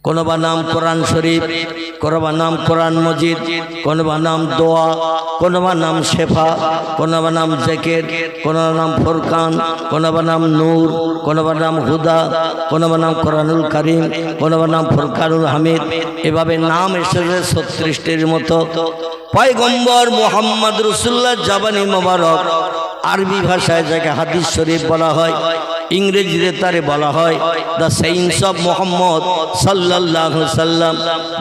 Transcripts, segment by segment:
কোনো বা নাম কোরআন শরীফ, কোনো বা নাম কোরআন মজিদ, কোনো বা নাম দোয়া, কোনো বা নাম শেফা, কোনো বা নাম জেকের, কোনো নাম ফুরকান, কোনো বা নাম নূর, কোনো বা নাম হুদা, কোনো বা নাম কোরআনুল কারীম, কোনো বা নাম ফুরকানুল হামিদ। এভাবে নাম এসেছে 36টির মতো। পয়গম্বর মুহাম্মদ রাসূলুল্লাহ জাবানি মোবারক, আরবি ভাষায় যাকে হাদিস শরীফ বলা হয়, ইংরেজিতে তারে বলা হয় দ্য সেইন্স অফ মুহাম্মদ সাল্লাল্লাহু আলাইহি সাল্লাম,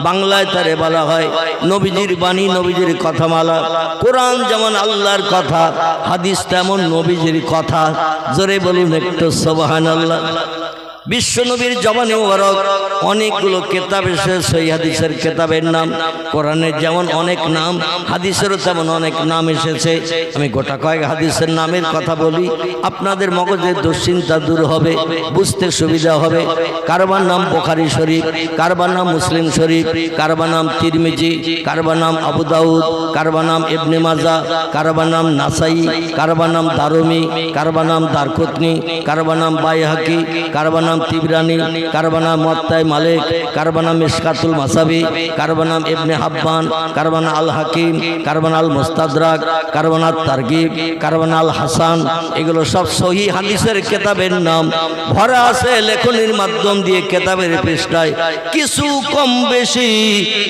বাংলায় তারে বলা হয় নবীজির বাণী, নবীজির কথামালা। কোরআন যেমন আল্লাহর কথা, হাদিস তেমন নবীজির কথা। জোরে বলুন একটু সুবহানাল্লাহ। বিশ্ব নবীর জবানে মোবারক অনেকগুলো কেতাব এসেছে, সহিহ হাদিসের কেতাবের নাম। কোরআনের যেমন অনেক নাম, হাদিসেরও তেমন অনেক নাম এসেছে। আমি গোটা কয়েক হাদিসের নামের কথা বলি, আপনাদের মগজের দুশ্চিন্তা দূর হবে, বুঝতে সুবিধা হবে। কারবার নাম বুখারী শরীফ, কারবার নাম মুসলিম শরীফ, কারবার নাম তিরমিজি, কারবার নাম আবু দাউদ, কারবার নাম ইবনে মাজাহ, কারবার নাম নাসাই, কারবার নাম দারমি, কারবার নাম দারকুতনি, কারবার নাম বাইহাকি, কারবার নাম তিবরানি, কারবার নাম মুয়াত্তা মালিক, কারবার নাম মিশকাতুল মাসাবি, কারবার নাম ইবনে হাব্বান, কারবার নাম আল হাকিম, কারবার নাম আল মুস্তাদরাক, কারবার নাম তারগিব, কারবার নাম আল হাসান। এগুলো সব সহিহ হাদিসের কেতাবের নাম। ভরা আছে লেখনির মাধ্যম দিয়ে কেতাবের পৃষ্ঠায়, কিছু কম বেশি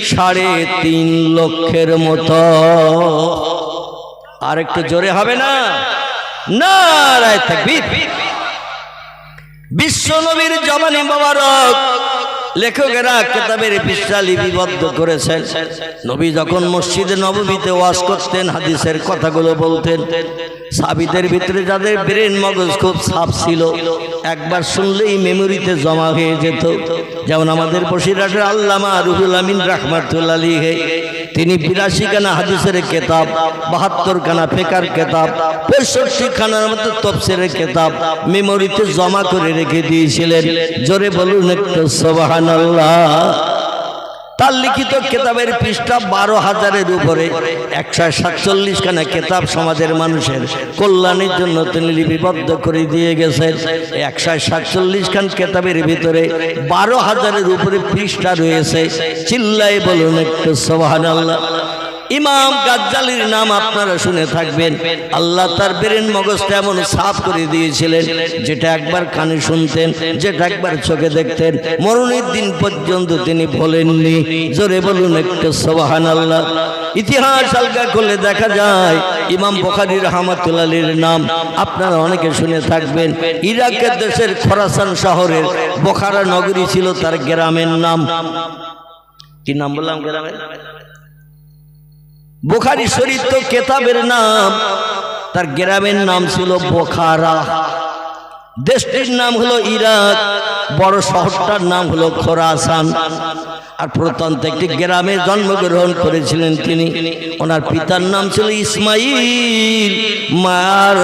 3.5 লক্ষের মতো। আর একটু জোরে হবে না? নারায়ে তাকবীর। বিশ্ব নবীর জবানে মোবারক লেখকেরা কেতাবের পৃষ্ঠা লিপিবদ্ধ করেছেন। নবী যখন মসজিদে নববীতে ওয়াজ করতেন, হাদিসের কথাগুলো বলতেন, সাহাবীদের ভিতরে যাদের ব্রেন মগজ খুব সাফ ছিল, একবার শুনলেই মেমোরিতে জমা হয়ে যেত। যেমন আমাদের বসিরহাটের আল্লামা রুহুল আমিন রাহমাতুল্লাহ আলাইহি, তিনি 82 খানা হাদিসের কেতাব, 72 খানা ফিকহের কেতাব, 65 খানার মতো তাফসীরের কেতাব মেমোরিতে জমা করে রেখে দিয়েছিলেন। জোরে বলুন একটু সুবহানাল্লাহ। তার লিখিত কেতাবের পৃষ্ঠা 12,000-এর উপরে। 147 খানা কেতাব সমাজের মানুষের কল্যাণের জন্য তিনি লিপিবদ্ধ করে দিয়ে গেছেন। 147 খান কেতাবের ভিতরে 12,000-এর উপরে পৃষ্ঠা রয়েছে। চিল্লায়ে বলুন একটু সুবহানাল্লাহ। ইমাম গাজ্জালির নাম আপনারা শুনে থাকবেন। আল্লাহ তার ব্রেন মগজটা এমন সাফ করে দিয়েছিলেন, যেটা একবার কানে শুনতেন, যেটা একবার চোখে দেখতেন, মরণের দিন পর্যন্ত তিনি ভোলেননি। জোরে বলুন একটু সুবহানাল্লাহ। ইতিহাস আলগা করলে দেখা যায় ইমাম বুখারী রাহমাতুল্লাহ আলাইহির নাম আপনারা অনেকে শুনে থাকবেন। ইরাকের দেশের খোরাসান শহরের বোখারা নগরী ছিল তার গ্রামের নাম। কি নাম বললাম? গ্রামের বুখারী শরীফ তো কেতাবের নাম, তার গ্রামের নাম ছিল বোখারা। দেশটির নাম হলো ইরাক, বড় শহরটার নাম হলো খোরাসান। আর প্রত্যন্ত একটি গ্রামে জন্মগ্রহণ করেছিলেন তিনি। ওনার পিতার নাম ছিল ইসমাইল, মার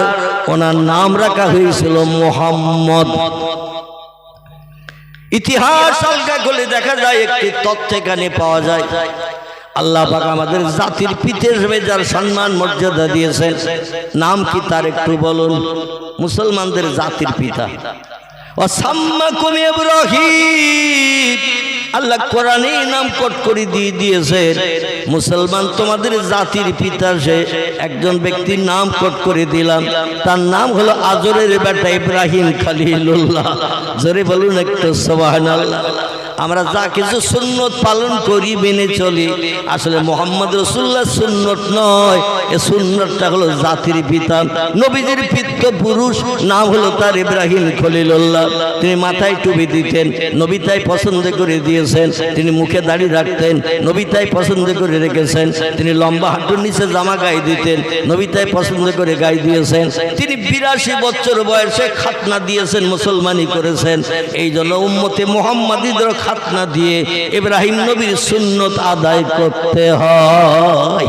ওনার নাম রাখা হয়েছিল মুহাম্মদ। ইতিহাস আলগা করলে দেখা যায় একটি তথ্য এখানে পাওয়া যায়। আল্লাহ পাক আমাদের জাতির পিতা হিসেবে যার সম্মান মর্যাদা দিয়েছেন, নাম কি তার একটু বলুন? মুসলমানদের জাতির পিতা ওয়াসাম্মাকুম ইব্রাহিম, আল্লাহ কোরআনে নাম কোট করে দিয়ে দিয়েছেন। মুসলমান তোমাদের জাতির পিতা, সে একজন ব্যক্তির নাম কোট করে দিলাম, তার নাম হলো আজরের বেটা ইব্রাহিম খলিলুল্লাহ। জোরে বলুন একটু সুবহানাল্লাহ। আমরা যা কিছু সুন্নত পালন করি, মেনে চলি, আসলে মুহাম্মদ রাসূলুল্লাহ সুন্নত নয়, এই সুন্নতটা হলো জাতির পিতা, নবীজির পিতৃ পুরুষ, নাম হলো তার ইব্রাহিম খলিলুল্লাহ। তিনি মাথায় টুপি দিতেন, নবী তাই পছন্দ করে দিয়েছেন। তিনি মুখে দাড়ি রাখতেন, নবী তাই পছন্দ করে রেখেছেন। তিনি লম্বা হাঁটুর নিচে জামা গায়ে দিতেন, নবী তাই পছন্দ করে গায়ে দিয়েছেন। তিনি 82 বছর বয়সে খাতনা দিয়েছেন, মুসলমানি করেছেন। এই জন্য উম্মতে মুহাম্মাদীদের খাতনা দিয়ে ইব্রাহিম নবীর সুন্নত আদায় করতে হয়।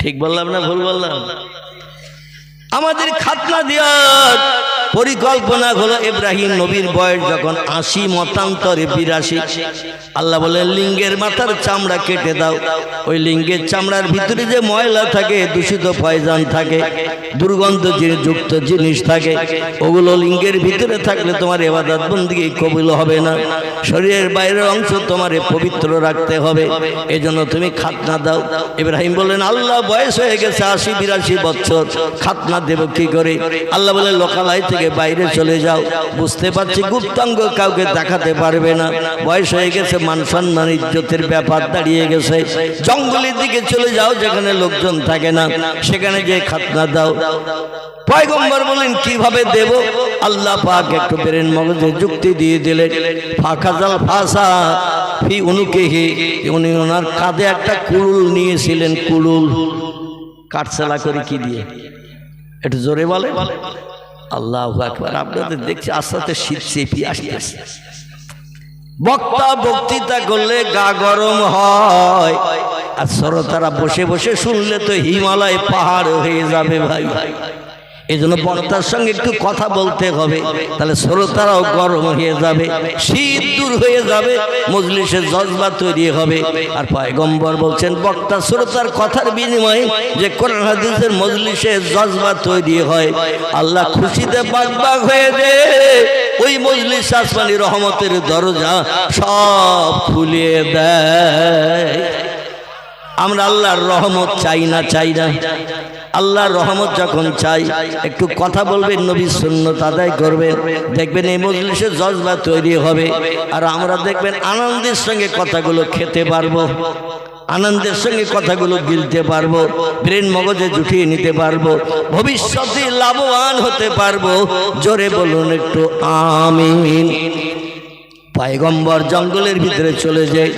ঠিক বললাম না ভুল বললাম? আমাদের খাতনা দেওয়ার পরিকল্পনা হলো ইব্রাহিম নবীর বয়স যখন 80 মতান্তরে 82, আল্লাহ বলেন লিঙ্গের মাথার চামড়া কেটে দাও। ওই লিঙ্গের চামড়ার ভিতরে যে ময়লা থাকে, দূষিত পয়জন থাকে, দুর্গন্ধ যুক্ত জিনিস থাকে, ওগুলো লিঙ্গের ভিতরে থাকলে তোমার ইবাদত বন্দেগী কবুল হবে না। শরীরের বাইরের অংশ তোমার পবিত্র রাখতে হবে, এজন্য তুমি খাতনা দাও। ইব্রাহিম বলেন আল্লাহ বয়স হয়ে গেছে 80-82 বছর, খাতনা দেব কি করে? আল্লাহ বলেন লোকালয় থেকে বাইরে চলে যাও। বুঝতে পারছি গুপ্তাঙ্গ কাউকে দেখাতে পারবে না, বয়স হয়ে গেছে, মান সম্মান ইজ্জতের ব্যাপার দাঁড়িয়ে গেছে। জঙ্গলের দিকে চলে যাও যেখানে লোকজন থাকে না, সেখানে যে খাতনা দাও। পয়গম্বর বলেন কিভাবে দেব? আল্লাহ পাক একটু বেরেন মগজে যুক্তি দিয়ে দিলেন। ফাখাজাল ফাসা ফি উনুকিহি, উনি ওনার কাঁধে একটা কুড়ুল নিয়েছিলেন। কুড়ুল কাটছালা করে কি দিয়ে? একটু জোরে বলে আল্লাহু আকবার। আপনাদের দেখছি আস্তে আস্তে শীত চেপে আসতেছে। বক্তা বক্তৃতা করলে গা গরম হয়, আর শ্রোতারা বসে বসে শুনলে তো হিমালয় পাহাড় হয়ে যাবে ভাই। এই জন্য বক্তার সঙ্গে একটু কথা বলতে হবে, তাহলে শ্রোতারাও গরম হয়ে যাবে, শীত দূর হয়ে যাবে, মজলিসের জজবা তৈরি হবে। আর পয়গম্বর বলছেন বক্তা শ্রোতার কথার বিনিময়ে যে কোরআন হাদিসের মজলিসে জজবা তৈরি হয়, আল্লাহ খুশিতে বাগবাগ হয়ে যায়। ওই মজলিস আসমানি রহমতের দরজা সব খুলিয়ে দেয়। আমরা আল্লাহর রহমত চাই না, চাই না। আল্লাহর রহমত যখন চাই, একটু কথা বলবেন, নবীর সুন্নাত আদায় করবেন, দেখবেন এই মজলিসে জজবা তৈরি হবে। আর আমরা দেখবেন আনন্দের সঙ্গে কথাগুলো খেতে পারবো, আনন্দের সঙ্গে কথাগুলো গিলতে পারবো, ব্রেন মগজে জুটিয়ে নিতে পারবো, ভবিষ্যতে লাভবান হতে পারবো। জোরে বলুন একটু আমিন। পয়গম্বর জঙ্গলের ভিতরে চলে যায়,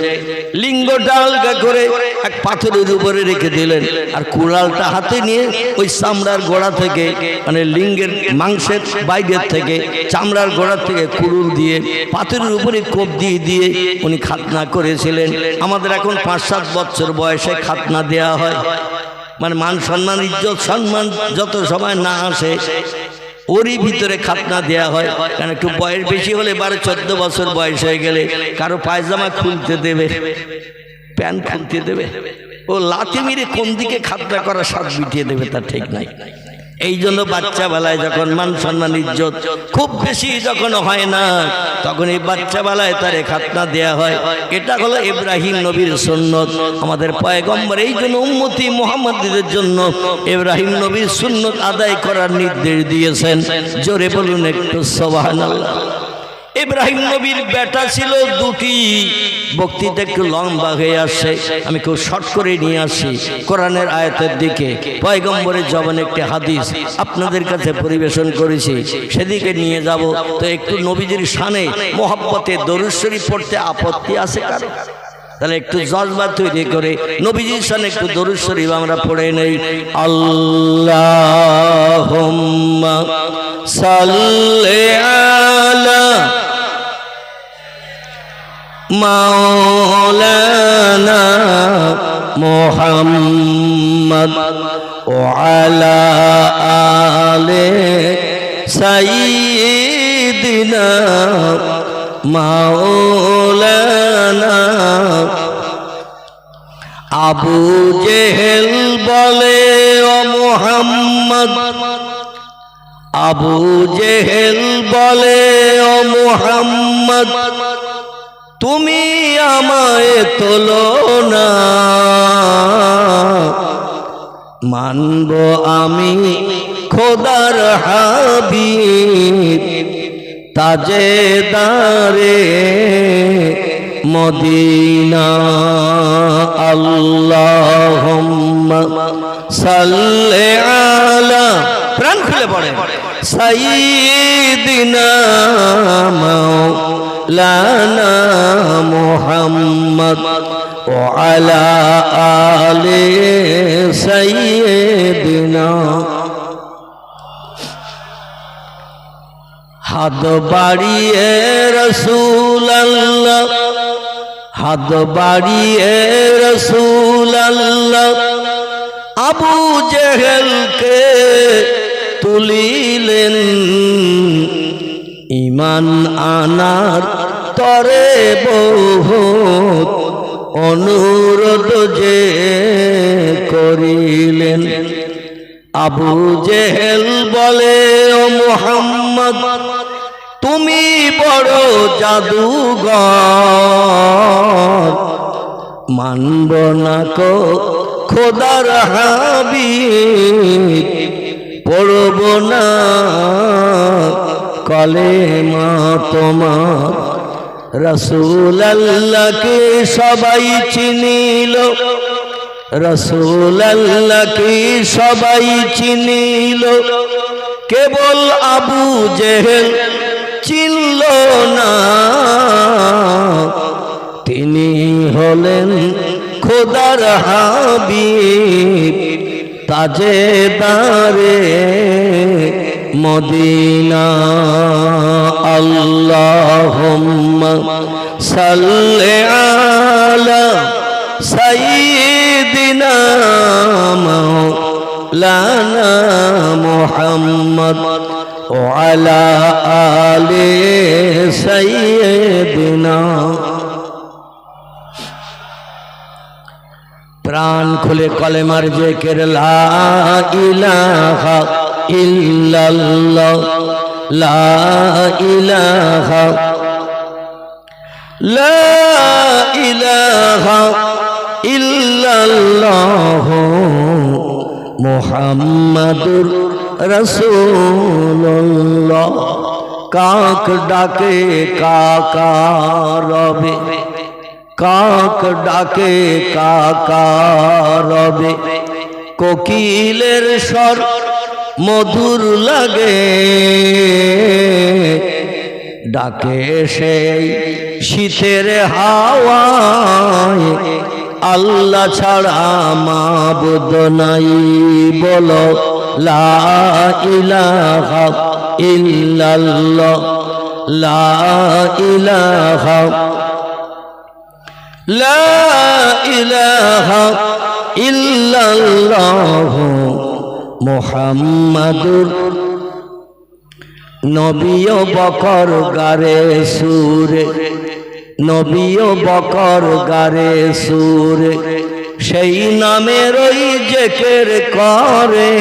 লিঙ্গটা আলগা করে এক পাথরের উপরে রেখে দিলেন, আর কুড়ালটা হাতে নিয়ে ওই চামড়ার গোড়া থেকে, মানে লিঙ্গের মাংসের বাইরের থেকে, চামড়ার গোড়া থেকে কুড়ুল দিয়ে পাথরের উপরে কোপ দিয়ে দিয়ে উনি খাতনা করেছিলেন। আমাদের এখন 5-7 বছর বয়সে খাতনা দেয়া হয়, মানে মান সম্মান ইজ্জত সম্মান যত সময় না আসে ওরই ভিতরে খাতনা দেয়া হয়। কারণ একটু বয়স বেশি হলে 12-14 বছর বয়স হয়ে গেলে কারো পায়জামা খুলতে দেবে, প্যান্ট খুলতে দেবে, ও লাথি মেরে কোন দিকে খাতনা করা সাত বিটিয়ে দেবে তার ঠিক নাই। এই জন্য বাচ্চা বেলায় যখন মান সম্মান ইজ্জত খুব বেশি যখন হয় না, তখন এই বাচ্চা বেলায় তারে খাতনা দেয়া হয়। এটা হলো ইব্রাহিম নবীর সুন্নত। আমাদের পয়গম্বর এই জন্য উম্মতি মুহাম্মাদীদের জন্য ইব্রাহিম নবীর সুন্নত আদায় করার নির্দেশ দিয়েছেন। জোরে বলুন একটু সুবহানাল্লাহ। ইব্রাহিম নবীর বেটা ছিল 2টি। বক্তৃতা একটু লম্বা হয়ে আসছে, আমি খুব শর্ট করে নিয়ে আসি কোরআনের আয়াতের দিকে। পয়গম্বরের জবানে একটি হাদিস আপনাদের কাছে পরিবেশন করেছি, সেদিকে নিয়ে যাব। তো একটু নবীজির শানে মোহাব্বতে দরুদ শরীফ পড়তে আপত্তি আছে কারো? তাহলে একটু জজবা তৈরি করে নবীজির শানে একটু দরুদ শরীফ আমরা পড়ে নেই। আল্লাহুম্মা সাল্লি আলা মাওলানা মুহাম্মদ ওয়া আলা আলি সাইয়্যিদিনা মাওলানা। আবু জেহেল বলে ও মুহাম্মদ, আবু জেহেল বলে ও মুহাম্মদ, তুমি আমায় তোলো না, মানব আমি খোদার হাবিব তাজেদারে মদিনা। আল্লাহুম্মা সাল্লি আলা, প্রাণ খুলে পড়ে, সাইয়্যিদিনা মাওলানা মুহাম্মদ ওয়া আলা আলি সাইয়্যিদিনা। হাত বাড়িয়ে রাসূলুল্লাহ, হাত বাড়িয়ে রাসূলুল্লাহ, আবু জেহেলকে তুলিলেন ইমান আনার তরে বহুত অনুরোধ যে করিলেন। আবু জেহেল বলে ও মুহাম্মদ তুমি বড় জাদুঘর, মানব না কো খোদার হাবিব, পড়ব না কলেমা তোমার। রসুল আল্লাহকে সবাই চিনিল, রসুল আল্লাহকে সবাই চিনিল, কেবল আবু জেহেল চিনল না। তিনি হলেন খোদার হাবিব, তাজেদারে মদিনা। আল্লাহুম্মা সাল্লি আলা সাইয়্যিদিনা মাওলানা মুহাম্মদ ওয়া আলা আলি সাইয়্যিদিনা। প্রাণ খুলে কলেমার জিকির লা ইলাহা ইল্লাল্লাহ, লা ইলাহা, লা ইলাহা ইল্লাল্লাহ মুহাম্মাদুর রাসূলুল্লাহ। কাক ডাকে কাকা রবে, কাক ডাকে কাকা রবে, কোকিলের স্বর মধুর লাগে, ডাকে সেই শীতের হাওয়ায়, আল্লাহ ছাড়া মাবুদ নাই বলো লা ইলাহা ইল্লাল্লাহ, লা ইলাহা, লা ইলাহা ইল্লাল্লাহ মুহাম্মাদুর। নবীও বকর গারে সুরে, নবীও বকর গারে সুরে, সেই নামের ওই জিকির করে,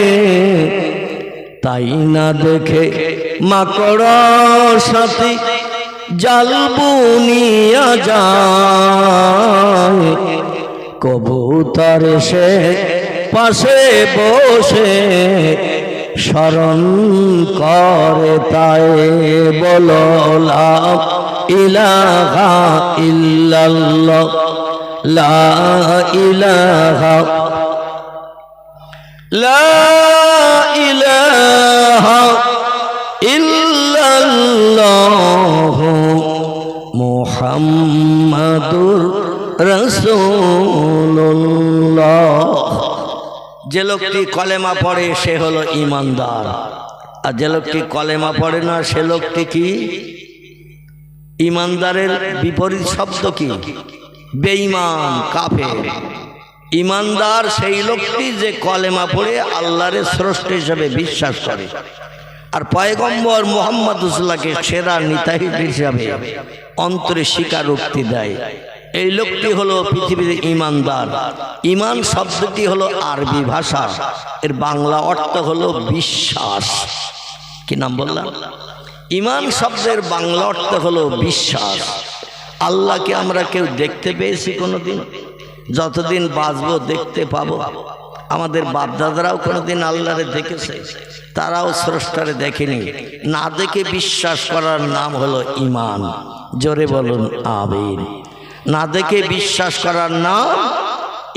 তাই না দেখে মাকড় সাথী জাল বুনিয়া যায়, কবুতর সে পাশে বসে স্মরণ করে, তাই বলো লা ইলাহা ইল্লাল্লাহ, লা ইলাহা, লা ইলাহা ইল্লাল্লাহ মুহাম্মাদুর রাসূলুল্লাহ। যে লোকটি কলেমা পড়ে সে হলো ঈমানদার, আর যে লোকটি কলেমা পড়ে না সে লোকটি কি? ঈমানদারের বিপরীত শব্দ কি? বেঈমান, কাফের। ঈমানদার সেই লোকটি যে কলেমা পড়ে আল্লাহর স্রষ্টা হিসেবে বিশ্বাস করে আর পয়গম্বর মুহাম্মদ রাসূলুল্লাহকে সেরা নিতাই হিসাবে অন্তরে স্বীকারোক্তি দেয়। এই লোকটি হলো পৃথিবীর ঈমানদার। ঈমান শব্দটি হলো আরবি ভাষা, এর বাংলা অর্থ হলো বিশ্বাস। কি নাম বললাম? ঈমান শব্দের বাংলা অর্থ হলো বিশ্বাস। আল্লাহকে আমরা কেউ দেখতে পেয়েছি কোনোদিন? যতদিন বাঁচবো দেখতে পাবো। আমাদের বাপদাদারাও কোনোদিন আল্লাহরে দেখেছে? তারাও স্রষ্টারে দেখেনি। না দেখে বিশ্বাস করার নাম হলো ঈমান। জোরে বলুন আমিন। না দেখে বিশ্বাস করার নাম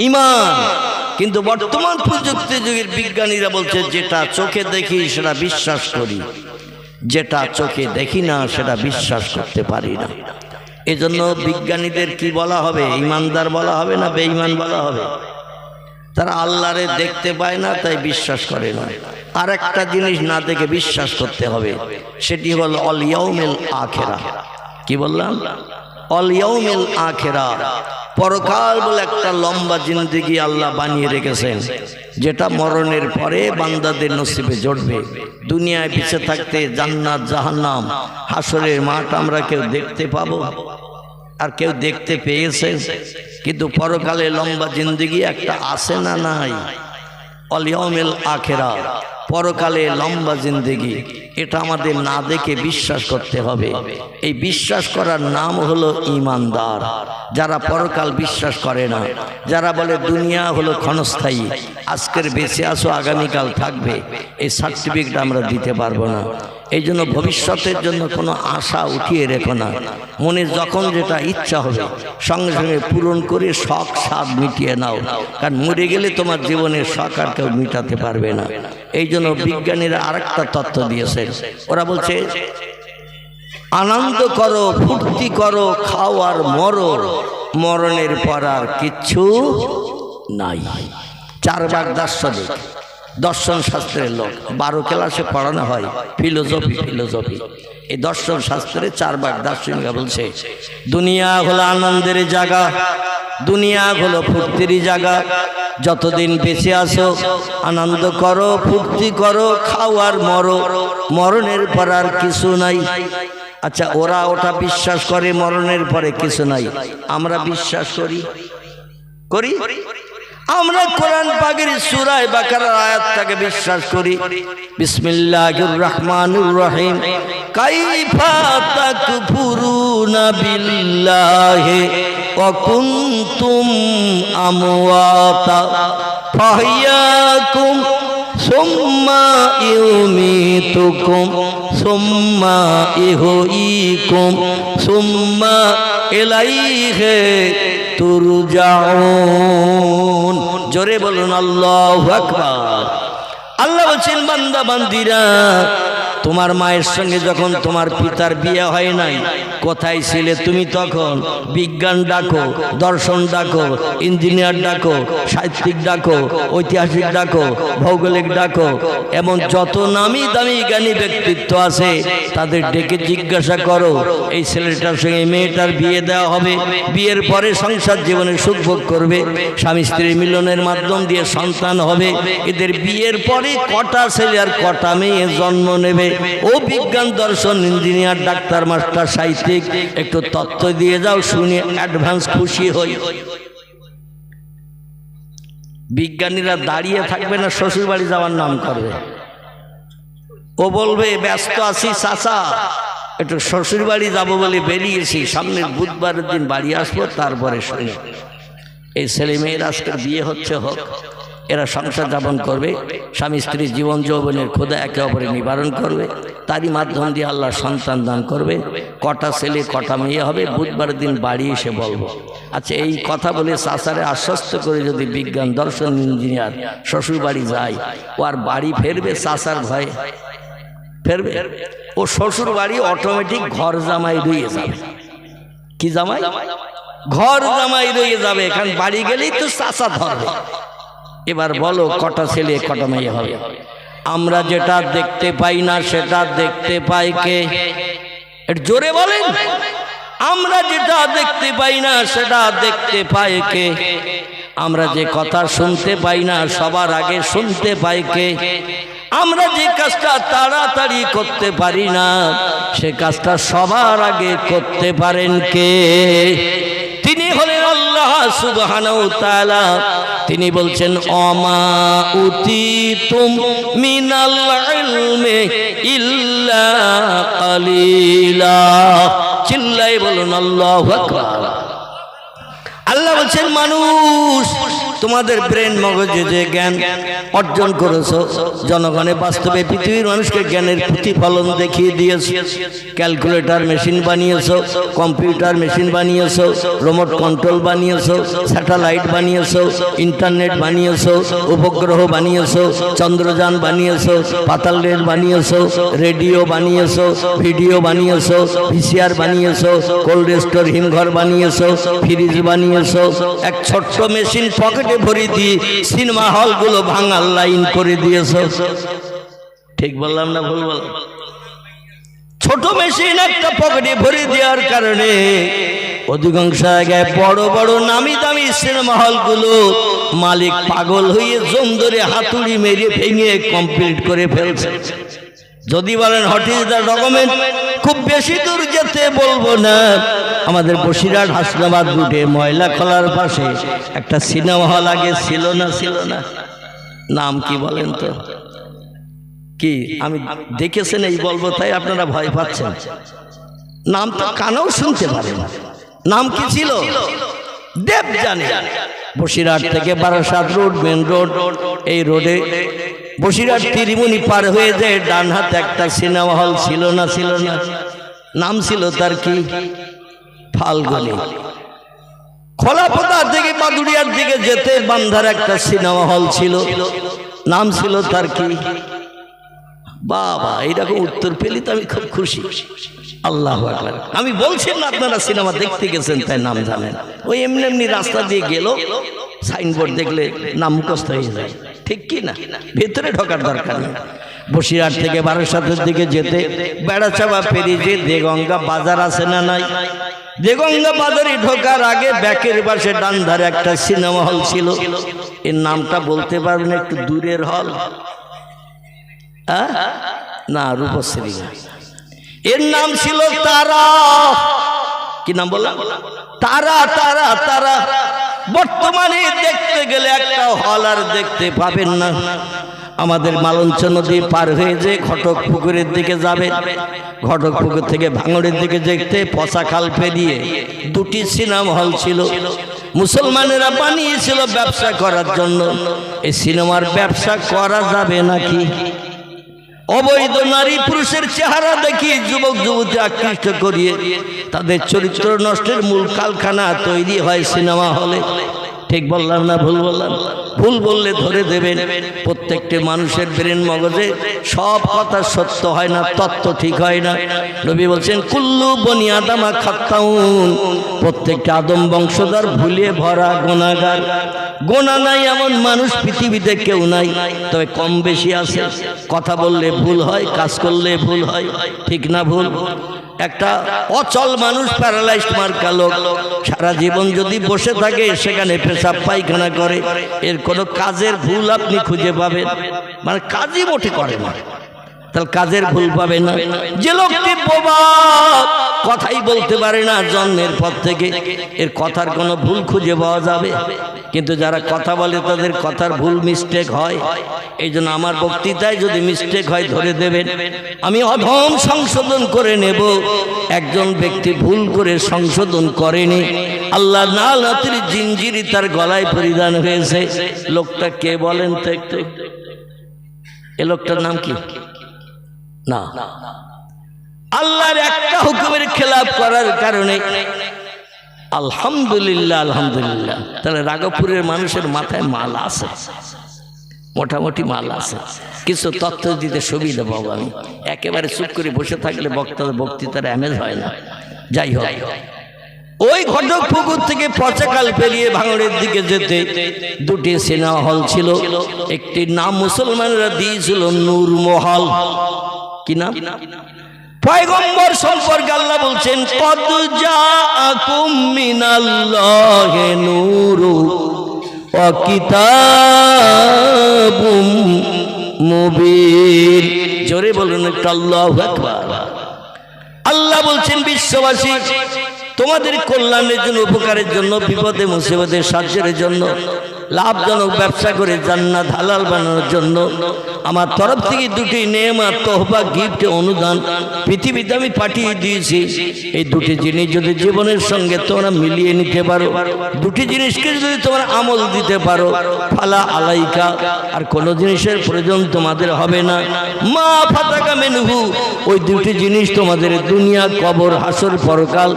ঈমান। কিন্তু বর্তমান প্রযুক্তি যুগের বিজ্ঞানীরা বলছে যেটা চোখে দেখি সেটা বিশ্বাস করি, যেটা চোখে দেখি না সেটা বিশ্বাস করতে পারি না। এজন্য বিজ্ঞানীদের কি বলা হবে? ঈমানদার বলা হবে না বেঈমান বলা হবে? তারা আল্লাহরে দেখতে পায় না তাই বিশ্বাস করে না। আর একটা জিনিস না দেখে বিশ্বাস করতে হবে, সেটি হল অল ইয়াউমিল আখিরা। কি বললাম? অল ইয়াউমিল আখিরা, পরকাল বলে একটা লম্বা জিন্দেগি আল্লাহ বানিয়ে রেখেছেন, যেটা মরণের পরে বান্দাদের নসিবে জড়বে। দুনিয়ায় বেঁচে থাকতে জান্নাত জাহান্নাম হাসরের মাঠ আমরা কেউ দেখতে পাবো? আর কেউ দেখতে পেয়েছে? কিন্তু পরকালে লম্বা জিন্দেগি একটা আছে না নাই? অল ইয়াউমিল আখিরা, পরকালে লম্বা জিন্দেগি, এটা আমাদের না দেখে বিশ্বাস করতে হবে। এই বিশ্বাস করার নাম হলো ঈমানদার। যারা পরকাল বিশ্বাস করে না, যারা বলে দুনিয়া হলো ক্ষণস্থায়ী, আজকের বেঁচে আসো আগামীকাল থাকবে, এই সার্টিফিকেট আমরা দিতে পারবো না। এই জন্য ভবিষ্যতের জন্য কোনো আশা উঠিয়ে রেখো না। মনে যখন যেটা ইচ্ছা হবে সঙ্গে সঙ্গে পূরণ করে শখ স্বাদ মিটিয়ে নাও, কারণ মরে গেলে তোমার জীবনের শখ আর কেউ মিটাতে পারবে না। এই জন্য বিজ্ঞানীরা আরেকটা তত্ত্ব দিয়েছে, ওরা বলছে আনন্দ করো, ফুর্তি করো, খাও আর মরো, মরণের পর আর কিচ্ছু নাই। 4 ভাগ দার্শনিক, দর্শন শাস্ত্রের লোক, 12 ক্লাসে পড়ানো হয় ফিলোসফি। এই দর্শন শাস্ত্রে 4 ভাগ দার্শনিক বলছে দুনিয়া হলো আনন্দের জায়গা, দুনিয়া হলো ফুর্তির জায়গা। যতদিন বেঁচে আসো আনন্দ করো, ফুর্তি করো, খাও আর মরো, মরণের পর আর কিছু নাই। আচ্ছা, ওরা ওটা বিশ্বাস করে মরণের পরে কিছু নাই, আমরা বিশ্বাস করি? আমরা কোরআন পাকের সূরা বাকারার আয়াতটাকে বিশ্বাস করি। বিসমিল্লাহির রহমানির রহিম, কাইফা তাকফুরুনা বিল্লাহি ওয়া কুনতুম আমওয়াতা ফাহইয়াকুম সুম্মা ইউমীতুকুম সুম্মা ইহয়িকুম সুম্মা ইলাইহি তুরজাউন। জোরে বলুন আল্লাহু আকবার। আল্লাহ বলছেন বান্দা বান্দিরা, তোমার মায়ের সঙ্গে যখন তোমার পিতার বিয়ে হয় নাই, কোথায় ছিলে তুমি? তখন বিজ্ঞান ডাকো, দর্শন ডাকো, ইঞ্জিনিয়ার ডাকো, সাহিত্যিক ডাকো, ঐতিহাসিক ডাকো, ভৌগোলিক ডাকো, এমন যত নামি দামি জ্ঞানী ব্যক্তিত্ব আছে তাদের ডেকে জিজ্ঞাসা করো এই ছেলেটার সঙ্গে মেয়েটার বিয়ে দেওয়া হবে, বিয়ের পরে সংসার জীবনে সুখ ভোগ করবে, স্বামী স্ত্রীর মিলনের মাধ্যম দিয়ে সন্তান হবে, এদের বিয়ের পরে কটা ছেলে আর কটা মেয়ে জন্ম নেবে। ও বিজ্ঞান দর্শন ইঞ্জিনিয়ার ডাক্তার মাস্টার সাহিত্যিক, একটু তথ্য দিয়ে যাও, শুনে অ্যাডভান্স খুশি হই। বিজ্ঞানীরা দাঁড়িয়ে থাকবে না, শ্বশুর বাড়ি যাওয়ার নাম করবে। ও বলবে ব্যস্ত আছি চাচা, একটু শ্বশুর বাড়ি যাবো বলে বেরিয়েছি, সামনের বুধবারের দিন বাড়ি আসবো, তারপরে শুনে এই ছেলে মেয়ের আজকের বিয়ে হচ্ছে, হোক, এরা সংসার যাপন করবে, স্বামী স্ত্রী জীবন যৌবনের ক্ষুধা একে অপরে নিবারণ করবে, তারই মাধ্যম দিয়ে আল্লাহ সন্তান দান করবে। কটা ছেলে কটা মেয়ে হবে বুধবার দিন বাড়ি এসে বলবো। আচ্ছা, এই কথা বলে চাচারে আশ্বস্ত করে যদি বিজ্ঞান দর্শন ইঞ্জিনিয়ার শ্বশুর বাড়ি যায়, ও আর বাড়ি ফেরবে চাচার ভয়ে? ফেরবে? ও শ্বশুর বাড়ি অটোমেটিক ঘর জামাই রয়ে যাবে। কি জামাই? ঘর জামাই রয়ে যাবে, কারণ বাড়ি গেলেই তো চাচা ধরবে। এবার বলো কটা ছেলে কটা মেয়ে হবে? আমরা যেটা দেখতে পাই না সেটা দেখতে পাই কে? জোরে বলেন। আমরা যেটা দেখতে পাই না সেটা দেখতে পাই কে? আমরা যে কথা শুনতে পাই না সবার আগে শুনতে পাই কে? আমরা যে কাজটা তাড়াতাড়ি করতে পারি না সে কাজটা সবার আগে করতে পারেন কে? তিনি হলেন আল্লাহ সুবহানাহু ওয়া তাআলা। তিনি বলছেন অমা উতিতুম মিনাল ইলমি ইল্লা কালিলা। চিল্লাই বলুন আল্লাহু আকবার। আল্লাহ বলছেন মানুষ তোমাদের ব্রেন মগজে যে জ্ঞান অর্জন করেছো, জনগণে বাস্তবে পৃথিবীর মানুষকে জ্ঞানের প্রতিফলন দেখিয়ে দিয়েছো। ক্যালকুলেটর মেশিন বানিয়েছো, কম্পিউটার মেশিন বানিয়েছো, রিমোট কন্ট্রোল বানিয়েছো, স্যাটেলাইট বানিয়েছো, ইন্টারনেট বানিয়েছো, উপগ্রহ বানিয়েছো, চন্দ্রযান বানিয়েছো, পাতাল রেল বানিয়েছো, রেডিও বানিয়েছো, ভিডিও বানিয়েছো, ভিসিআর বানিয়েছো, কোল্ড স্টোর হিমঘর বানিয়েছো, ফ্রিজ বানিয়েছো। এক ছোট্ট মেশিন পকেটে ভরে দিয়ে সিনেমা হলগুলো ভাঙার লাইন করে দিয়েছো। ঠিক বললাম না ভুল বললাম? ছোট মেশিন একটা পকেটে ভরে দেওয়ার কারণে অধিকাংশ জায়গায় বড় বড় নামি দামি সিনেমা হলগুলো মালিক পাগল হয়ে জম ধরে হাতুড়ি মেরে ভেঙে কমপ্লিট করে ফেলছে। যদি বলেন হোয়াট ইজ দ্য ডকুমেন্ট, খুব বেশি দূর যেতে বলবো না, আমাদের বসিরহাট হাসনাবাদ রুটে ময়লা খোলার পাশে একটা সিনেমা হল আগে ছিল না? নাম কি বলেন তো? কি আমি দেখেছেন এই বলবো তাই আপনারা ভয় পাচ্ছেন? নাম তো কানেও শুনতে পারেন। নাম কি ছিল? দেবযানী। বসিরহাট থেকে বারাসাত রোড, মেন রোড, এই রোডে বসিরহাট ত্রিমুনি পার হয়ে যায় ডান হাতে একটা সিনেমা হল ছিল না? নাম ছিল তার কি? ফাল্গুনী। খোলাপোতা থেকে বাদুড়িয়ার দিকে যেতে বান্ধার একটা সিনেমা হল ছিল, নাম ছিল তার কি? বাবা, এইরকম উত্তর পেলে তো আমি খুব খুশি। আল্লাহু আকবার। আমি বলছি না আপনারা সিনেমা দেখতে গেছেন তাই নাম জানেন, ওই এমনি এমনি রাস্তা দিয়ে গেল সাইনবোর্ড দেখলে নাম মুখস্থ হয়ে যায়, ঠিক কি না? ভেতরে ঢোকার দরকার নেই। বসিরহাট থেকে বারাসাতের দিকে যেতে বেড়াচাপা পেরিয়ে যে দেগঙ্গা বাজার আছে না নাই? দেগঙ্গা বাজারে ঢোকার আগে ব্যাকের পাশে ডান ধারে একটা সিনেমা হল ছিল, এর নামটা বলতে পারবেন? একটু দূরের হল না, রূপশ্রী। এর নাম ছিল তারা। কি নাম বললাম? তারা। তারা তারা বর্তমানে দেখতে গেলে একটা হল আর দেখতে পাবেন না। আমাদের মালঞ্চ নদী পার হয়ে যে ঘটক পুকুরের দিকে যাবে, ঘটক পুকুর থেকে ভাঙড়ের দিকে যেতে পচা খাল পেরিয়ে দুটি সিনেমা হল ছিল, মুসলমানেরা বানিয়েছিল ব্যবসা করার জন্য। এই সিনেমার ব্যবসা করা যাবে নাকি? অবৈধ নারী পুরুষের চেহারা দেখিয়ে যুবক যুবতী আকৃষ্ট করিয়ে তাদের চরিত্র নষ্টের মূল কারখানা তৈরি হয় সিনেমা হলে। ঠিক বললাম না ভুল বললাম? ভুল বললে ধরে দেবেন। প্রত্যেকটি মানুষের ব্রেন মগজে সব কথা সত্য হয় না, তত্ত্ব ঠিক হয় না। নবী বলছেন কুল্লু বনি আদমা খাত্তাউন, প্রত্যেকটা আদম বংশধর ভুলে ভরা গুনাহগার। গোনা নাই এমন মানুষ পৃথিবীতে কেউ নাই, তবে কম বেশি আছে। কথা বললে ভুল হয়, কাজ করলে ভুল হয়, ঠিক না ভুল? একটা অচল মানুষ, প্যারালাইজড মার্কা লোক, সারা জীবন যদি বসে থাকে সেখানে পেশাব পায়খানা করে, এর কোনো কাজের ভুল আপনি খুঁজে পাবেন? মানে কাজই মোটে করে না, তাহলে কাজের ভুল পাবে না। যে লোকটি বোবা, কথাই বলতে পারে না জন্মের পর থেকে, এর কথার কোনো ভুল খুঁজে পাওয়া যাবে? কিন্তু যারা কথা বলে তাদের কথার ভুল মিস্টেক হয়। এই জন্য আমার বক্তৃতায় যদি মিস্টেক হয় ধরে দেবেন, আমি অধম সংশোধন করে নেব। একজন ব্যক্তি ভুল করে সংশোধন করেনি, আল্লাহ নালাতের জিঞ্জিরি তার গলায় পরিধান হয়েছে। লোকটা কে বলেন তো একটু? এ লোকটার নাম কি? না, আল্লাহর একটা হুকুমের খেলাপ করার কারণে। আলহামদুলিল্লাহ, আলহামদুলিল্লাহ। তাহলে রাঘবপুরের মানুষের মাথায় মাল আছে, মোটামুটি মাল আছে। কিছু তথ্য দিতে সুবিধা পাবো আমি। একেবারে চুপ করে বসে থাকলে বক্তৃতার অ্যামেজ হয় না। যাই হোক, ওই ঘটক পুকুর থেকে পচাকাল পেরিয়ে ভাঙড়ের দিকে যেতে দুটি সিনেমা হল ছিল। একটি নাম মুসলমানরা দিয়েছিল নূর মহল। কি নাম? পয়গম্বর সম্পর্কে আল্লাহ বলছেন কদ জাআকুম মিনাল্লাহি নূরু ওয়া কিতাবুম মুবিন। জোরে বলুন একটু আল্লাহু আকবার। আল্লাহ বলছেন বিশ্ববাসী তোমাদের কল্যাণের জন্য, উপকারের জন্য, বিপদে মুসিবতে সাহায্যের জন্য, লাভজনক ব্যবসা করে জান্নাত হালাল বানানোর জন্য আমার তরফ থেকে দুটি নেয়ামত, তোহফা, গিফট, অনুদান পৃথিবীতে আমি পাঠিয়ে দিয়েছি। এই দুটি জিনিস যদি জীবনের সঙ্গে তোমরা মিলিয়ে নিতে পারো, দুটি জিনিসকে যদি তোমরা আমল দিতে পারো, ফালা আলাইকা, আর কোনো জিনিসের প্রয়োজন তোমাদের হবে না। মা ফাতাকা মিনহু, ওই দুটি জিনিস তোমাদের দুনিয়া, কবর, হাসর, পরকাল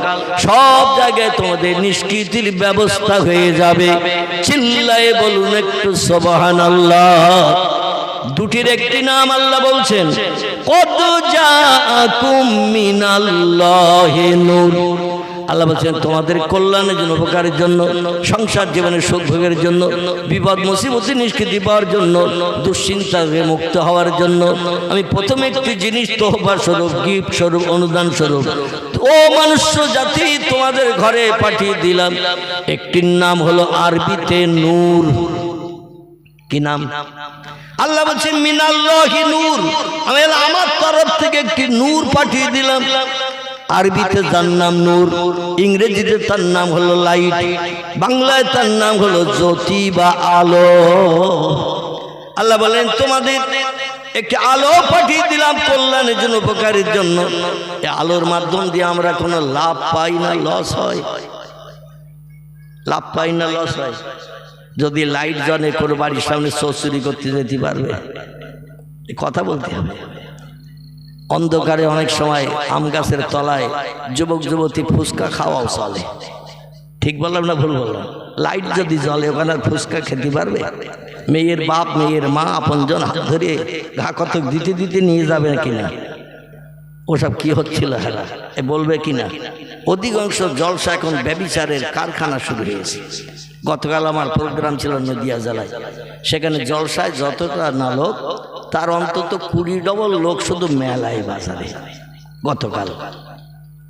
সব জায়গায় তোমাদের নিষ্কৃতির ব্যবস্থা হয়ে যাবে। চিল্লায়ে বলুন একটু সুবহানাল্লাহ। দুটির একটি নাম আল্লাহ বলছেন কদ জাআকুম মিনাল্লাহি নূর। আল্লাহ বলছেন তোমাদের কল্যাণের জন্য, উপকারের জন্য, সংসার জীবনের সুখ ভোগের জন্য, বিপদ মুসিবত নিষ্কৃতি পাওয়ার জন্য, দুশ্চিন্তা থেকে মুক্ত হওয়ার জন্য আমি প্রথমে একটি জিনিস তোহফা স্বরূপ, গিফট স্বরূপ, অনুদান স্বরূপ ও মনুষ্য জাতি, তোমাদের ঘরে পাঠিয়ে দিলাম। একটির নাম হলো আরবিতে নূর। কি নাম? আল্লাহ বলছেন মিনাল্লাহি নূর, আমি আমার তরফ থেকে একটি নূর পাঠিয়ে দিলাম। আরবিতে তার নাম নূর, ইংরেজিতে তার নাম হলো লাইট, বাংলায় তার নাম হলো জ্যোতি বা আলো। আল্লাহ বলেন তোমাদের একটি আলো পাঠিয়ে দিলাম কল্যাণের জন্য, উপকারের জন্য। এই আলোর মাধ্যম দিয়ে আমরা কোনো লাভ পাই না লস হয়? লাভ পাই না লস হয়? যদি লাইট জ্বলে কোনো বাড়ির সামনে চুরি করতে যেতে পারবে? কথা বলতে হবে। অন্ধকারে অনেক সময় আম গাছের তলায় যুবক যুবতী ফুচকা খাওয়াও চলে। ঠিক বললাম না ভুল বললাম? লাইট যদি জ্বলে ওখানে ফুচকা খেতে পারবে? মেয়ের বাপ মেয়ের মা আপনজন হাত ধরে ঘা কত দিতে দিতে নিয়ে যাবে কিনা? ওসব কি হচ্ছিল হেরা এ বলবে কিনা? অধিকাংশ জলসা এখন ব্যভিচারের কারখানা শুরু হয়েছে। গতকাল আমার প্রোগ্রাম ছিল নদিয়া জেলায়, সেখানে জলসায় যতটা না লোক তার অন্তত 20 ডবল লোক শুধু মেলায় বাজারে। গতকাল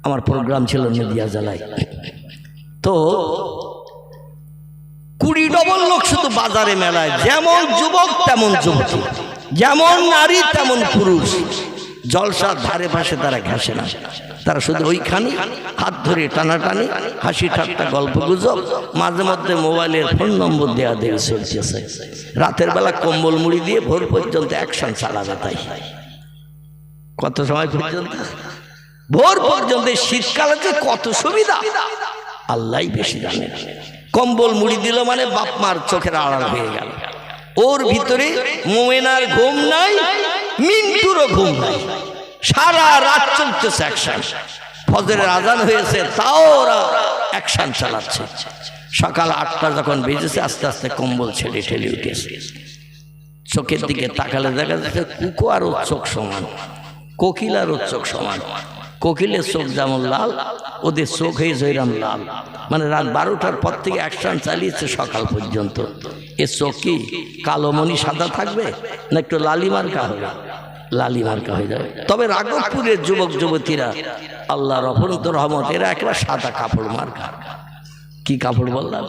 আমার প্রোগ্রাম ছিল নদিয়া জেলায়, তো 20 ডবল লোক শুধু বাজারে মেলায়। যেমন যুবক তেমন যুবতী, যেমন নারী তেমন পুরুষ। জলসার ধারে পাশে তারা ঘেঁষে না, তারা শুধু ওইখানে হাত ধরে টানাটানি, হাসি ঠাট্টা, গল্প গুজব, মাঝে মধ্যে মোবাইলের ফোন নম্বর দেওয়া দেওয়া চলতেছে। রাতের বেলা কম্বল মুড়ি দিয়ে ভোর পর্যন্ত অ্যাকশন চালাবে। তাই কত সময় পর্যন্ত? ভোর পর্যন্ত। শীতকালে যে কত সুবিধা আল্লাহই বেশি জানে। কম্বল মুড়ি দিল মানে বাপ মার চোখের আড়াল হয়ে গেল। ওর ভিতরে মোমেনার ঘুম নাই, মিন্টুরও ঘুম নাই, সারা রাত চলতেছে অ্যাকশন। ফজরের আজান হয়েছে তাও ওরা অ্যাকশন চালাচ্ছে। সকাল 8টা যখন বেজেছে আস্তে আস্তে কম্বল ছেড়ে ঠেলে উঠেছে। চোখের দিকে তাকালে দেখা যাচ্ছে কুকো আর ওর চোখ সমান, কোকিল আর ওর চোখ সমান। কোকিলের চোখ যেমন লাল, ওদের চোখ হয়ে জয়রাম লাল। মানে রাত 12টার পর থেকে অ্যাকশন চালিয়েছে সকাল পর্যন্ত। এ চোখ কি কালো মণি সাদা থাকবে না একটু লালি মার্কা হবে? লালি মার্কা হয়ে যাবে। তবে রাঘবপুরের যুবক যুবতীরা আল্লাহর অপরন্ত রহমত, এরা একেবারে সাদা কাপড় মার্কা। কি কাপড় বললাম?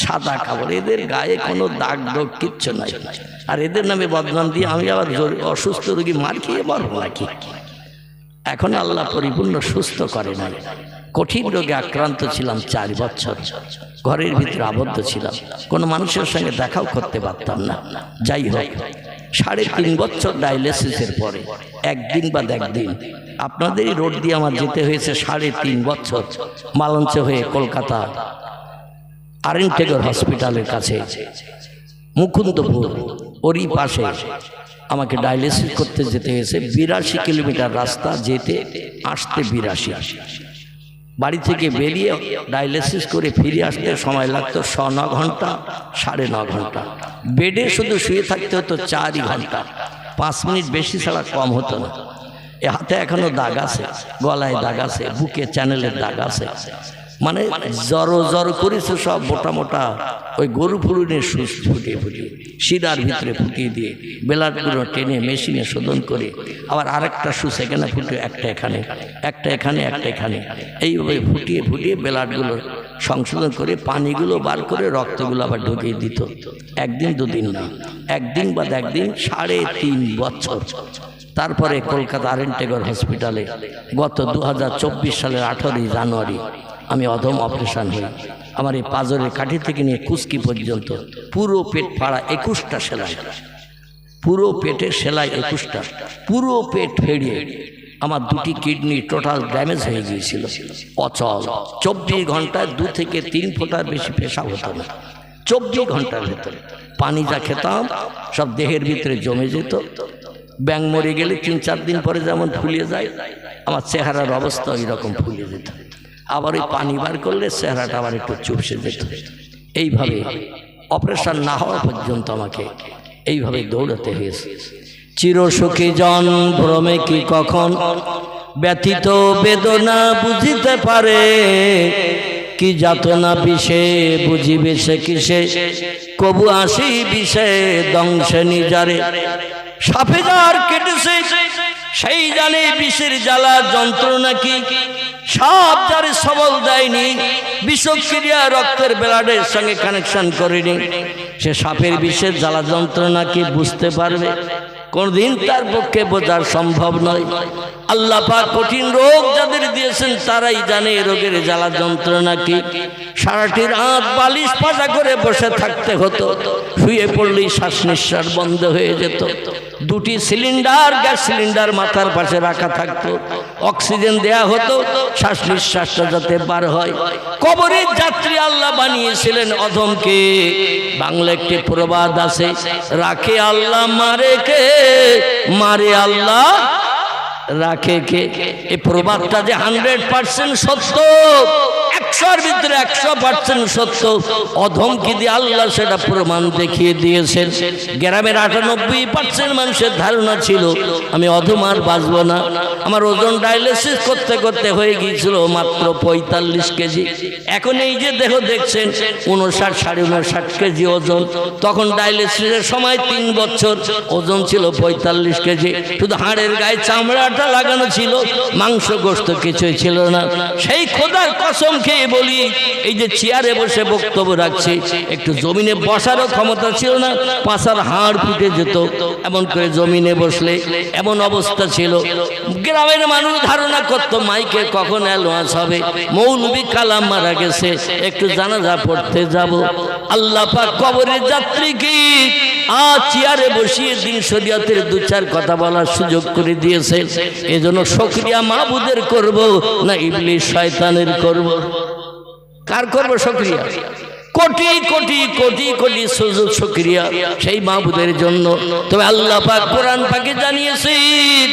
সাদা কাপড়। এদের গায়ে কোনো দাগ ডোগ কিচ্ছু নাই। আর এদের নামে বদনাম দিয়ে আমি আবার অসুস্থ রোগী মার খেয়ে মরবো নাকি? এখন আল্লাহ পরিপূর্ণ সুস্থ করে নাই। কঠিন রোগে আক্রান্ত ছিলাম 4 বছর, ঘরের ভিতরে আবদ্ধ ছিলাম, কোনো মানুষের সঙ্গে দেখাও করতে পারতাম না। যাই হোক, 3.5 বছর ডায়ালিসিসের পরে একদিন বাদ একদিন আপনাদেরই রোড দিয়ে আমার যেতে হয়েছে 3.5 বছর মালঞ্চ হয়ে কলকাতা আরেনটেগর হসপিটালের কাছে, মুকুন্দপুর ওরই পাশে আমাকে ডায়ালিসিস করতে যেতে হয়েছে। 82 কিলোমিটার রাস্তা, যেতে আসতে 82। বাড়ি থেকে বেরিয়ে ডায়ালিসিস করে ফিরে আসতে সময় লাগতো 9 ঘন্টা, 9.5 ঘন্টা। বেডে শুধু শুয়ে থাকতে হতো 4 ঘন্টা, 5 মিনিট বেশি ছাড়া কম হতো না। এ হাতে এখনো দাগ আছে, গলায় দাগ আছে, বুকে চ্যানেলের দাগ আছে। মানে জড়ো করেছে সব মোটা মোটা ওই গরু ফুলুনের সুচ ফুটিয়ে ফুটিয়ে শিরার ভিতরে ফুটিয়ে দিয়ে ব্লাডগুলো টেনে মেশিনে শোধন করে আবার আরেকটা সুচ এখানে ফুটিয়ে একটা এখানে একটা এখানে একটা এখানে এইভাবে ফুটিয়ে ফুটিয়ে ব্লাডগুলো সংশোধন করে পানিগুলো বার করে রক্তগুলো আবার ঢুকিয়ে দিত। একদিন দুদিন না, একদিন বাদ একদিন 3.5 বছর। তারপরে কলকাতা আরেনটেগর হসপিটালে গত 2024 সালের 18 জানুয়ারি আমি অধম অপারেশন হই। আমার এই পাজরের কাঠি থেকে নিয়ে কুস্কি পর্যন্ত পুরো পেট ফাড়া, 21টা সেলাই, পুরো পেটে সেলাই 21টা, পুরো পেট ফেড়িয়ে আমার 2টি কিডনি টোটাল ড্যামেজ হয়ে গিয়েছিল, অচল। 24 ঘন্টায় 2 থেকে 3 ফোঁটার বেশি পেশাব হতো না। 24 ঘন্টার ভেতরে পানি যা খেতাম সব দেহের ভিতরে জমে যেত। ব্যাঙ মরে গেলে 3-4 দিন পরে যেমন ফুলিয়ে যায়, আমার চেহারার অবস্থা ওই রকম ফুলিয়ে যেত। আবার ওই পানি বার করলে চেহারাটা আবার একটু চুপসে যেত। এইভাবে অপারেশন না হওয়া পর্যন্ত আমাকে এইভাবে দৌড়াতে হয়েছে। চিরসুখী জন ভ্রমে কি কখন ব্যথিত বেদনা বুঝিতে পারে, কি যাতনা বিষে বুঝিবে সে কিসে, কবু আসি বিষে দংশে নিজারে। সাপে যার কেটেছে সেই জানে বিষের জ্বালা যন্ত্রণা কি, সাপ যারে সবল দেয়নি, বিষক্রিয়া রক্তের ব্লাডের সঙ্গে কানেকশন করেনি, সে সাপের বিষের জ্বালা যন্ত্রণা কি বুঝতে পারবে? কোনদিন তার পক্ষে বোঝা সম্ভব নয়। আল্লাহ পাক কঠিন রোগ যাদের দিয়েছেন তারাই জানে রোগের জ্বালা যন্ত্রণা কি। সারাটি রাত বালিশ পাজা করে বসে থাকতে হতো, শুয়ে পড়লেই শ্বাস নিঃশ্বাস বন্ধ হয়ে যেত। দুটি সিলিন্ডার, গ্যাস সিলিন্ডার মাথার পাশে রাখা থাকতো, অক্সিজেন দেয়া হতো শ্বাস নিঃশ্বাসটা যাতে বার হয়। কবরের যাত্রী আল্লাহ বানিয়েছিলেন অধমকে। বাংলা একটি প্রবাদ আছে, রাখে আল্লাহ মারে কে, মারে আল্লাহ রাখে কে। এই প্রবাদটা যে 100% সত্য, 100-এর ভিতরে 100% সত্য। অধমকে দিয়ে আল্লাহ সেটা প্রমাণ দেখিয়ে দিয়েছেন। গ্রামের 98% মানুষের ধারণা ছিল আমি অধম আর বাঁচব না। আমার ওজন ডায়ালিসিস করতে করতে হয়ে গিয়েছিল মাত্র 45 কেজি। এখন এই যে দেহ দেখছেন 59-59.5 কেজি ওজন। তখন ডায়ালিসিসের সময় 3 বছর ওজন ছিল 45 কেজি। শুধু হাড়ের গায়ে চামড়াটা লাগানো ছিল, মাংস গোশত কিছুই ছিল না। সেই খোদার কসম খেয়ে বলি, এই যে চেয়ারে বসে বক্তব্য রাখছি, একটু জমিনে বসারও ক্ষমতা ছিল না, পাছার হাড় ফুটে যেত এমন করে জমিনে বসলে, এমন অবস্থা ছিল। গ্রামের মানুষ ধারণা করত মাইকে কখন অ্যালোয়াজ হবে, মৌলবি কালাম মারা গেছে, একটু জানাজা পড়তে যাব। আল্লাহ পাক কবরের যাত্রীকে আজ চেয়ারে বসিয়ে দিন শরীয়তের 2-4 কথা বলার সুযোগ করে দিয়েছে। এজন্য শুকরিয়া মাবুদের করব না ইবলিস শয়তানের করব? কার করব শুকরিয়া? কোটি কোটি কোটি কোটি সুযোগ শুকরিয়া সেই মাবুদের জন্য। তবে আল্লাহ পাক কোরআন পাকে জানিয়েছেন,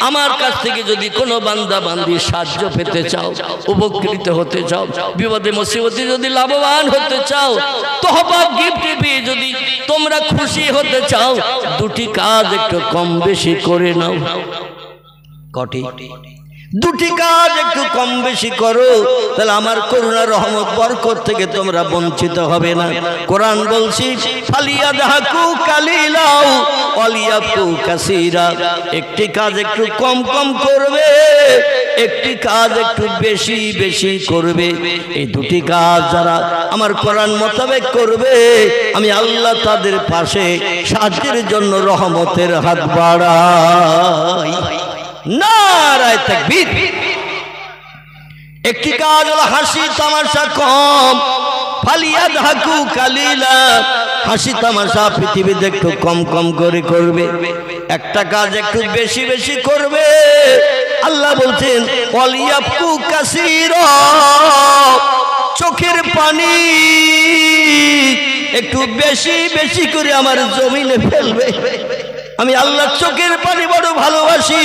আমার কাছ থেকে যদি কোনো বান্দা বান্দি সাহায্য পেতে চাও, উপকৃত হতে চাও, বিপদে মুসিবতে যদি লাভবান হতে চাও, তহবা গিফট পেয়ে যদি তোমরা খুশি হতে চাও, 2টি কাজ একটু কম বেশি করে নাও। কটি? 2টি কাজ একটু কম বেশি করো, তাহলে আমার করুণা রহমত বরকত থেকে তোমরা বঞ্চিত হবে না। কোরআন বলছি, ফালিয়াদহাকু কালিলাউ ওয়ালিয়াবকু কাসীরা। একটি কাজ একটু কম কম করবে, একটি কাজ একটু বেশি বেশি করবে। এই 2টি কাজ যারা আমার কোরআন মোতাবেক করবে, আমি আল্লাহ তাদের পাশে সাহায্যের জন্য রহমতের হাত বাড়াই। নারায়ে তাকবীর। একটি কাজ হলো হাসি তামাশা কম, ফালিয়াদহাকু কালিলা। হাসি তামাশা পৃথিবীতে একটু কম কম করে করবে, একটা কাজ একটু বেশি বেশি করবে। আল্লাহ বলছেন ওয়ালিয়াবকু কাসীরা। চোখের পানি একটু বেশি বেশি করে আমার জমিনে ফেলবে। আমি আল্লাহ চোখের পানি বড় ভালোবাসি,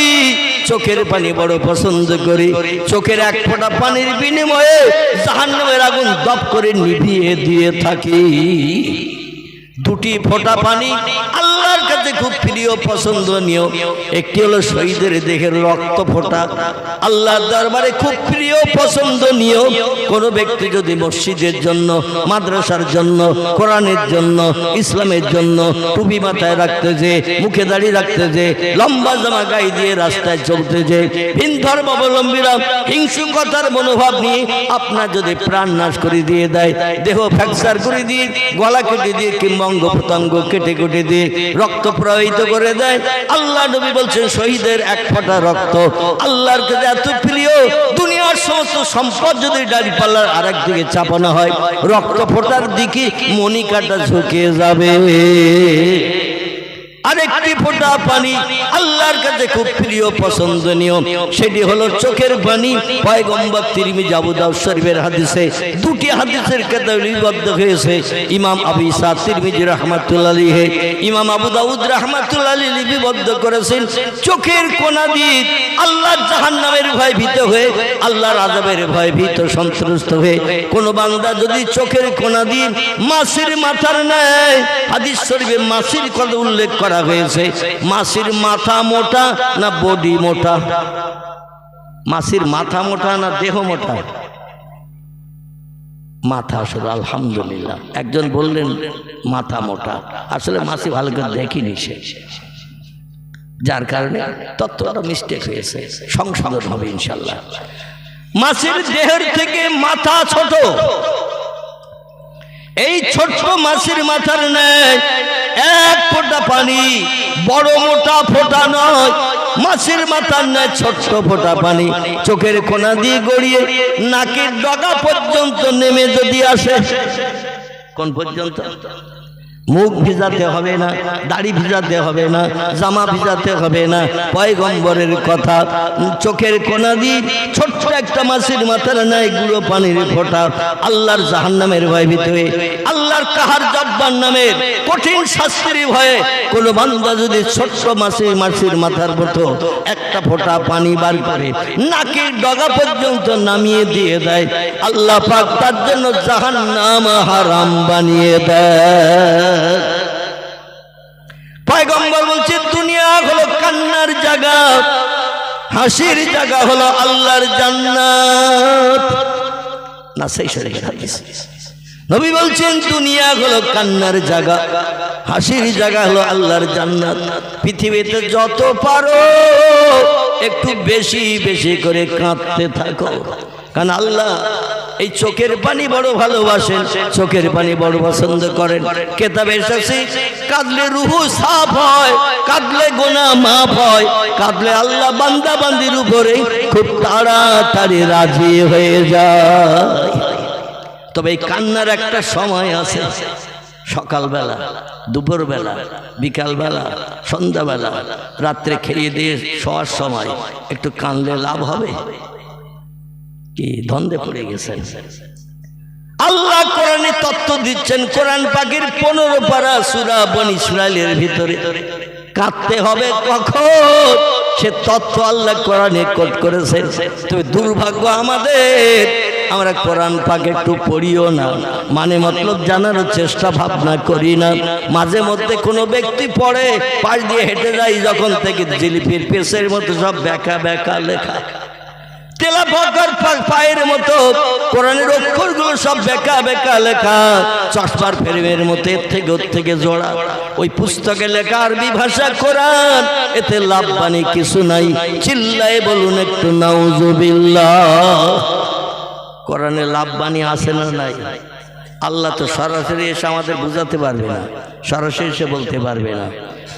চোখের পানি বড় পছন্দ করি। চোখের 1 ফোঁটা পানির বিনিময়ে জাহান্নামের আগুন দপ করে নিভিয়ে দিয়ে থাকি। 2টি ফোঁটা পানি আল্লাহর কাছে খুব প্রিয় পছন্দনীয়। একটি হলো শহীদের দেহের রক্ত ফোঁটা, আল্লাহর দরবারে খুব প্রিয় পছন্দনীয়। কোন ব্যক্তি যদি মসজিদের জন্য, মাদ্রাসার জন্য, কোরআনের জন্য, ইসলামের জন্য টুপি মাথায় রাখতে যে, মুখে দাড়ি রাখতে যে, লম্বা জামা গায়ে দিয়ে রাস্তায় চলতে যে, ভিন ধর্মাবলম্বীরা হিংসুকতার মনোভাব নিয়ে আপনার যদি প্রাণ নাশ করে দিয়ে দেয়, দেহ ফ্র্যাকচার করে দিয়ে, গলা কেটে দিয়ে কিংবা অঙ্গ প্রত্যঙ্গ কেটে কেটে দিয়ে রক্ত প্রবাহিত করে দেয়, আল্লাহ নবী বলছেন শহীদের 1 ফোঁটা রক্ত আল্লাহর কাছে এত প্রিয়, দুনিয়ার সমস্ত সম্পদ যদি ডালপালার আরেক দিকে চাপানো হয়, রক্ত ফোঁটার দিকে মণিকাটা ঝুঁকে যাবে। আরেকটি ফোঁটা পানি আল্লাহর কাছে খুব প্রিয় পছন্দনীয়, সেটি হলো চোখের পানি। পয়গম্বর তিরমিজি আবু দাউদ শরীফের হাদিসে 2টি হাদিসের কিতাবে লিপিবদ্ধ হয়েছে। ইমাম আবু ঈসা তিরমিজি রাহমাতুল্লাহ আলাইহি, ইমাম আবু দাউদ রাহমাতুল্লাহ আলাইহি লিপিবদ্ধ করেছেন, চোখের কোনা দিয়ে আল্লাহর জাহান্নামের ভয় ভীত হয়ে, আল্লাহর আযাবের ভয় ভীত সন্ত্রস্ত হয়ে কোন বান্দা যদি চোখের কোনা দিয়ে মাছের মাথার ন্যায়, হাদিস শরীফে মাছের কথা উল্লেখ করা হয়েছে, মাছের মাথা মোটা না বডি মোটা? মাছের মাথা মোটা না দেহ মোটা? মাথা আসলে আলহামদুলিল্লাহ। একজন বললেন মাথা মোটা, আসলে মাছি ভালো করে দেখিনি সে, যার কারণে তত্ত্বটা মিস্টেক হয়েছে, সংশোধন হবে ইনশাল্লাহ। মাছের দেহের থেকে মাথা ছোট, এই ছোট্ট মাছের মাথার নেয় এক ফোঁটা পানি, বড় মোটা ফোঁটা নয়, মাছের মাথার নেয় ছোট্ট ফোঁটা পানি চোখের কোনা দিয়ে গড়িয়ে নাকের ডগা পর্যন্ত নেমে যদি আসে, কোন পর্যন্ত? মুখ ভিজাতে হবে না, দাড়ি ভিজাতে হবে না, জামা ভিজাতে হবে না, পয়গম্বরের কথা। চোখের কোনা দিয়ে ছোট্ট একটা মাছের মাথার নাই গুঁড়ো পানির ফোঁটা আল্লাহর জাহান্নামের ভয় ভিতরে, আল্লাহর কাহার জব্বার নামের কঠিন শাস্তির ভয়ে কোন বান্দা যদি ছোট্ট মাছের মাথার মতো একটা ফোঁটা পানি বার করে নাকের ডগা পর্যন্ত নামিয়ে দিয়ে দেয়, আল্লাহ পাক তার জন্য জাহান্নাম হারাম বানিয়ে দেয়। পয়গম্বর বলছে দুনিয়া হলো কান্নার জায়গা, হাসির জায়গা হলো আল্লাহর জান্নাত। না সেই শরীফের হাদিস নবী বলছেন দুনিয়া হলো কান্নার জায়গা, হাসির জায়গা হলো আল্লাহর জান্নাত। পৃথিবীতে যত পারো একটু বেশি বেশি করে কাঁদতে থাকো, কারণ আল্লাহ এই চোখের পানি বড় ভালোবাসেন, চোখের পানি বড় পছন্দ করেন। কেতাবে এসেছে কাঁদলে রুহু সাফ হয়, কাঁদলে গুনাহ মাফ হয়, কাঁদলে আল্লাহ বান্দা বান্দির উপরে খুব তাড়াতাড়ি রাজি হয়ে যায়। তবে এই কান্নার একটা সময় আছে, সকালবেলা, দুপুরবেলা, বিকালবেলা, সন্ধ্যাবেলা, রাত্রে খেয়ে দিয়ে শোয়ার সময় একটু কানলে লাভ হবে কি? ধন্দে পড়ে গেছেন। আল্লাহ কোরআনে তত্ত্ব দিচ্ছেন, কোরআন পাকের 15 পারা সূরা বনী ইসরাইলের ভিতরে কাঁদতে হবে কখন সে তত্ত্ব আল্লাহ কোরআনে কোট করেছেন। তবে দুর্ভাগ্য আমাদের, আমরা কোরআন পাক একটু পড়িও না, মানে মতলব জানার চেষ্টা ভাবনা করি না। মাঝে মধ্যে কোনো ব্যক্তি পড়ে, পাশ দিয়ে হেঁটে যায়, যখন থেকে জিলিপির পেশের মতো সব বেকা বেকা লেখা, তেলা পাকার পায়ের মতো কোরআনের অক্ষরগুলো সব বেকা বেকা লেখা, চশমার ফ্রেমের মতো এর থেকে ওর থেকে জোড়া। ওই পুস্তকে লেখা আরবি ভাষা কোরআন, এতে লাভবানি কিছু নাই। চিল্লায় বলুন একটু নাউজুবিল্লাহ। কোরআনে লাভবানি আছে না নাই? আল্লাহ তো সরাসরি এসে আমাদের বুঝাতে পারবে না, সরাসরি এসে বলতে পারবে না।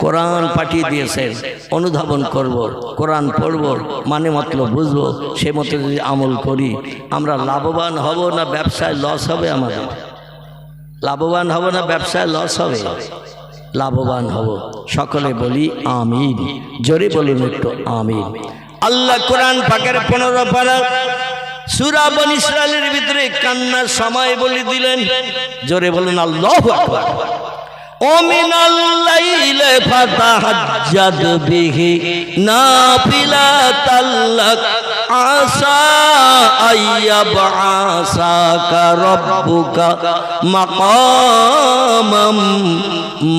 কোরআন পাঠিয়ে দিয়েছেন, অনুধাবন করব, কোরআন পড়ব, মানে মতলব বুঝবো, সে মতো যদি আমল করি আমরা লাভবান হব না ব্যবসায় লস হবে? আমাদের লাভবান হব না ব্যবসায় লস হবে? লাভবান হব। সকলে বলি আমিন, জোরে বলুন একটু আমিন। আল্লাহ কোরআন পাকের 15 পারা সূরা বনী ইসরাইলের ভিতরে কান্নার সময় বলে দিলেন, জোরে বলুন আল্লাহু আকবার। ওমিনাল লাইলি ফাতাহাজ্জাদ বিহি নাফিলাতাল লাক আসা আইয়াবআসাকা রাব্বুকা মাকামাম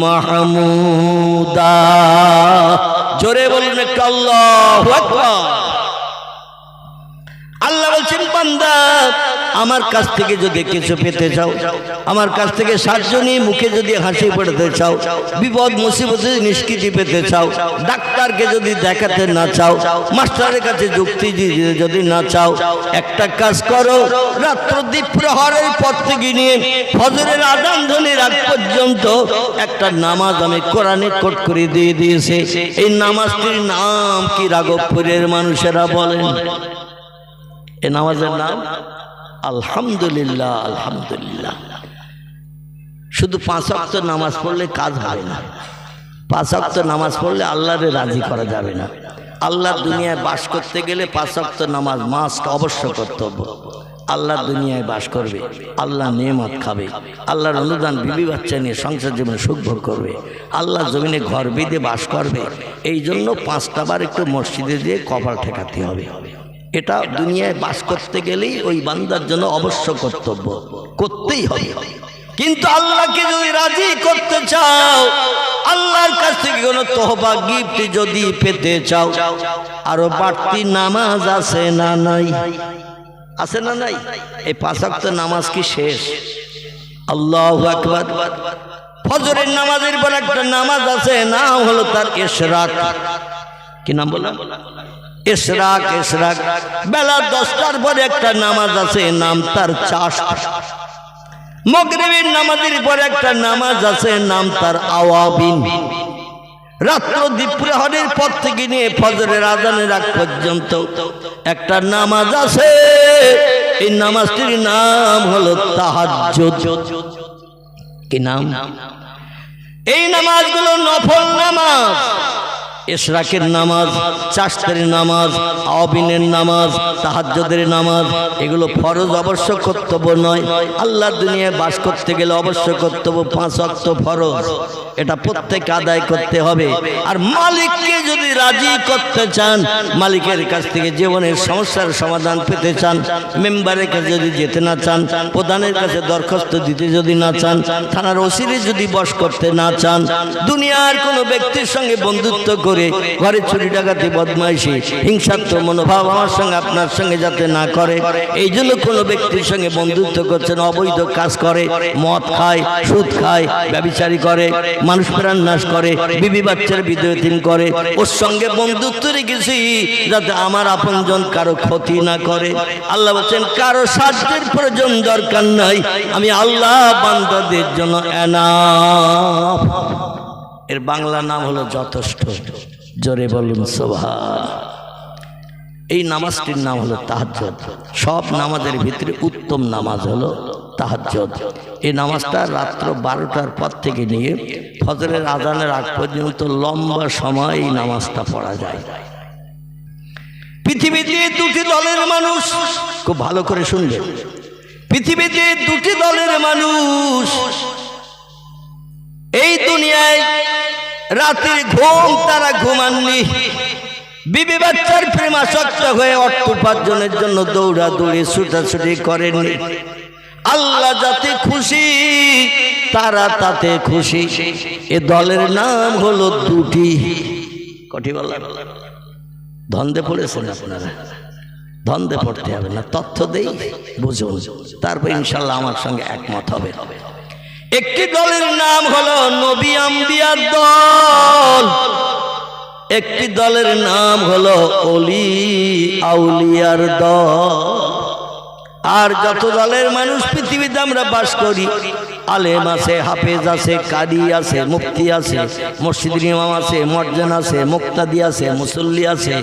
মাহমুদা। জোরে বলুন একটু আল্লাহু আকবার। আল্লাহ বলছেন বান্দা আমার কাছ থেকে যদি কিছু পেতে চাও, আমার কাছ থেকে সাহায্য নিয়ে মুখে যদি হাসি পড়তে চাও, বিপদ মুসিবতে নিষ্কৃতি পেতে চাও, ডাক্তারকে যদি দেখাতে না চাও, মাস্টারের কাছে যুক্তি যদি না চাও, একটা কাজ করো, রাত্র দ্বীপ প্রহরের পর থেকে নিয়ে ফজরের আযান ধ্বনির আগ পর্যন্ত একটা নামাজ আমি কোরআনে কোট করে দিয়ে দিয়েছে। এই নামাজটির নাম কি রাঘবপুরের মানুষেরা বলেন? এই নামাজের নাম আলহামদুলিল্লাহ। আলহামদুলিল্লাহ। শুধু 5 ওয়াক্ত নামাজ পড়লে কাজ হবে না, 5 ওয়াক্ত নামাজ পড়লে আল্লাহরে রাজি করা যাবে না। আল্লাহ দুনিয়ায় বাস করতে গেলে 5 ওয়াক্ত নামাজ মাস্ট, অবশ্য কর্তব্য। আল্লাহ দুনিয়ায় বাস করবে, আল্লাহ নেয়ামত খাবে, আল্লাহর অনুদান বিবি বাচ্চা নিয়ে সংসার জীবনে সুখ ভোগ করবে, আল্লাহ জমিনে ঘর বেঁধে বাস করবে। এই জন্য 5টা বার একটু মসজিদে দিয়ে কপাল ঠেকাতে হবে। এটা দুনিয়ায় বাস করতে গেলেই ওই বান্দার জন্য অবশ্য কর্তব্য, করতেই হবে। কিন্তু আল্লাহকে যদি রাজি করতে চাও, আল্লাহর কাছ থেকে কোনো তোহবা গিফট যদি পেতে চাও, আরো বাড়তি নামাজ আছে না নাই? আছে না নাই? এই 5 ওয়াক্ত নামাজ কি শেষ? আল্লাহু আকবার। ফজরের নামাজের পর একটা নামাজ আছে, নাম হলো তার ইশরাক। কি নাম বললাম? ইশরাক ইশরাক বেলা 10টার পরে একটা নামাজ আছে, নাম তার চাষ। মাগরিবের নামাজের পরে একটা নামাজ আছে, নাম তার আওয়াবিন। রাত্র দ্বীপ্রহরের পর থেকে নিয়ে ফজরের আজানের আগ পর্যন্ত একটা নামাজ আছে, এই নামাজটির নাম হলো তাহাজ্জুদ। কি নাম? এই নামাজগুলো নফল নামাজ। ইশরাকের নামাজ, চাষতের নামাজ, আওয়াবিনের নামাজ, তাহাজ্জুদের নামাজ, এগুলো ফরজ অবশ্য কর্তব্য নয়। আল্লাহ দুনিয়ায় বাস করতে গেলে অবশ্য কর্তব্য 5 ওয়াক্ত ফরজ, এটা প্রত্যেক আদায় করতে হবে। আর মালিককে যদি রাজি করতে চান, মালিকের কাছ থেকে জীবনের সমস্যার সমাধান পেতে চান, মেম্বারের কাছে যদি যেতে না চান, প্রধানের কাছে দরখাস্ত দিতে যদি না চান, থানার ওসিরে যদি বশ করতে না চান, দুনিয়ার কোনো ব্যক্তির সঙ্গে বন্ধুত্ব করে ঘরে চুরি ডাকাতি বদমাইশি হিংসাত্মক মনোভাব আমার সঙ্গে আপনার সঙ্গে যাতে না করে, এই জন্য কোনো ব্যক্তির সঙ্গে বন্ধুত্ব করছেন, অবৈধ কাজ করে, মদ খায়, সুদ খায়, ব্যভিচারী করে, মানুষ প্রাণ নাশ করে, বিবি বাচ্চার বিদ্যুতিন করে, ওর সঙ্গে বন্ধুত্ব রেখেছি যাতে আমার আপনজন কারো ক্ষতি না করে। আল্লাহ বলছেন কারো সাহায্যের প্রয়োজন দরকার নাই, আমি আল্লাহ বান্দাদের জন্য এনাফ। এর বাংলা নাম হলো যথেষ্ট। জোরে বলুন সুবহান। এই নামাজটির নাম হলো তাহাজ্জুদ। সব নামাজের ভিতরে উত্তম নামাজ হলো তাহাজ্জুদ। এই নামাজটা রাত্র 12টার পর থেকে নিয়ে ফজরের আজানের আগ পর্যন্ত লম্বা সময় এই নামাজটা পড়া যায়। পৃথিবীতে দুটি দলের মানুষ, খুব ভালো করে শুনবেন, পৃথিবীতে দুটি দলের মানুষ এই দুনিয়ায় রাতের ঘুম তারা ঘুমাননি, বিবি বাচ্চার প্রেমাসক্ত হয়ে অর্থ উপার্জনের জন্য দৌড়াদৌড়ি ছুটাছুটি করেননি। আল্লাহ যাতে খুশি তারা তাতে খুশি। এ দলের নাম হলো দুটি। কটি বলা? ধন্দে পড়েছেন আপনারা? ধন্দে পড়তে হবে না, তথ্য দেই, বুঝুন, তারপর ইনশাল্লাহ আমার সঙ্গে একমত হবে। একটি দলের নাম হলো নবী আম্বিয়ার দল, একটি দলের নাম হলো ওলি আউলিয়ার দল। আর যত দলের মানুষ পৃথিবীতে আমরা বাস করি, আলেম আছে, হাফেজ আছে, কারি আছে, মুফতি আছে, মসজিদের ইমাম আছে, মুয়াজ্জিন আছে, মুক্তাদি আছে, মুসল্লি আছে,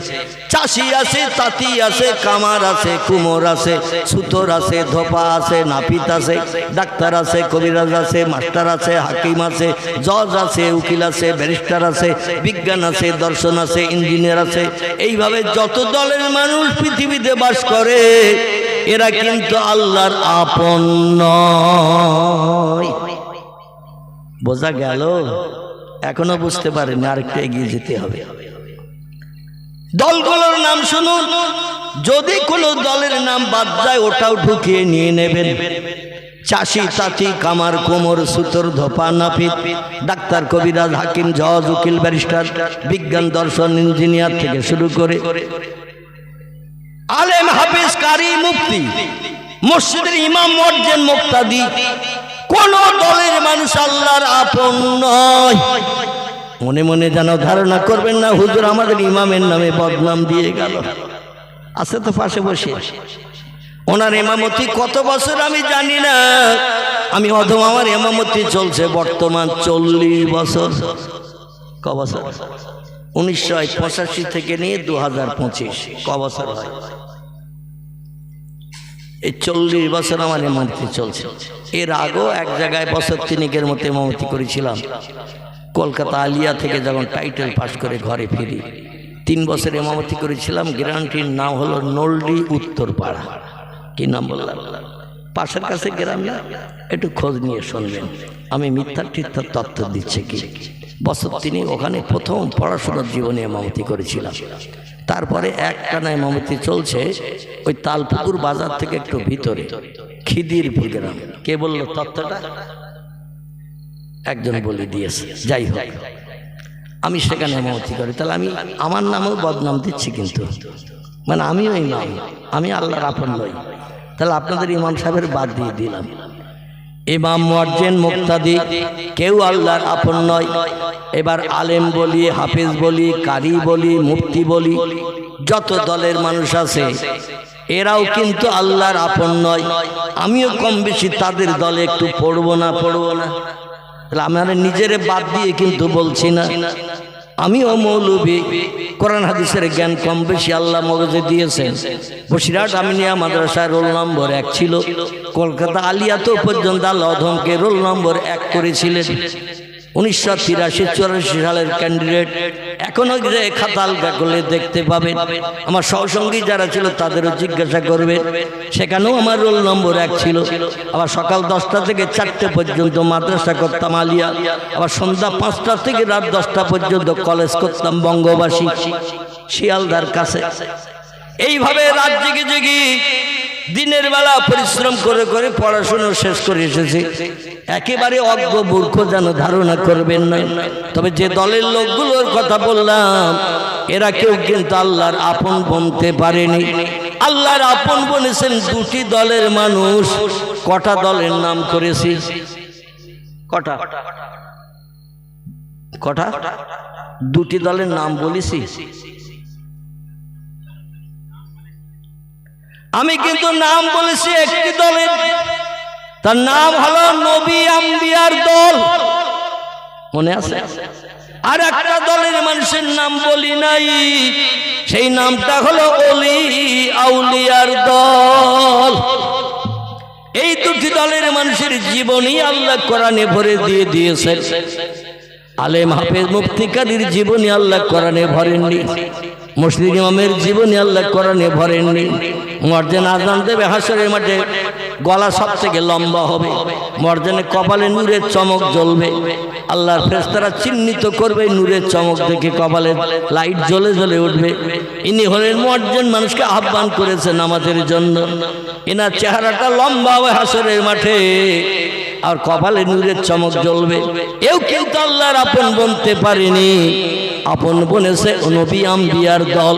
চাষি আছে, তাঁতি আছে, কামার আছে, কুমোর আছে, সুতর আছে, ধোপা আছে, নাপিত আছে, ডাক্তার আছে, কবিরাজ আছে, মাস্টার আছে, হাকিম আছে, জজ আছে, উকিল আছে, ব্যারিস্টার আছে, বিজ্ঞান আছে, দর্শন আছে, ইঞ্জিনিয়ার আছে। এইভাবে যত দলের মানুষ পৃথিবীতে বাস করে এরা কিন্তু আল্লাহর আপন নয়। বোঝা গেল? এখনো বুঝতে পারেনি, আরেকটু এগিয়ে যেতে হবে। দলগুলোর নাম শুনুন, যদি কোনো দলের নাম বাদ যায় ওটাও ঢুকিয়ে নিয়ে নেবেন। চাষি, তাঁতি, কামার, কোমর, সুতর, ধোপা, নাপিত, ডাক্তার, কবিরাজ, হাকিম, জজ, উকিল, ব্যারিস্টার, বিজ্ঞান, দর্শন, ইঞ্জিনিয়ার থেকে শুরু করে আলেম, হাফেজ, কারি, মুফতি, মসজিদের ইমাম, মুয়াজ্জিন, মুক্তাদি, কোন দলের মানুষ আল্লাহর আপন নয়। মনে মনে যেন ধারণা করবেন না হুজুর আমাদের ইমামের নামে বদনাম দিয়ে গেল। আছে তো পাশে বসে, ওনার ইমামতি কত বছর আমি জানি না, আমি অধম আমার ইমামতি চলছে বর্তমান 40 বছর। ক বছর? 1985 থেকে নিয়ে 2025, ক বছর হয়? এই 40 বছর আমার ইমামতি চলছে। এর আগেও এক জায়গায় বছর 3 মতো ইমামতি করেছিলাম, কলকাতা আলিয়া থেকে যখন টাইটেল পাস করে ঘরে ফিরি। 3 বছর ইমামতি করেছিলাম। গ্রামটির নাম হলো নলডি উত্তরপাড়া। কি নাম বললাম? পাশের কাছে গ্রাম না, একটু খোঁজ নিয়ে শুনবেন, আমি মিথ্যা টিথ্যার তথ্য দিচ্ছে কি। বছর 3 ওখানে প্রথম পড়াশোনার জীবনে ইমামতি করেছিলাম। তারপরে একটানা ইমামতি চলছে ওই তালপুকুর বাজার থেকে একটু ভিতরে খিদিরপুর গ্রাম। কে বললো তথ্যটা? একজন বলে দিয়েছে। যাই হোক, আমি সেখানে ইমামতি করি। তাহলে আমি আমার নামেও বদনাম দিচ্ছি, কিন্তু মানে আমিও ইমাম, আমি আল্লাহর আপন নই। তাহলে আপনাদের ইমাম সাহেবের বাদ দিয়ে দিলাম। ইমাম, মুয়াজ্জিন, মুক্তাদি কেউ আল্লাহর আপন নয়। এবার আলেম বলি, হাফেজ বলি, কারি বলি, মুফতি বলি, যত দলের মানুষ আছে এরাও কিন্তু আল্লাহর আপন নয়। আমিও কম বেশি তাদের দলে একটু পড়বো না। আমার নিজের বাদ দিয়ে কিন্তু বলছি না, আমিও মৌলবী, কোরআন হাদিসের জ্ঞান কম বেশি আল্লাহ মগজে দিয়েছেন। বসিরহাট আমিনিয়া মাদ্রাসায় রোল নম্বর 1 ছিল, কলকাতা আলিয়াতেও পর্যন্ত আল্লাহ অধমকে রোল নম্বর 1 করেছিলেন। 1983-84 সালের ক্যান্ডিডেট, এখনো খাতা আলগা করলে দেখতে পাবেন। আমার সহসঙ্গী যারা ছিল তাদেরও জিজ্ঞাসা করবেন, সেখানেও আমার রোল নম্বর 1 ছিল। আবার সকাল 10টা থেকে 4টে পর্যন্ত মাদ্রাসা করতাম আলিয়া, আবার সন্ধ্যা 5টা থেকে রাত 10টা পর্যন্ত কলেজ করতাম বঙ্গবাসী শিয়ালদার কাছে। এইভাবে রাত জেগে জেগে দিনের বেলা পরিশ্রম করে করে পড়াশোনা শেষ করে এসেছি। একেবারে অজ্ঞ মূর্খ যেন ধারণা করবেন না। তবে যে দলের লোকগুলোর কথা বললাম এরা কেউ কিন্তু আল্লাহর আপন বনতে পারেনি। আল্লাহর আপন বনেছেন 2টি দলের মানুষ। কটা দলের নাম করেছি? কটা? 2টি দলের নাম বলেছি। আমি কিন্তু নাম বলেছি একটি দলের, তার নাম হলো নবী আম্বিয়ার দল, মনে আছে? আর একটা দলের মানুষের নাম বলি নাই, সেই নামটা হলো ওলি আউলিয়ার দল। এই 2টি দলের মানুষের জীবনী আল্লাহ কোরআনে ভরে দিয়ে দিয়েছেন। আলেম হাফেজ মুফতি কাদির জীবনী আল্লাহ কোরআনে ভরেননি, মুসলিম ইমামের জীবনী আল্লাহ কোরআনে ভরেননি। মুয়াজ্জিন আযান দেবে হাসরের মাঠে, গলা সব থেকে লম্বা হবে, মুয়াজ্জিনের কপালে নূরের চমক জ্বলবে, আল্লাহর ফেরেশতারা চিহ্নিত করবে, নূরের চমক দেখে কপালে লাইট জ্বলে জ্বলে উঠবে। ইনি হলেন মুয়াজ্জিন, মানুষকে আহ্বান করেছেন নামাজের জন্য। এনার চেহারাটা লম্বা হবে হাসরের মাঠে, আর কপালে নূরের চমক জ্বলবে। এও কিন্তু আল্লাহর আপন বনতে পারেনি। আপন বনেছে নবী আম্বিয়ার দল,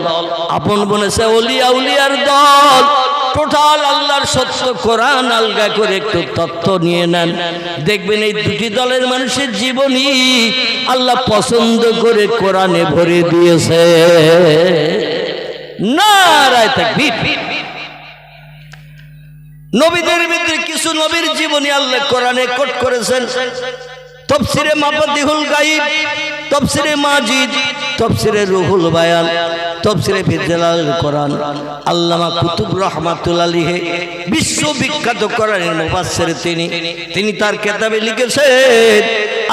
আপন বনেছে ওলি আউলিয়ার দল। টোটাল আল্লাহর সত্য কোরআন আলগা করে একটু তত্ত্ব নিয়ে নেন, দেখবেন এই 2টি দলের মানুষের জীবনী আল্লাহ পছন্দ করে কোরআনে ভরে দিয়েছে। নারায়ে তাকবীর। নবীদের ভিতরে কিছু নবীর জীবনী আল্লাহ কোরআনে কোট করেছেন। তাফসীরে মাফাতিহুল গায়ব, তাফসীরে মাজিদ, তাফসীরে রুহুল বায়ান, তাফসীরে ফিজালাল কোরআন। আল্লামা কুতুব রাহমাতুল্লাহ আলাইহি বিশ্ববিখ্যাত কোরআনের মুফাসসির তিনি তার কিতাবে লিখেছেন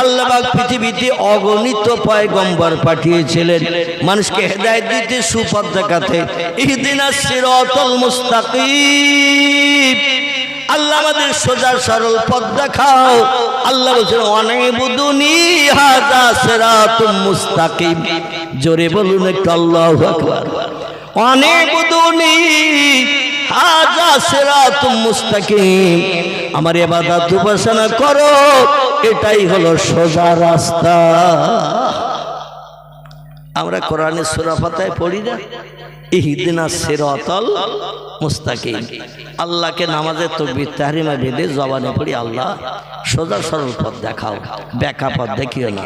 আল্লাহ পাক পৃথিবীতে অগণিত পয়গম্বর পাঠিয়েছিলেন মানুষকে হেদায়েত দিতে, সুপথ দেখাতে। ইহদিনাস সিরাতাল মুস্তাকিম, আল্লাহ আমাদের সোজা সরল পথ দেখাও। আল্লাহ বলেছেন ওয়ানাইবুদুনি হাযা সিরাতুম মুস্তাকিম। জোরে বলুন একটু আল্লাহু আকবার। ওয়ানাইবুদুনি হাযা সিরাতুম মুস্তাকিম, আমার ইবাদত উপাসনা করো, এটাই হলো সোজা রাস্তা। আমরা কোরআনের সূরা ফাতিহায় পড়ি না ইহদিনাস সিরাতাল মুস্তাকিম। আল্লাহকে নামাজের তাকবীর তাহরিমা বেদে জবানে পড়ি, আল্লাহ সোজা সরল পথ দেখাও, বেঁকা পথ দেখিও না,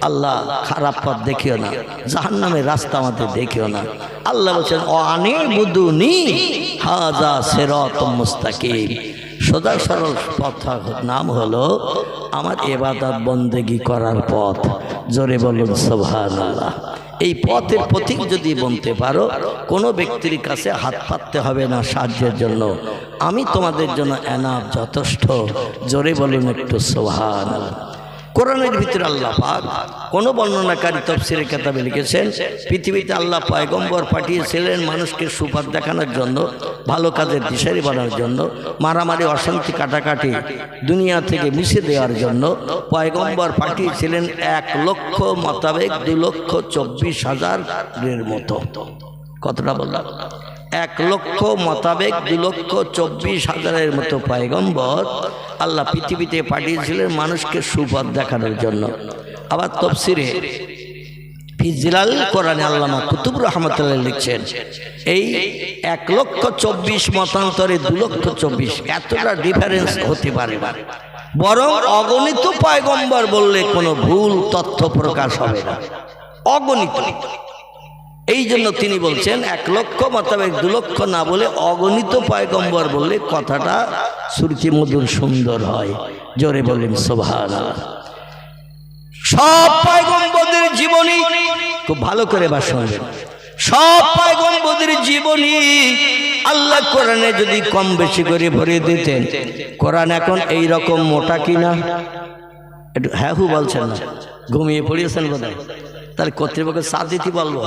আল্লাহ খারাপ পথ দেখিও না, জাহান্নামের রাস্তা আমাদের দেখিও না। আল্লাহ বলছেন ওয়ানিবুদুনি হাযা সিরাতুম মুস্তাকিম। সোজা সরল পথ নাম হলো আমার ইবাদত বন্দেগী করার পথ। জোরে বলুন সুবহানাল্লাহ। এই পথের পথিক যদি বলতে পারো, কোনো ব্যক্তির কাছে হাত পাততে হবে না সাহায্যের জন্য। আমি তোমাদের জন্য এনাফ, যথেষ্ট। জোরে বলুন একটু সুবহানাল্লাহ। কোরআনের ভিতরে আল্লাহ পাক কোন বর্ণনাকারী তাফসীরের কিতাবে লিখেছেন পৃথিবীতে আল্লাহ পয়গম্বর পাঠিয়েছিলেন মানুষকে সুপথ দেখানোর জন্য, ভালো কাজের দিশারি বানার জন্য, মারামারি অশান্তি কাটাকাটি দুনিয়া থেকে মুছে দেওয়ার জন্য। পয়গম্বর পাঠিয়েছিলেন 1 লক্ষ মোতাবেক 2,24,000-এর মতো। কতটা বললাম? 1 লক্ষ মোতাবেক 2,24,000-এর মতো পয়গম্বর আল্লাহ পৃথিবীতে পাঠিয়েছিলেন মানুষকে সুপথ দেখানোর জন্য। আবার তাফসীরে ফিজালাল কোরআনে আল্লামা কুতুব রাহমাতুল্লাহ লিখছেন এই 1,24,000 মতান্তরে 2,24,000, এতটা ডিফারেন্স হতে পারে না। বরং অগণিত পয়গম্বর বললে কোনো ভুল তথ্য প্রকাশ হবে না। অগণিত এই জন্য তিনি বলছেন 1 লক্ষ মোতাবেক 2 লক্ষ না বলে অগণিত পয়গম্বর বললে কথাটা শ্রুতি মধুর সুন্দর হয়। জোরে বলেন সুবহানাল্লাহ। সব পয়গম্বরদের জীবনী খুব ভালো করে শুনবেন। সব পয়গম্বরদের জীবনী আল্লাহ কোরআনে যদি কম বেশি করে ভরে দিতেন, কোরআন এখন এই রকম মোটা কিনা? একটু হ্যাঁ হু বলছেন না, ঘুমিয়ে পড়িয়েছেন বোধহয়। তাহলে কর্তৃপক্ষ চা দিতে বলবো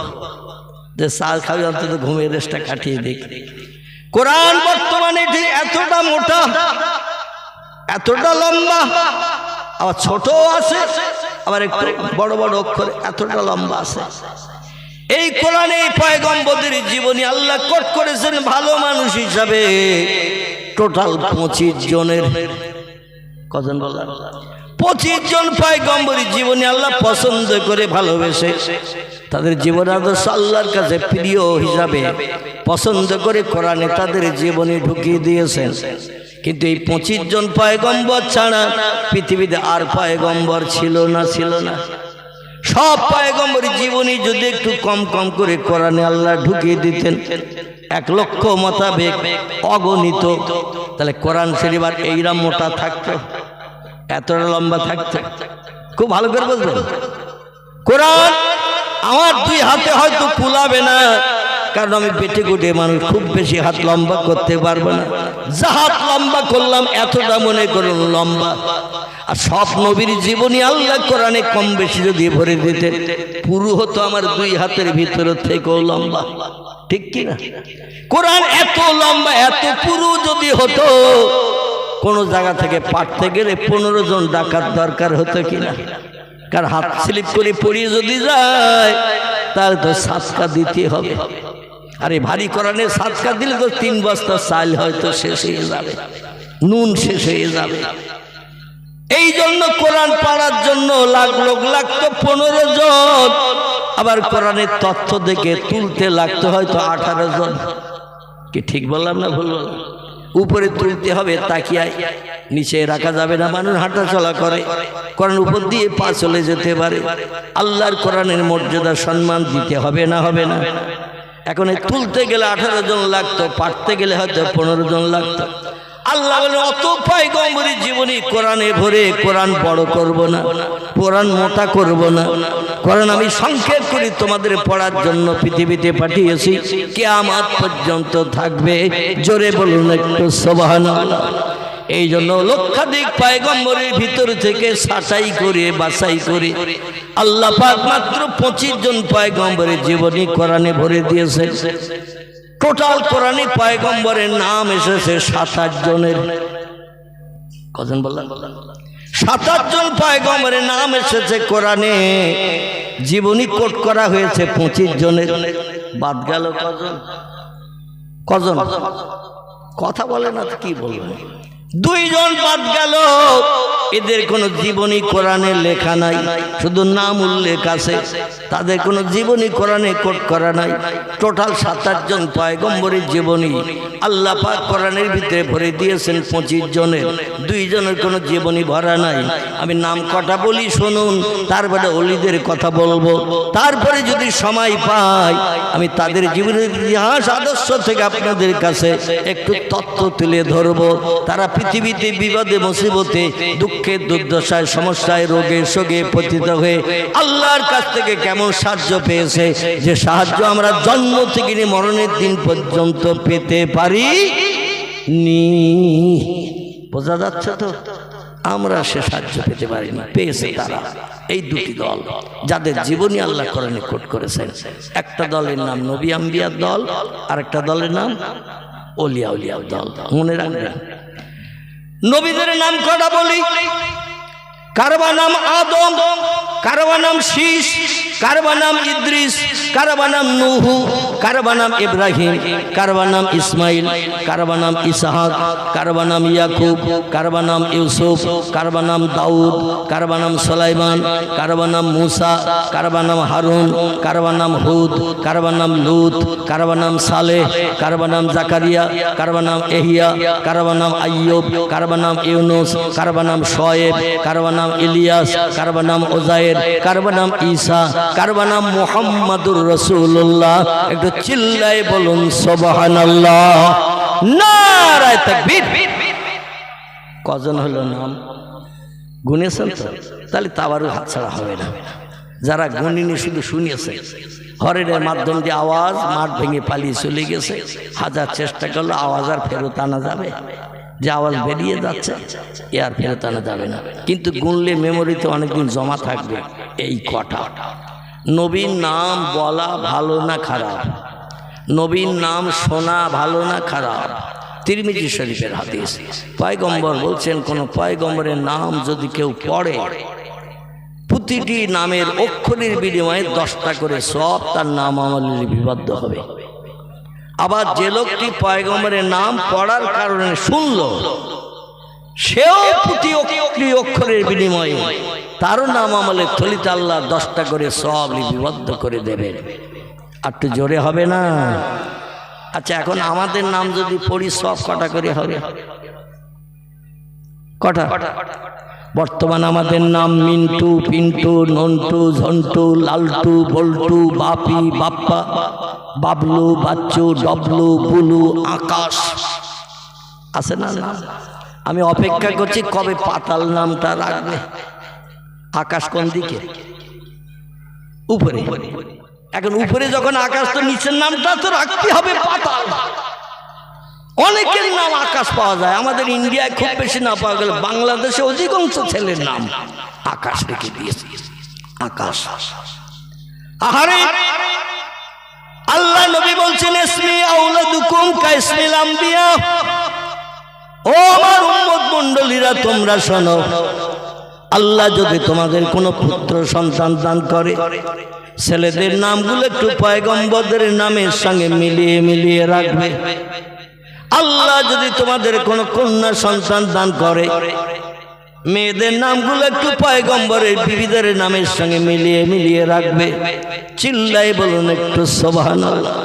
যে চা খাবি, অন্তত ঘুমিয়ে দেশটা কাটিয়ে দিক। কোরআন বর্তমানে এতটা মোটা, এতটা লম্বা, আবার ছোট আছে, আবার একটু বড় বড় অক্ষর, এতটা লম্বা আছে। এই কোরআনে পয়গম্বরদের জীবনী আল্লাহ কোট করেছেন ভালো মানুষ হিসাবে টোটাল 25 জনের। কজন বললাম? 25 জন পয়গম্বরের জীবনী আল্লাহ পছন্দ করে ভালোবেসে তাদের জীবন আদর্শ আল্লাহর কাছে প্রিয় হিসাবে পছন্দ করে কোরআনে তাদের জীবনী ঢুকিয়ে দিয়েছেন। কিন্তু এই 25 জন পয়গম্বর ছাড়া পৃথিবীতে আর পয়গম্বর ছিল না। সব পয়গম্বরের জীবনী যদি একটু কম কম করে কোরআনে আল্লাহ ঢুকিয়ে দিতেন 1 লক্ষ মোতাবেক অগণিত, তাহলে কোরআন শরীফ আর এইরকম মোটা থাকতো, এতটা লম্বা থাকতো? খুব ভালো করে বুঝবেন। কোরআন আমার 2 হাতে হয়তো কুলাবে না, কারণ আমি পেটে গুটে মানুষ, খুব বেশি হাত লম্বা করতে পারবো না। যা হাত লম্বা করলাম এতটা মনে করুন লম্বা। আর সব নবীর জীবনী আল্লাহ কোরআনে কম বেশি যদি ভরে দিতে, পুরো হতো আমার 2 হাতের ভিতর থেকেও লম্বা। ঠিক কিনা? কোরআন এত লম্বা, এত পুরো যদি হতো, কোন জায়গা থেকে পাঠতে গেলে 15 জন ডাকাত দরকার হতো কিনা? কারণ হাত স্লিপ করে পড়িয়ে যদি যায় তাহলে তো সাদকা দিতে হবে। আরে ভারী কোরআনে সাদকা দিলে তো 3 বস্তা চাল হয়তো শেষ হয়ে যাবে, নুন শেষ হয়ে যাবে। এই জন্য কোরআন পড়ার জন্য লাগতো 15 জন, আবার কোরআনের তথ্য দেখে তুলতে লাগতো হয়তো 18 জন। কি ঠিক বললাম না ভুল বললাম? উপরে তুলতে হবে তাকিয়ায়, নিচে রাখা যাবে না। মানুষ হাঁটা চলা করে, কোরআন উপর দিয়ে পা চলে যেতে পারে। আল্লাহর কোরআনের মর্যাদা সম্মান দিতে হবে না? হবে না? এখন তুলতে গেলে 18 জন লাগতো, পাঠতে গেলে হয়তো 15 জন লাগতো। আল্লাহ বলে অত পয়গম্বরের জীবনী কোরআনে ভরে কোরআন বড় করব না, কোরআন মোটা করব না। কোরআন আমি সংক্ষেপ করে তোমাদের পড়ার জন্য পৃথিবীতে পাঠিয়েছি, কিয়ামত পর্যন্ত থাকবে। জোরে বলুন একটু সুবহানাল্লাহ। এই জন্য লক্ষাধিক পয়গম্বরের ভিতর থেকে ছাঁটাই করে বাছাই করে আল্লাহ পাক মাত্র 25 জন পয়গম্বরের জীবনী কোরআনে ভরে দিয়েছে। টোটাল কোরআনে পয়গম্বরের নাম এসেছে 27 জনের। কজন বললাম? 27 জন পয়গম্বরের নাম এসেছে কোরআনে, জীবনী কোট করা হয়েছে 25 জনের। বাদ গেল কজন? কথা বলে না, কি বলবেন? 2 জন বাদ গেল, এদের কোনো জীবনী কোরআনে লেখা নাই, শুধু নাম উল্লেখ আছে, তাদের কোনো জীবনী কোরআনে কোট করা নাই। টোটাল 27 জন পয়গম্বরের জীবনী আল্লাহ পাক কোরআনের ভিতরে ভরে দিয়েছেন 25 জনের। 2 জনের কোনো জীবনী ভরা নাই। আমি নাম কটা বলি শুনুন, তারপরে ওলিদের কথা বলবো। তারপরে যদি সময় পাই আমি তাদের জীবনের ইতিহাস আদর্শ থেকে আপনাদের কাছে একটু তথ্য তুলে ধরবো। তারা পৃথিবীতে বিপদে মুসিবতে দুঃখে দুর্দশায় সমস্যায় রোগে শোকে পতিত হয়ে আল্লাহর কাছ থেকে কেমন সাহায্য পেয়েছে, যে সাহায্য আমরা জন্ম থেকে নিয়ে মরণের দিন পর্যন্ত পেতে পারি নি। বোঝা যাচ্ছে তো? আমরা সে সাহায্য পেতে পারিনি, পেয়েছে তারা। এই 2টি দল যাদের জীবনী আল্লাহ কোরআনে কোট করেছেন। একটা দলের নাম নবী আম্বিয়ার দল, আর একটা দলের নাম ওলিয়া উলিয়া দল। মনে রাখবেন, নবীদের নাম কটা বলি? কারবা নাম আদম, কারবা নাম শীষ, কারবা নাম ইদ্রিস, কারবা নাম নূহ, কারবা নাম ইব্রাহিম, কারবা নাম ইসমাইল, কারবা নাম ইসহাক, কারবা নাম ইয়াকুব, কারবা নাম ইউসুফ, কারবা নাম দাউদ, কারবা নাম সুলাইমান, কারবা নাম মুসা, কারবা নাম হারুন, কারবা নাম হুদ, কারবা নাম লুত, কারবা নাম সালেহ, কারবা নাম জাকারিয়া, কারবা নাম এহিয়া, কারবা নাম আইয়ুব, কারবা নাম ইউনুস, কারবা নাম শোয়েব, কারবা নাম ইলিয়াস, কারবা নাম ওজায়ের, কারবা নাম ঈসা, কারবা নাম মুহাম্মাদুর রাসূলুল্লাহ। একটু চিল্লায় বলুন সুবহানাল্লাহ, নারায়ে তাকবীর। কজন হলো নাম গুনেছেন তো? তাহলে তাবারও হাত ছাড়া হবে না। যারা গুনিনি শুধু শুনিয়েছে, হরেনের মাধ্যম দিয়ে আওয়াজ মাঠ ভেঙে পালিয়ে চলে গেছে। হাজার চেষ্টা করলো আওয়াজ আর ফেরত আনা যাবে? যে আওয়াজ বেরিয়ে যাচ্ছে এ আর ফেরত আনা যাবে না। কিন্তু গুনলে মেমোরিতে অনেকদিন জমা থাকবে এই কটা। নবীর নাম বলা ভালো না খারাপ? নবীর নাম শোনা ভালো না খারাপ? তিরমিজি শরীফের হাদিস, পয়গম্বর বলছেন কোন পয়গম্বরের নাম যদি কেউ পড়ে, প্রতিটি নামের অক্ষরের বিনিময়ে 10টা করে সওয়াব তার নাম আমলে লিপিবদ্ধ হবে। আবার যে লোকটি পয়গম্বরের নাম পড়ার কারণে শুনলো, সেও প্রতি অক্ষরের বিনিময়ে তারও নাম আমলে থলিতে আল্লাহ 10টা করে সওয়াব লিপিবদ্ধ করে দেবেন। আর একটু জোরে হবে না? আচ্ছা, এখন আমাদের নাম যদি পড়ি সব কটা করে হবে? কটা? বর্তমান আমাদের নাম মিন্টু, পিন্টু, নন্টু, ঝন্টু, লালটু, বল্টু, বাপি, বাপ্পা, বাবলু, বাচ্চু, ডবলু, বুলু, আকাশ আছে না? আমি অপেক্ষা করছি কবে পাতাল নামটা রাখবে। আকাশ কোন দিকে? উপরে। এখন উপরে যখন আকাশ, তো নিচের নামটা তো রাখতে হবে পাতাল। অনেকের নাম আকাশ পাওয়া যায়, আমাদের ইন্ডিয়ায় খুব বেশি না পাওয়া গেল, বাংলাদেশে অধিকাংশ ছেলের নাম আকাশ রেখে দিয়েছে। আকাশ। আহারে আল্লাহ নবী বলছেন ইসমি আউলাদুকুম কাইসমিল আম্বিয়া। ও আমার উম্মত মণ্ডলীরা, তোমরা শোনো, আল্লাহ যদি তোমাদের কোনো পুত্র সন্তান দান করে, ছেলেদের নামগুলো একটু পয়গম্বরদের নামের সঙ্গে মিলিয়ে মিলিয়ে রাখবে। আল্লাহ যদি তোমাদের কোনো কন্যা সন্তান দান করে, মেয়েদের নামগুলো একটু পয়গম্বরের বিবিদের নামের সঙ্গে মিলিয়ে মিলিয়ে রাখবে। চিল্লাই বলুন একটু সুবহানাল্লাহ।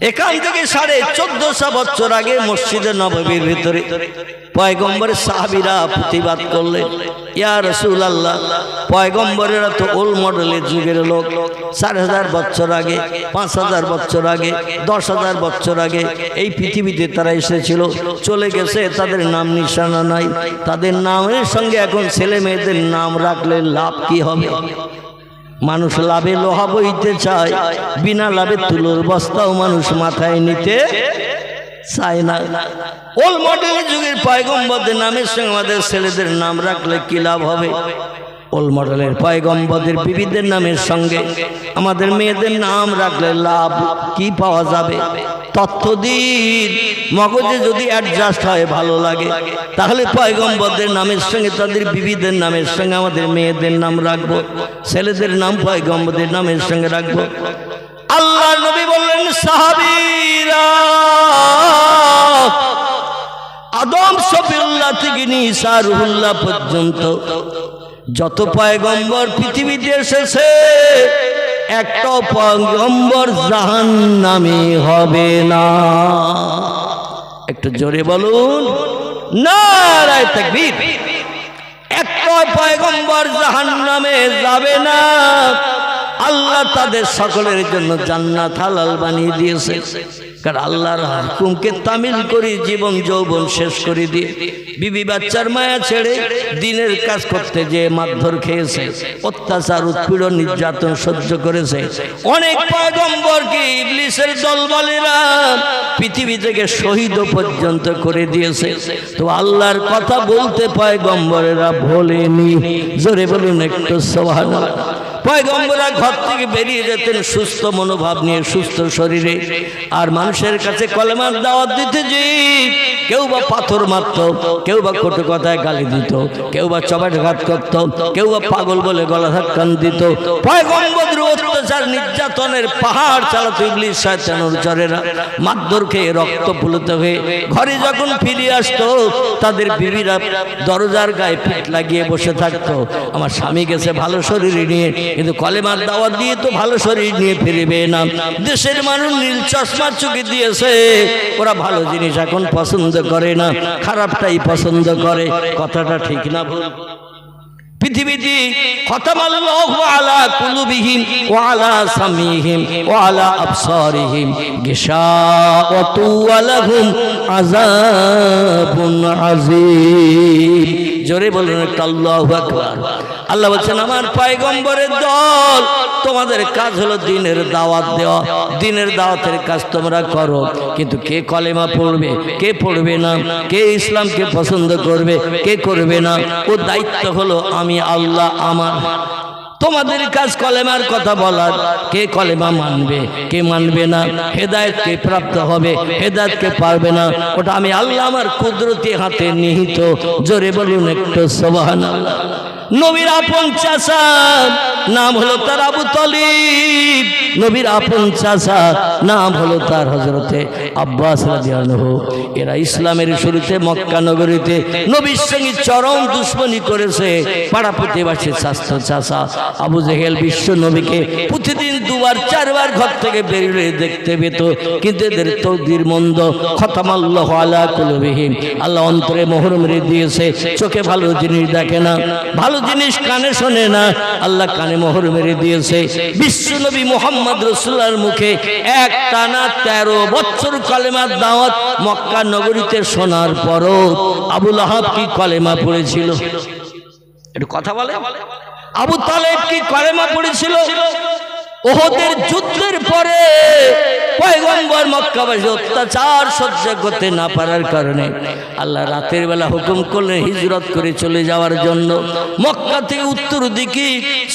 এখান থেকে 1450 বছর আগে মসজিদে নববীর ভিতরে পয়গম্বরের সাহাবীরা প্রতিবাদ করলেন, ইয়া রাসূলুল্লাহ, পয়গম্বরেরা তো ওল্ড মডেলের যুগের লোক। 4000 বছর আগে, 5000 বছর আগে, 10,000 বছর আগে এই পৃথিবীতে তারা এসেছিল, চলে গেছে, তাদের নাম নিশানা নাই। তাদের নামের সঙ্গে এখন ছেলে মেয়েদের নাম রাখলে লাভ কি হবে? মানুষ লাভে লোহা বইতে চায়, বিনা লাভে তুলোর বস্তাও মানুষ মাথায় নিতে চায় না। ওল্ড মডেলের যুগের পয়গম্বরদের নামের সঙ্গে আমাদের ছেলেদের নাম রাখলে কি লাভ হবে? ওল্ড মডেলের পয়গম্বরদের বিবিদের নামের সঙ্গে আমাদের মেয়েদের নাম রাখলে লাভ কি পাওয়া যাবে? তত্ত্বদিন মগজে যদি অ্যাডজাস্ট হয়, ভালো লাগে, তাহলে পয়গম্বরদের নামের সঙ্গে তাদের বিবিদের নামের সঙ্গে আমাদের মেয়েদের নাম রাখবো, ছেলেদের নাম পয়গম্বরদের নামের সঙ্গে রাখবো। আল্লাহ নবী বললেন, সাহাবীরা, আদম শফিউল্লাহ থেকে নিয়ে ঈসা রুহুল্লাহ পর্যন্ত যত পয়গম্বর পৃথিবীতে এসেছে, একটা পয়গম্বর জাহান্নামী হবে না। একটু জোরে বলুন নারায়ে তাকবীর। একটা পয়গম্বর জাহান্নামে যাবে না। আল্লাহ তাদের সকলের জন্য জান্নাত হালাল বানিয়ে দিয়েছে। কারণ আল্লাহর হুকুমকে তামিল করে জীবন যৌবন শেষ করে দিয়ে বিবি বাচ্চার মায়া ছেড়ে দিনের কাজ করতে যে মারধর খেয়েছে, অত্যাচার উৎপীড়ন নির্যাতন সহ্য করেছে। অনেক পয়গম্বরকে ইবলিসের দলবলেরা পৃথিবী থেকে শহীদ পর্যন্ত করে দিয়েছে। তো আল্লাহর কথা বলতে পয়গম্বরেরা ভোলেনি। জোরে বলুন একটু সুবহানাল্লাহ। পয়গম্বররা ঘর থেকে বেরিয়ে যেতেন সুস্থ মনোভাব নিয়ে, সুস্থ শরীরে, আর মানুষের কাছে কলেমার দাওয়াত দিতে যে কেউ বা পাথর মারত, কেউ বা কটু কথায় গালি দিত, কেউ বা চপাটাঘাত করত, কেউ বা পাগল বলে গলা ধাক্কান দিত। পয়গম্বরদের অত্যাচার নির্যাতনের পাহাড় চালাতো ইবলিস শয়তান অনুচরেরা। মারধর খেয়ে রক্ত পুলুত হয়ে ঘরে যখন ফিরে আসতো, তাদের বিবিরা দরজার গায়ে পিঠ লাগিয়ে বসে থাকতো। আমার স্বামী গেছে ভালো শরীরে নিয়ে, কিন্তু কলেমার দাওয়াত দিয়ে তো ভালো শরীর নিয়ে ফিরবে না। দেশের মানুষ নীল চশমা চোখে দিয়েছে, ওরা ভালো জিনিস এখন পছন্দ করে না, খারাপটাই পছন্দ করে। কথাটা ঠিক না ভুল? পৃথিবীতে খতামাল্লাহু আলা কুলুবিহিম ওয়া আলা সামিহিম ওয়া আলা আবসারিহিম গিশাওয়াতু ওয়া লাহুম আযাবুন আযীম। জোরে বলুন আল্লাহু আকবার। আল্লাহ বলেন আমার পয়গম্বরের দল তোমাদের কাজ হলো দ্বীনের দাওয়াত দেওয়া, দ্বীনের দাওয়াতের কাজ তোমরা করো, কিন্তু কে কলেমা পড়বে কে পড়বে না, কে ইসলামকে পছন্দ করবে কে করবে না, ও দায়িত্ব হলো আমি আল্লাহ আমার। তোমাদের কাজ কলেমার কথা বলার, কে কলেমা মানবে কে মানবে না, হেদায়েত কে প্রাপ্ত হবে হেদায়েত কে পারবে না, ওটা আমি আল্লাহ আমার কুদরতি হাতে নিহিত। জোরে বলুন একটু সুবহানাল্লাহ। নবীর আপন চাচা নাম হলো তার আবু তালিব, নবীর আপন চাচা নাম হলো তার হযরতে আব্বাস রাদিয়াল্লাহু। এরা ইসলামের শুরুতে মক্কা নগরীতে নবীর সঙ্গে চরম দুশমনী করেছে। পাড়া প্রতিবেশী স্বাস্থ্য চাচা আবু জেহেল বিশ্ব নবীকে প্রতিদিন দুবার চারবার ঘর থেকে বেরিয়ে দেখতে পেত, কিন্তু এদের তকদীর মন্দ। খতামাল্লাহু আলা কুলুবিহিম, আল্লাহ অন্তরে মোহর মেরে দিয়েছে, চোখে ভালো জিনিস দেখে না, ভালো জিনিস কানে শোনে না, আল্লাহ কানে মোহর মেরে দিয়েছে। বিশ্ব নবী মুহাম্মদ রাসূলুল্লাহর মুখে এক টানা 13 বছর কলেমার দাওয়াত মক্কা নগরীতে শোনার পরও আবু লাহাব কি কলেমা পড়েছিল? একটু কথা বলে। আবু তালেব কি কলেমা পড়েছিল? ওহদের যুদ্ধের পরে পয়গম্বর মক্কাবাসী অত্যাচার সহ্য করতে না পারার কারণে আল্লাহ রাতের বেলা হুকুম করলেন হিজরত করে চলে যাওয়ার জন্য। মক্কা থেকে উত্তর দিকে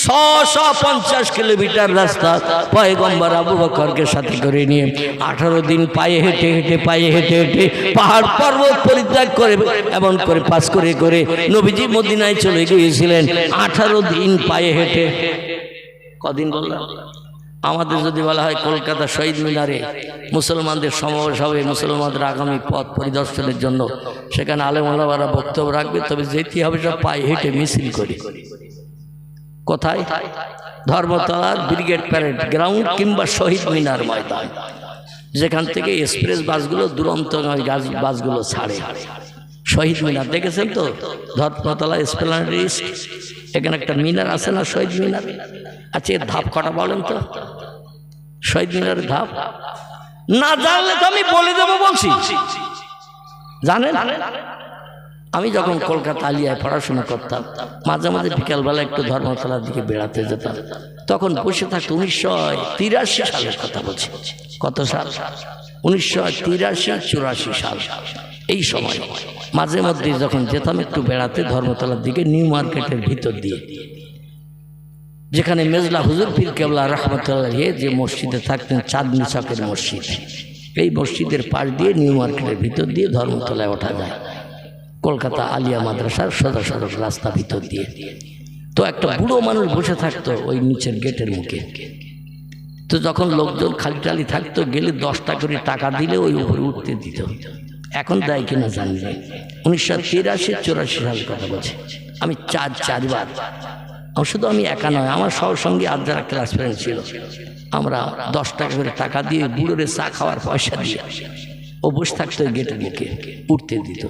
650 কিলোমিটার রাস্তা পয়গম্বর আবু বকরকে সাথে করে নিয়ে 18 দিন পায়ে হেঁটে হেঁটে পাহাড় পর্বত পরিত্যাগ করে এমন করে পাস করে করে নবীজি মদিনায় চলে গিয়েছিলেন 18 দিন পায়ে হেঁটে। কদিন বললাম? আমাদের যদি বলা হয় কলকাতা শহীদ মিনারে মুসলমানদের সমাবেশ হবে, মুসলমানদের আগামী পথ পরিদর্শনের জন্য, সেখানে আলেম ওলামারা বক্তব্য রাখবে, তবে যেতে হবে সব পায়ে হেঁটে মিছিল করে। কোথায়? ধর্মতলার ব্রিগেড প্যারেড গ্রাউন্ড কিংবা শহীদ মিনার ময়দান, যেখান থেকে এক্সপ্রেস বাসগুলো দুরন্তগামী বাসগুলো ছাড়ে। শহীদ মিনার দেখেছেন তো? ধর্মতলা এসপ্ল্যানেড ইস্ট, এখানে একটা মিনার আছে না, শহীদ মিনার। আচ্ছা, এর ধাপ কটা বলেন তো? শহীদ মিনারের ধাপ না জানলে তো আমি বলে দেবো, বলছি জানেন? আমি যখন কলকাতা আলিয়ায় পড়াশোনা করতাম, মাঝে মাঝে বিকালবেলা একটু ধর্মতলার দিকে বেড়াতে যেতাম। তখন বসে থাকতো 1983 সালের কথা বলছি। কত সাল? 1983-84 সাল। এই সময় মাঝে মধ্যে যখন যেতাম একটু বেড়াতে ধর্মতলার দিকে, নিউ মার্কেটের ভিতর দিয়ে, যেখানে মেজলা হুজুর পীর কেবলা রহমতুল্লাহ যে মসজিদে থাকতেন, চাঁদনি চকের মসজিদ, এই মসজিদের পাশ দিয়ে নিউ মার্কেটের ভিতর দিয়ে ধর্মতলায় ওঠা যায়, কলকাতা আলিয়া মাদ্রাসার সোজা সড়ক রাস্তা ভিতর দিয়ে। তো একটা বুড়ো মানুষ বসে থাকতো ওই নিচের গেটের মুখে। তো যখন লোকজন খালি টালি থাকতো, গেলে 10 টাকা করে টাকা দিলে ওই উপরে উঠতে দিত। এখন দেয় কিনা জানি না। 1983-84 সালের কথা বলছি। আমি চারবার, শুধু আমি একা নয়, আমার সঙ্গে আর যারা ক্লাস ফ্রেন্ড ছিল, আমরা 10 টাকা করে টাকা দিয়ে বুড়োরে চা খাওয়ার পয়সা দিয়ে ও বসে থাকতো গেটের মুখে, উঠতে দিত।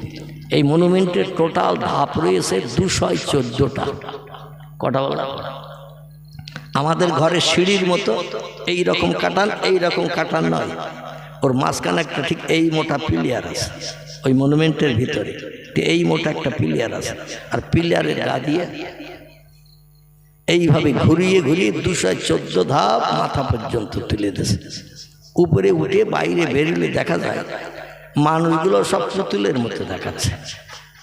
এই মনুমেন্টের টোটাল ধাপ রয়েছে 214টা। কটা বলা? আমাদের ঘরে সিঁড়ির মতো এইরকম কাটান, এইরকম কাটান নয়, ওর মাঝখানে একটা ঠিক এই মোটা পিলিয়ার আছে। ওই মনুমেন্টের ভিতরে এই মোটা একটা পিলিয়ার আছে, আর পিলিয়ারের গা দিয়ে এইভাবে ঘুরিয়ে ঘুরিয়ে 214 ধাপ মাথা পর্যন্ত তুলে দিয়েছে। উপরে উঠে বাইরে বেরিয়ে দেখা যায় মানুষগুলো সব পুতুলের মতো দেখাচ্ছে।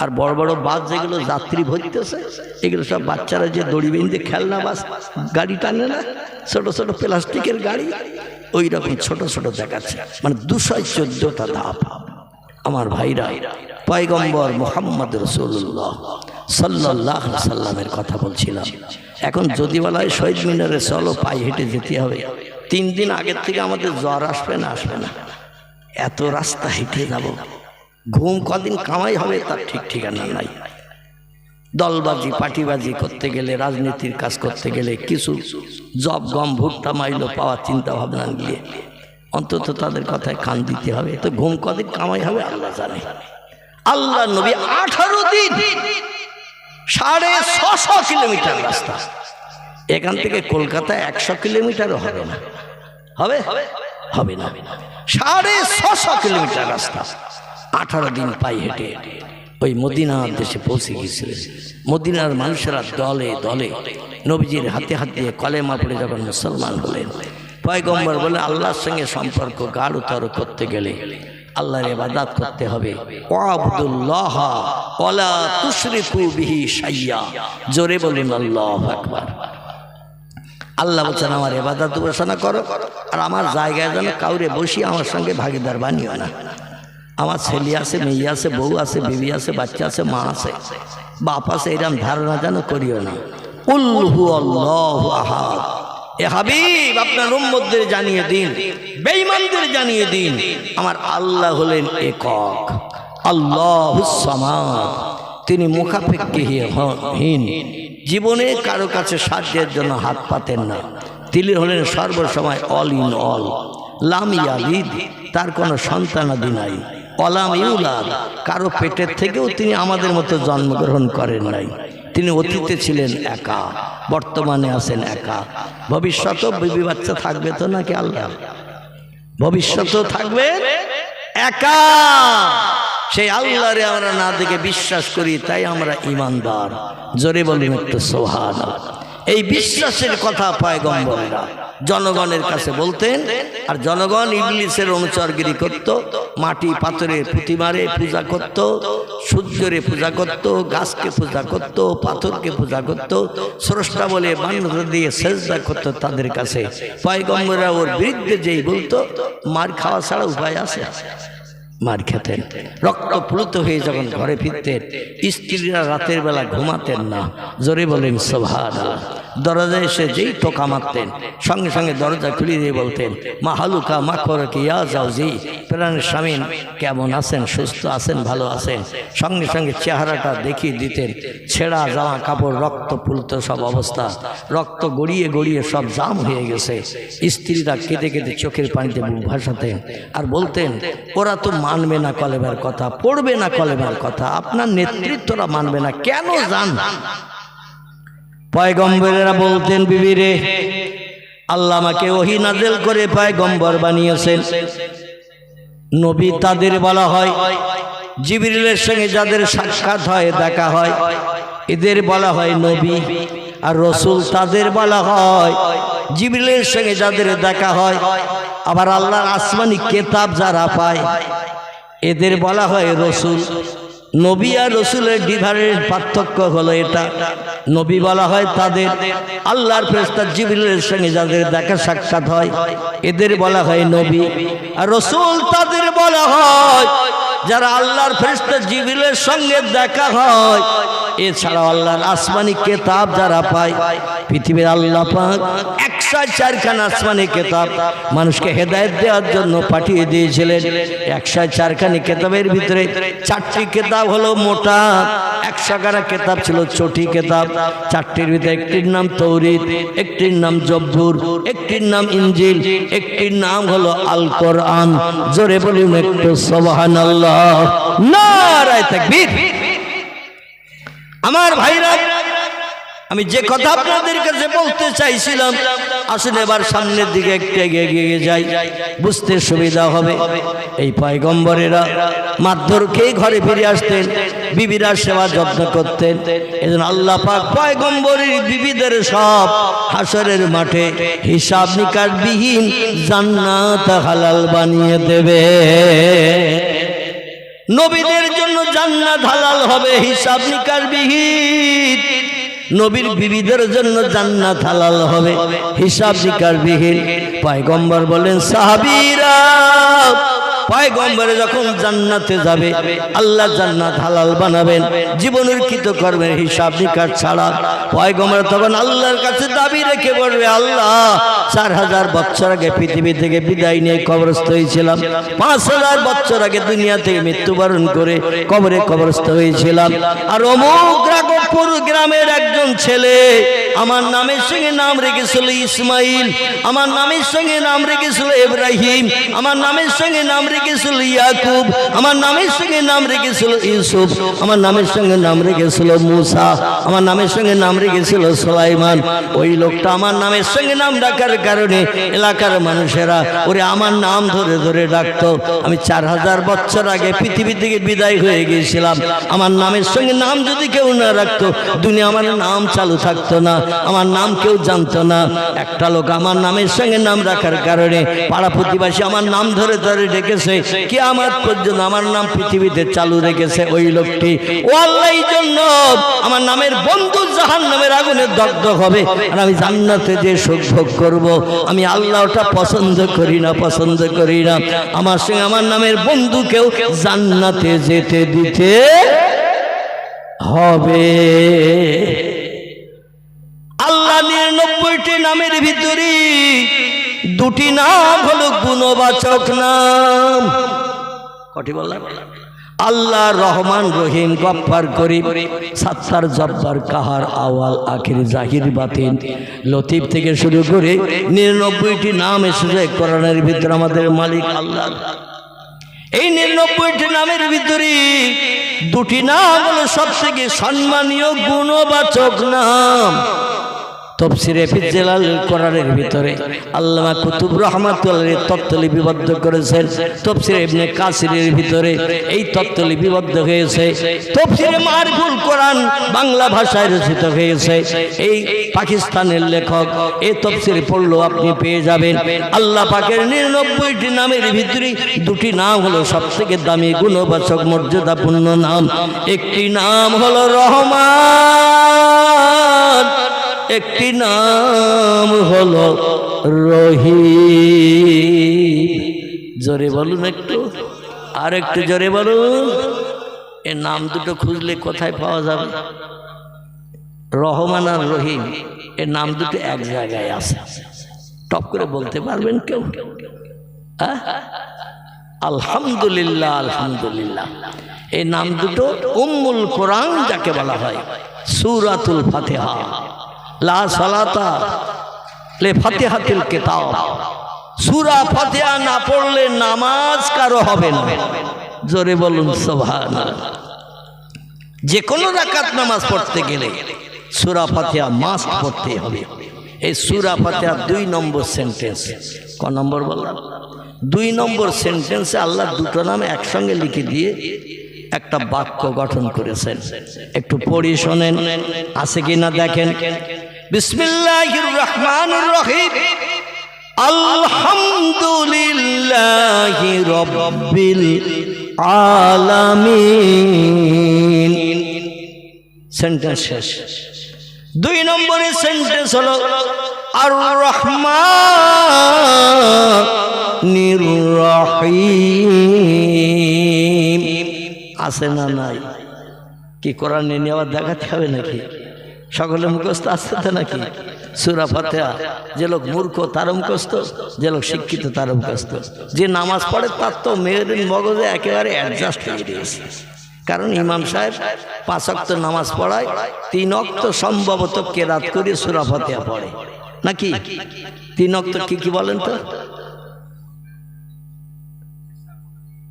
আর বড় বড় বাস যেগুলো যাত্রী ভরতেছে, এগুলো সব বাচ্চারা যে দড়ি বেঁধে খেলনা বাস গাড়ি টানে না, ছোট ছোট প্লাস্টিকের গাড়ি, ওই রকম ছোট ছোট দেখাচ্ছে। মানে 214টা ধাপ। আমার ভাইরা, পয়গম্বর মুহাম্মদ রাসূলুল্লাহ সাল্লাল্লাহু আলাইহি সাল্লামের কথা বলছিলাম। এখন যদি বলা হয় শহীদ মিনারে চলো, পায়ে হেঁটে যেতে হবে, 3 দিন আগের থেকে আমাদের জ্বর আসবে না এত রাস্তা হেঁটে যাব। ঘুম কদিন কামাই হবে তার ঠিক ঠিকানা নাই। দলবাজি পার্টিবাজি করতে গেলে, রাজনীতির কাজ করতে গেলে, কিছু জব গম ভুট্টা মাইলো পাওয়ার চিন্তা ভাবনা নিয়ে অন্তত তাদের কথায় কান দিতে হবে। তো ঘুম কদিন কামাই হবে আল্লাহ জানে। আল্লাহ নবী 18 দিন 650 কিলোমিটার রাস্তা। এখান থেকে কলকাতা 100 কিলোমিটারও হবে না, হবে হবে না। 650 কিলোমিটার রাস্তা 18 দিন পায়ে হেঁটে ওই মদিনার দেশে পৌঁছে গিয়েছিলেন। মদিনার মানুষেরা দলে দলে নবীজির হাতে হাত দিয়ে কলেমা পড়ে যখন মুসলমান হলেন, পয়গম্বর বলে আল্লাহর সঙ্গে সম্পর্ক গাঢ়তর করতে গেলে আল্লাহর ইবাদত করতে হবে। ওয়াবুদুল্লাহ ওয়ালা তুশরিকু বিহি শাইয়্যা, জোরে বলুন আল্লাহু আকবার। আল্লাহ বলছেন আমার ইবাদত উপাসনা করো, আর আমার জায়গায় যেন কাউরে বসিয়ে আমার সঙ্গে ভাগীদার বানিও না। আমার ছেলে আছে, মেয়ে আছে, বউ আছে, বিবি আছে, বাচ্চা আছে, মা আছে, বাপ আছে, এরকম ধারণা যেন করিও না। কুল হুয়াল্লাহু আহাদ। এ হাবিব আপনার উম্মতদের জানিয়ে দিন, বেঈমানদের জানিয়ে দিন, আমার আল্লাহ হলেন একক, আল্লাহুস সামাদ। তিনি মুখাপেক্ষীহীন, জীবনে কারো কাছে সাহায্যের জন্য হাত পাতেন না। তিনি হলেন সর্বসময় অল ইন অল। লাম ইয়ালিদ, তার কোনো সন্তানাদি নাই। অলাম ইউলাদ, কারো পেটের থেকেও তিনি আমাদের মতো জন্মগ্রহণ করেন নাই। তিনি অতীতে ছিলেন একা, বর্তমানে আছেন একা, ভবিষ্যতেও বিবি বাচ্চা থাকবে তো নাকি আল্লাহ? ভবিষ্যতেও থাকবে একা। সেই আল্লাহরে আমরা না দেখে বিশ্বাস করি, তাই আমরা ঈমানদার। জোরে বলি একটু সুবহানাল্লাহ। এই বিশ্বাসের কথা পয়গম্বররা জনগণের কাছে বলতেন, আর জনগণ ইবলিসের অনুচরগিরি করত, মাটি পাথরের প্রতিমারে পূজা করত, সূর্যরে পূজা করত, গাছকে পূজা করত, পাথরকে পূজা করত, স্রষ্টা বলে বান্দাকে দিয়ে সেজদা করত তাদের কাছে। পয়গম্বররা ওর বিরুদ্ধে যেই বলতো, মার খাওয়া ছাড়া উপায় আছে? মার খেতেন। রক্ত প্লুত হয়ে যখন ঘরে ফিরতেন, স্ত্রীরা রাতের বেলা ঘুমাতেন না। জোরে বলেন সুবহানাল্লাহ। দরজায় এসে যেই টোকা মারতেন, সঙ্গে সঙ্গে দরজা খুলে দিয়ে বলতেন, মা হালুকা মা খরকি ইয়া জাওজি, প্রাণের স্বামী কেমন আছেন, সুস্থ আছেন, ভালো আছেন? সঙ্গে সঙ্গে চেহারাটা দেখিয়ে দিতেন। ছেঁড়া জামা কাপড়, রক্ত প্লুত সব অবস্থা, রক্ত গড়িয়ে গড়িয়ে সব জাম হয়ে গেছে। স্ত্রীরা কেঁদে কেঁদে চোখের পানিতে মুখ ভাসাতেন আর বলতেন, ওরা তো মানবে না কলেমার কথা, পড়বে না কলেমার কথা, আপনার নেতৃত্বরা মানবে না, কেন জান? পয়গম্বরেরা বলতেন, বিবি রে, আল্লাহ আমাকে ওহী নাযিল করে পয়গম্বর বানিয়েছেন। নবী তাদের বলা হয়, জিবরিলের সঙ্গে যাদের সাক্ষাৎ হয়, দেখা হয়, এদের বলা হয় নবী। আর রসুল তাদের বলা হয়, জিবরিলের সঙ্গে যাদের দেখা হয়, আবার আল্লাহর আসমানি কিতাব যারা পায়, এদের বলা হয় রসুল। নবী আর রসুলের ডিফারেন্ট পার্থক্য হলো এটা। নবী বলা হয় তাদের, আল্লাহর ফেরেশতা জিবরিলের সঙ্গে যাদের দেখা সাক্ষাৎ হয়, এদের বলা হয় নবী। আর রসুল তাদের বলা হয় যারা আল্লাহর ফেরেশতা জিবরিলের সঙ্গে দেখা হয়, এছাড়া আল্লাহর আসমানি কিতাব যারা পায়। পৃথিবীর আল্লাহ পাক 104খানা আসমানি কিতাব মানুষকে হেদায়েত দেওয়ার জন্য পাঠিয়ে দিয়েছিলেন। 104খানি কিতাবের ভিতরে 4টি কিতাব হলো মোটা, 100খানা কিতাব ছিল ছোটি কিতাব। 4টির ভিতরে একটির নাম তৌরিত, একটির নাম জব্বুর, একটির নাম ইনজিল, একটির নাম হলো আল কোরআন। জোরে বলুন একটু সুবহানাল্লাহ, নারায়ে তাকবীর। আমার ভাইরা, আমি যে কথা আপনাদের কাছে বলতে চাইছিলাম, আসলে এবার সামনের দিকে একটু এগিয়ে যাই, বুঝতে সুবিধা হবে। এই পয়গম্বরেরা মারধর খেয়ে ঘরে ফিরে আসতেন, বিবিরা সেবা যত্ন করতেন। এজন্য আল্লাহ পাক পয়গম্বরের বিবিদের সব হাসরের মাঠে হিসাব নিকাশ বিহীন জান্নাত হালাল বানিয়ে দেবে। নবীদের জন্য জান্নাত হালাল হবে হিসাব নিকাশ বিহীন, নবীর বিবিদের জন্য জান্নাত হালাল হবে হিসাব নিকাশ বিহীন। পয়গম্বর বলেন, সাহাবীরা, পয়গম্বরে যখন জান্নাতে যাবে, আল্লাহ জান্নাত হালাল বানাবেন, জীবনের কৃতকর্মের হিসাব নিকাশ ছাড়া। পয়গম্বর তখন আল্লাহর কাছে দাবি রেখে বলবে, আল্লাহ, 4000 বছর আগে পৃথিবী থেকে বিদায় নিয়ে কবরস্থ হয়েছিলাম, 5000 বছর আগে দুনিয়া থেকে মৃত্যুবরণ করে কবরে কবরস্থ হয়েছিলাম। আর অমুক রাঘবপুর গ্রামের একজন ছেলে আমার নামের সঙ্গে নাম রেখেছিল ইসমাইল, আমার নামের সঙ্গে নাম রেখেছিল ইব্রাহিম, আমার নামের সঙ্গে নাম রেখেছিল ইয়াকুব, আমার নামের সঙ্গে নাম রেখেছিল ইউসুফ, আমার নামের সঙ্গে নাম রেখেছিল মুসা, আমার নামের সঙ্গে নাম রেখেছিল সুলাইমান। ওই লোকটা আমার নামের সঙ্গে নাম ডাকার কারণে এলাকার মানুষেরা ওরে আমার নাম ধরে ধরে ডাকতো। আমি 4000 বছর আগে পৃথিবী থেকে বিদায় হয়ে গিয়েছিলাম। আমার নামের সঙ্গে নাম যদি কেউ না রাখতো, দুনিয়া আমার নাম চালু থাকতো না, আমার নাম কেউ জানতো না। একটা লোক আমার নামের সঙ্গে নাম রাখার কারণে পাড়া প্রতিবেশী আমার নাম ধরে ধরে ডেকেছে, কিয়ামত পর্যন্ত আমার নাম পৃথিবীতে চালু রেখেছে ওই লোকটি। ও আল্লাহ, এই জন্য আমার নামের বন্ধু জাহান্নামের আগুনে দগ্ধ হবে, আর আমি জান্নাতে যে সুখ ভোগ করবো। আমি আল্লাহ ওটা পছন্দ করি না, পছন্দ করি না। আমার সঙ্গে আমার নামের বন্ধুকেও জান্নাতে যেতে দিতে হবে। আল্লাহ 99টি নামের ভিতরে 2টি নাম হলো গুণবাচক নাম। কটি বললাম? আল্লাহ রহমান, রহিম, গফফার, করিম, সাত্তার, জব্বার, কাহার, আওয়াল, আখির, জাহির, বাতিন, লতিফ থেকে শুরু করে 99টি নাম এসেছে কোরআনের ভিতরে আমাদের মালিক আল্লাহ। এই 99টি নামের ভিতরে 2টি নাম হলো সবথেকে সম্মানীয় গুণবাচক নাম। তফসিরে ফিজালাল কোরআনের ভিতরে আল্লামা কুতুব রহমাতুল্লাহ তত্ত্ব লিপিবদ্ধ করেছেন। তফসিরে ইবনে কাসিরের ভিতরে এই তত্ত্ব লিপিবদ্ধ হয়েছে। তফসিরে মারফুল কোরআন বাংলা ভাষায় রচিত হয়েছে। এই পাকিস্তানের লেখক এই তফসির পড়লেও আপনি পেয়ে যাবেন। আল্লাহ পাকের 99টি নামের ভিতরে 2টি নাম হলো সবথেকে দামি গুণবাচক মর্যাদাপূর্ণ নাম। একটি নাম হলো রহমান, একটি নাম হলো রহিম। জোরে বলুন একটু, আর একটু জোরে বলুন। এই নাম দুটো খুঁজলে কোথায় পাওয়া যাবে? রহমান আর রহিম এই নাম দুটো এক জায়গায় আছে। টপ করে বলতে পারবেন কেউ? আলহামদুলিল্লাহ, আলহামদুলিল্লাহ। এই নাম দুটো উম্মুল কোরআন যাকে বলা হয়, সূরাতুল ফাতিহা। লা সালাতা লে ফাতিহাতিল কিতাব। সূরা ফাতিহা না পড়লে নামাজ কারো হবে না। জোরে বলুন সুবহানাল্লাহ। যে কোনো রাকাত নামাজ পড়তে গেলে সূরা ফাতিহা মাস্ট পড়তে হবে। এই সূরা ফাতিহা 2 নম্বর সেন্টেন্স। ক নম্বর বললাম? 2 নম্বর সেন্টেন্সে আল্লাহ 2টো নাম একসঙ্গে লিখে দিয়ে একটা বাক্য গঠন করেছেন। একটু পড়ি শোনেন, আছে কিনা দেখেন। বিসমিল্লাহির রহমানির রহিম। আলহামদুলিল্লাহি রাব্বিল আলামিন। সেন্টেন্স শেষ। 2 নম্বরের সেন্টেন্স হলো আর রহমানির রহিম। আছে না নাই? কি কোরআন নিয়ে আবার দেখাতে হবে নাকি? সকলে মুখস্থ আসতে নাকি? সূরা ফাতিহা যে লোক মূর্খ তার মুখস্থ, যে লোক শিক্ষিত তার মুখস্থ। যে নামাজ পড়ে তার তো মেয়ের মগজে একেবারে অ্যাডজাস্ট হয়ে গিয়েছে। কারণ ইমাম সাহেব 5 ওয়াক্ত নামাজ পড়ায়, 3 ওয়াক্ত সম্ভবত কেরাত করে সূরা ফাতিহা পড়ে নাকি? 3 ওয়াক্ত কি বলেন তো?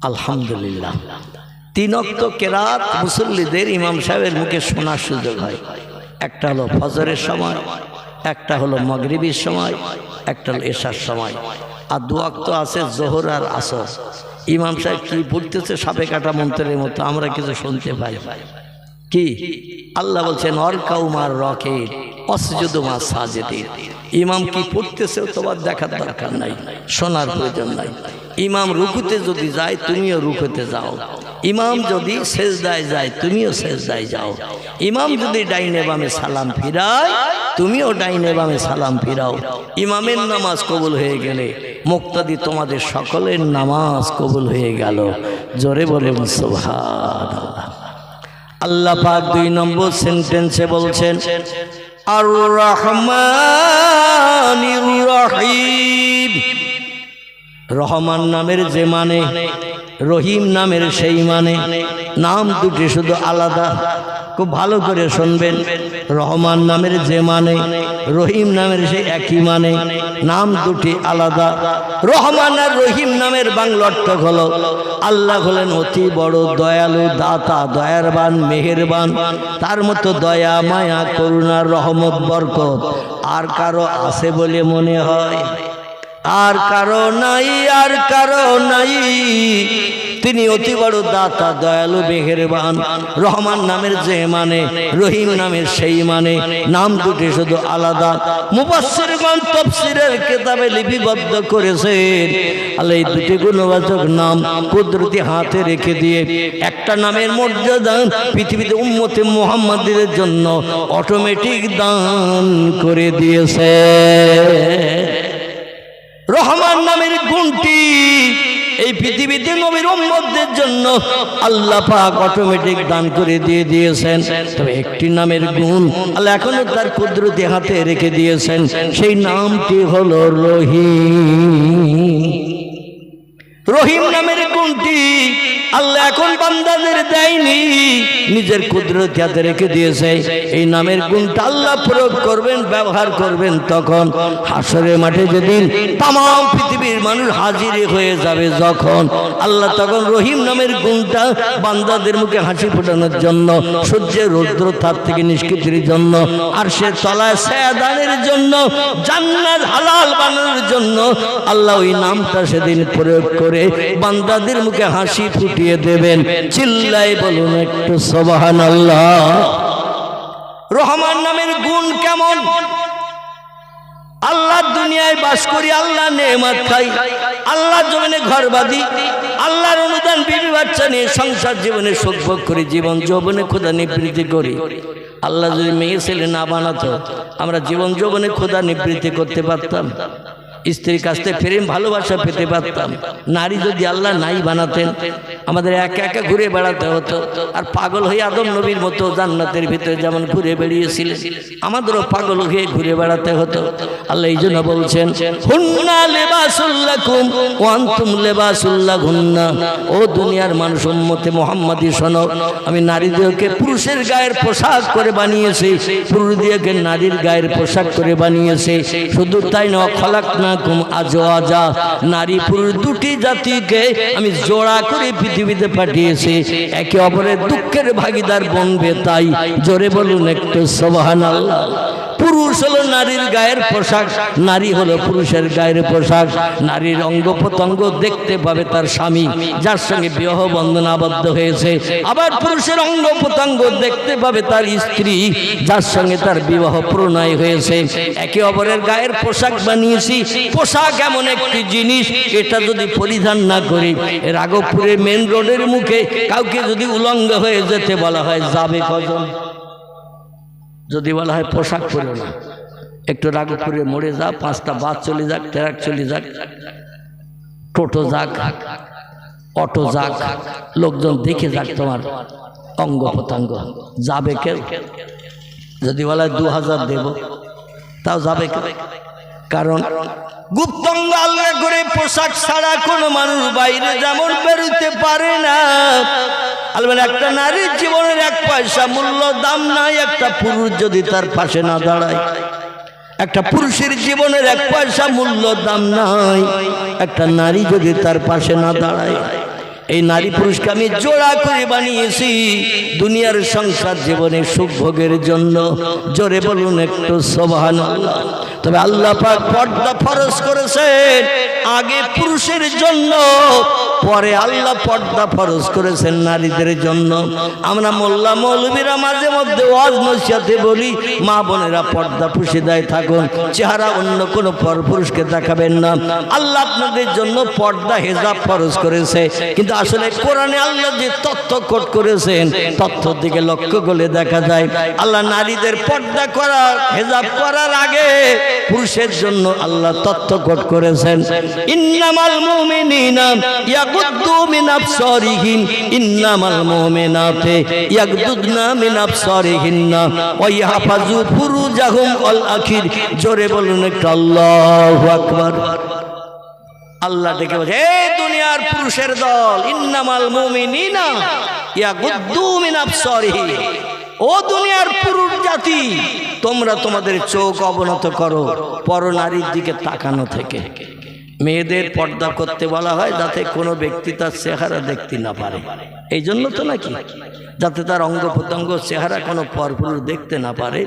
আলহামদুলিল্লাহ। 3 ওয়াক্ত কেরাত মুসল্লিদের ইমাম সাহেবের মুখে শোনার সুযোগ হয়। একটা হলো ফজরের সময়, একটা হলো মাগরিবের সময়, একটা হলো এশার সময়, আর 2 ওয়াক্ত আছে যোহর আর আসর। ইমাম সাহেব কি পড়তেছে সাপে কাটা মন্ত্রের মতো আমরা কিছু শুনতে পাই। কি আল্লাহ বলছেন অরকাউ মার রকিব অসজুদু মা সাজিদিন। ইমাম কি পড়তেছে তোমার দেখার দরকার নাই, শোনার প্রয়োজন নাই। ইমাম রুকুতে যদি যায় তুমিও রুকুতে যাও, ইমাম যদি সেজদায় যায় তুমিও সেজদায় যাও, ইমাম যদি ডাইনে বামে সালাম ফিরায় তুমিও ডাইনে বামে সালাম ফিরাও। ইমামের নামাজ কবুল হয়ে গেলে মুক্তাদি তোমাদের সকলের নামাজ কবুল হয়ে গেল। জোরে বলেন সুবহানাল্লাহ। আল্লাহ পাক 2 নম্বর সেন্টেন্সে বলছেন আর রহমানির রহিম। রহমান নামের যে মানে, রহিম নামের সেই মানে। নাম দুটি শুধু আলাদা, খুব ভালো করে শুনবেন। রহমান নামের যে মানে, রহিম নামের সে একই মানে, নাম দুটি আলাদা। রহমান আর রহিম নামের বাংলা অর্থ হলো আল্লাহ হলেন অতি বড় দয়ালু, দাতা, দয়ারবান, মেহেরবান। তার মতো দয়া, মায়া, করুণা, রহমত, বরকত আর কারো আছে বলে মনে হয়? আর কারো নাই, আর কারো নাই। তিনি অতি বড় দাতা, দয়ালু, মেহেরবান। রহমান নামের যে মানে, রহিম নামের সেই মানে, নাম দুটি শুধু আলাদা। মুফাসসিরগণ তাফসীরের কিতাবে লিপিবদ্ধ করেছেন আল্লাহ এই দুটি গুণবাচক নাম কুদরতি হাতে রেখে দিয়ে একটা নামের মর্যাদা পৃথিবীতে উম্মতে মুহাম্মাদীদের জন্য অটোমেটিক দান করে দিয়েছে। রহমান নামের গুণটি এই পৃথিবীতে নবীর উম্মতদের জন্য আল্লাহ পাক অটোমেটিক দান করে দিয়েছেন। তবে একটি নামের গুণ আল্লাহ এখনো তার কুদরতি হাতে রেখে দিয়েছেন, সেই নামটি হলো রহিম। রহিম নামের গুণটি আল্লাহ এখন বান্দাদের দেয়নি, নিজের কুদরতি হাতে রেখে দিয়েছে। এই নামের গুণটা আল্লাহ প্রয়োগ করবেন, ব্যবহার করবেন তখন হাসরের মাঠে যেদিন তামাম পৃথিবীর মানুষ হাজির হয়ে যাবে, যখন আল্লাহ তখন রহিম নামের গুণটা বান্দাদের মুখে হাসি ফোটানোর জন্য, সূর্যের রৌদ্র তাপ থেকে নিষ্কৃতির জন্য, আর সে তলায় ছায়া দানের জন্য, জান্নাত হালাল বানানোর জন্য আল্লাহ ওই নামটা সেদিন প্রয়োগ করে বান্দাদের মুখে হাসি ফুটিয়ে দেবেন। চিল্লাই বলুন একটু সুবহানাল্লাহ। রহমান নামের গুণ কেমন? আল্লাহ দুনিয়ায় বাস করি, আল্লাহ নেয়ামত খাই, আল্লাহ জমিনে ঘর বাঁধি, আল্লাহর অনুদান বিবি বাচ্চা নিয়ে সংসার জীবনে সুখ ভোগ করি, জীবন যৌবনে খোদা নিবৃত্তি করি। আল্লাহ যদি মেয়ে ছেলে না বানাতো আমরা জীবন যৌবনে খোদা নিবৃত্তি করতে পারতাম, স্ত্রীর কাছ থেকে প্রেম ভালোবাসা পেতে পারতাম। নারী যদি আল্লাহ নাই বানাতেন আমাদের একা একা ঘুরে বেড়াতে হতো, আর পাগল হয়ে আদম নবীর মতো জান্নাতের ভিতরে যেমন ঘুরে বেরিয়েছিলেন আমাদেরও পাগল হয়ে ঘুরে বেড়াতে হতো। আল্লাহ এই জন্য বলছেন হুন্না লিবাসুল লাকুম ওয়া আনতুম লিবাসুল লাহুন্না। ও দুনিয়ার মানুষ উম্মতে মুহাম্মাদি শোনো, আমি নারীদেরকে পুরুষের গায়ের পোশাক করে বানিয়েছি, পুরুষদেরকে নারীর গায়ের পোশাক করে বানিয়েছি। শুধু তাই না, খলাকনা আজওয়াজা, নারী পুরুষ দুটি জাতিকে আমি জোড়া করে পৃথিবীতে পাঠিয়েছি, একে অপরের দুঃখের ভাগিদার বনবে। তাই জোরে বলুন একটু সুবহানাল্লাহ। পুরুষ হলো নারীর গায়ের পোশাক, নারী হলো পুরুষের গায়ের পোশাক। নারীর অঙ্গ প্রত্যঙ্গ দেখতে পাবে তার স্বামী যার সঙ্গে বিবাহ বন্ধন আবদ্ধ হয়েছে, আবার পুরুষের অঙ্গ প্রত্যঙ্গ দেখতে পাবে তার স্ত্রী যার সঙ্গে তার বিবাহ প্রণয় হয়েছে। একে অপরের গায়ের পোশাক বানিয়েছি। পোশাক এমন একটি জিনিস, এটা যদি পরিধান না করি, রাঘবপুরে মেন রোডের মুখে কাউকে যদি উলঙ্গ হয়ে যেতে বলা হয় যাবে কজন? যদি বলা হয় পোশাক পরে না, একটু রাঘবপুরে মোড়ে যা, 5টা বাস চলে যাক, ট্রাক চলে যাক, টোটো যাক, অটো যাক, লোকজন দেখে যাক তোমার অঙ্গ প্রত্যঙ্গ, যাবে কেউ? যদি বলা হয় 2000 দেব, তাও যাবে কেউ? কারণ গুপ্তঙ্গ আলগা করে পোশাক ছাড়া কোনো মানুষ বাইরে যেমন বেরোতে পারে না। আলবেন একটা নারীর জীবনের 1 পয়সা মূল্য দাম নাই একটা পুরুষ যদি তার পাশে না দাঁড়ায়। একটা পুরুষের জীবনের 1 পয়সা মূল্য দাম নাই একটা নারী যদি তার পাশে না দাঁড়ায়। এই নারী পুরুষকে আমি জোড়া করে বানিয়েছি দুনিয়ার সংসার জীবনে সুখ ভোগের জন্য। জোরে বলুন একটু সুবহানাল্লাহ। তবে আল্লাহ পাক পর্দা ফরজ করেছেন আগে পুরুষের জন্য, পরে আল্লাহ পর্দা ফরজ করেছেন নারীদের জন্য। আমরা মোল্লা মৌলবীরা মাঝে মধ্যে ওয়াজ নসিহতে বলি, মা বোনেরা পর্দা পুশিদায় থাকুন, চেহারা অন্য কোনো পরপুরুষকে দেখাবেন না। আল্লাহ আপনাদের জন্য পর্দা হেজাব ফরজ করেছে, কিন্তু আসলে কোরআনে আল্লাহ যে তথ্য কোট করেছেন তথ্যের দিকে লক্ষ্য করে দেখা যায় আল্লাহ নারীদের পর্দা করা হেজাব করার আগে পুরুষের জন্য আল্লাহ তথ্য কোট করেছেন। ইন্নামাল মুমিনিনা ইয়াগুদ্দু মিন আবসারিহিম ইন্নামাল মুমিনাতে ইয়াগুদ্দুনা মিন আবসারিহিন্না ওয়া ইয়াহফাজু ফুরুজাহুম আল আখির। জোরে বলুন একটু আল্লাহু আকবার। আল্লাহ ডেকে বলছে, এই দুনিয়ার পুরুষের দল, ইন্নামাল মুমিনিনা ইয়াগুদ্দু মিন আবসারিহিম, ও দুনিয়ার পুরুষ জাতি, তোমরা তোমাদের চোখ অবনত করো পরনারীর দিকে তাকানো থেকে। মেয়েদের পর্দা করতে বলা হয় যাতে কোনো ব্যক্তি তার চেহারা দেখতে না পারে, এই জন্য তো নাকি, যাতে তার অঙ্গ প্রত্যঙ্গ চেহারা কোনো পরপুরুষ দেখতে না পারে,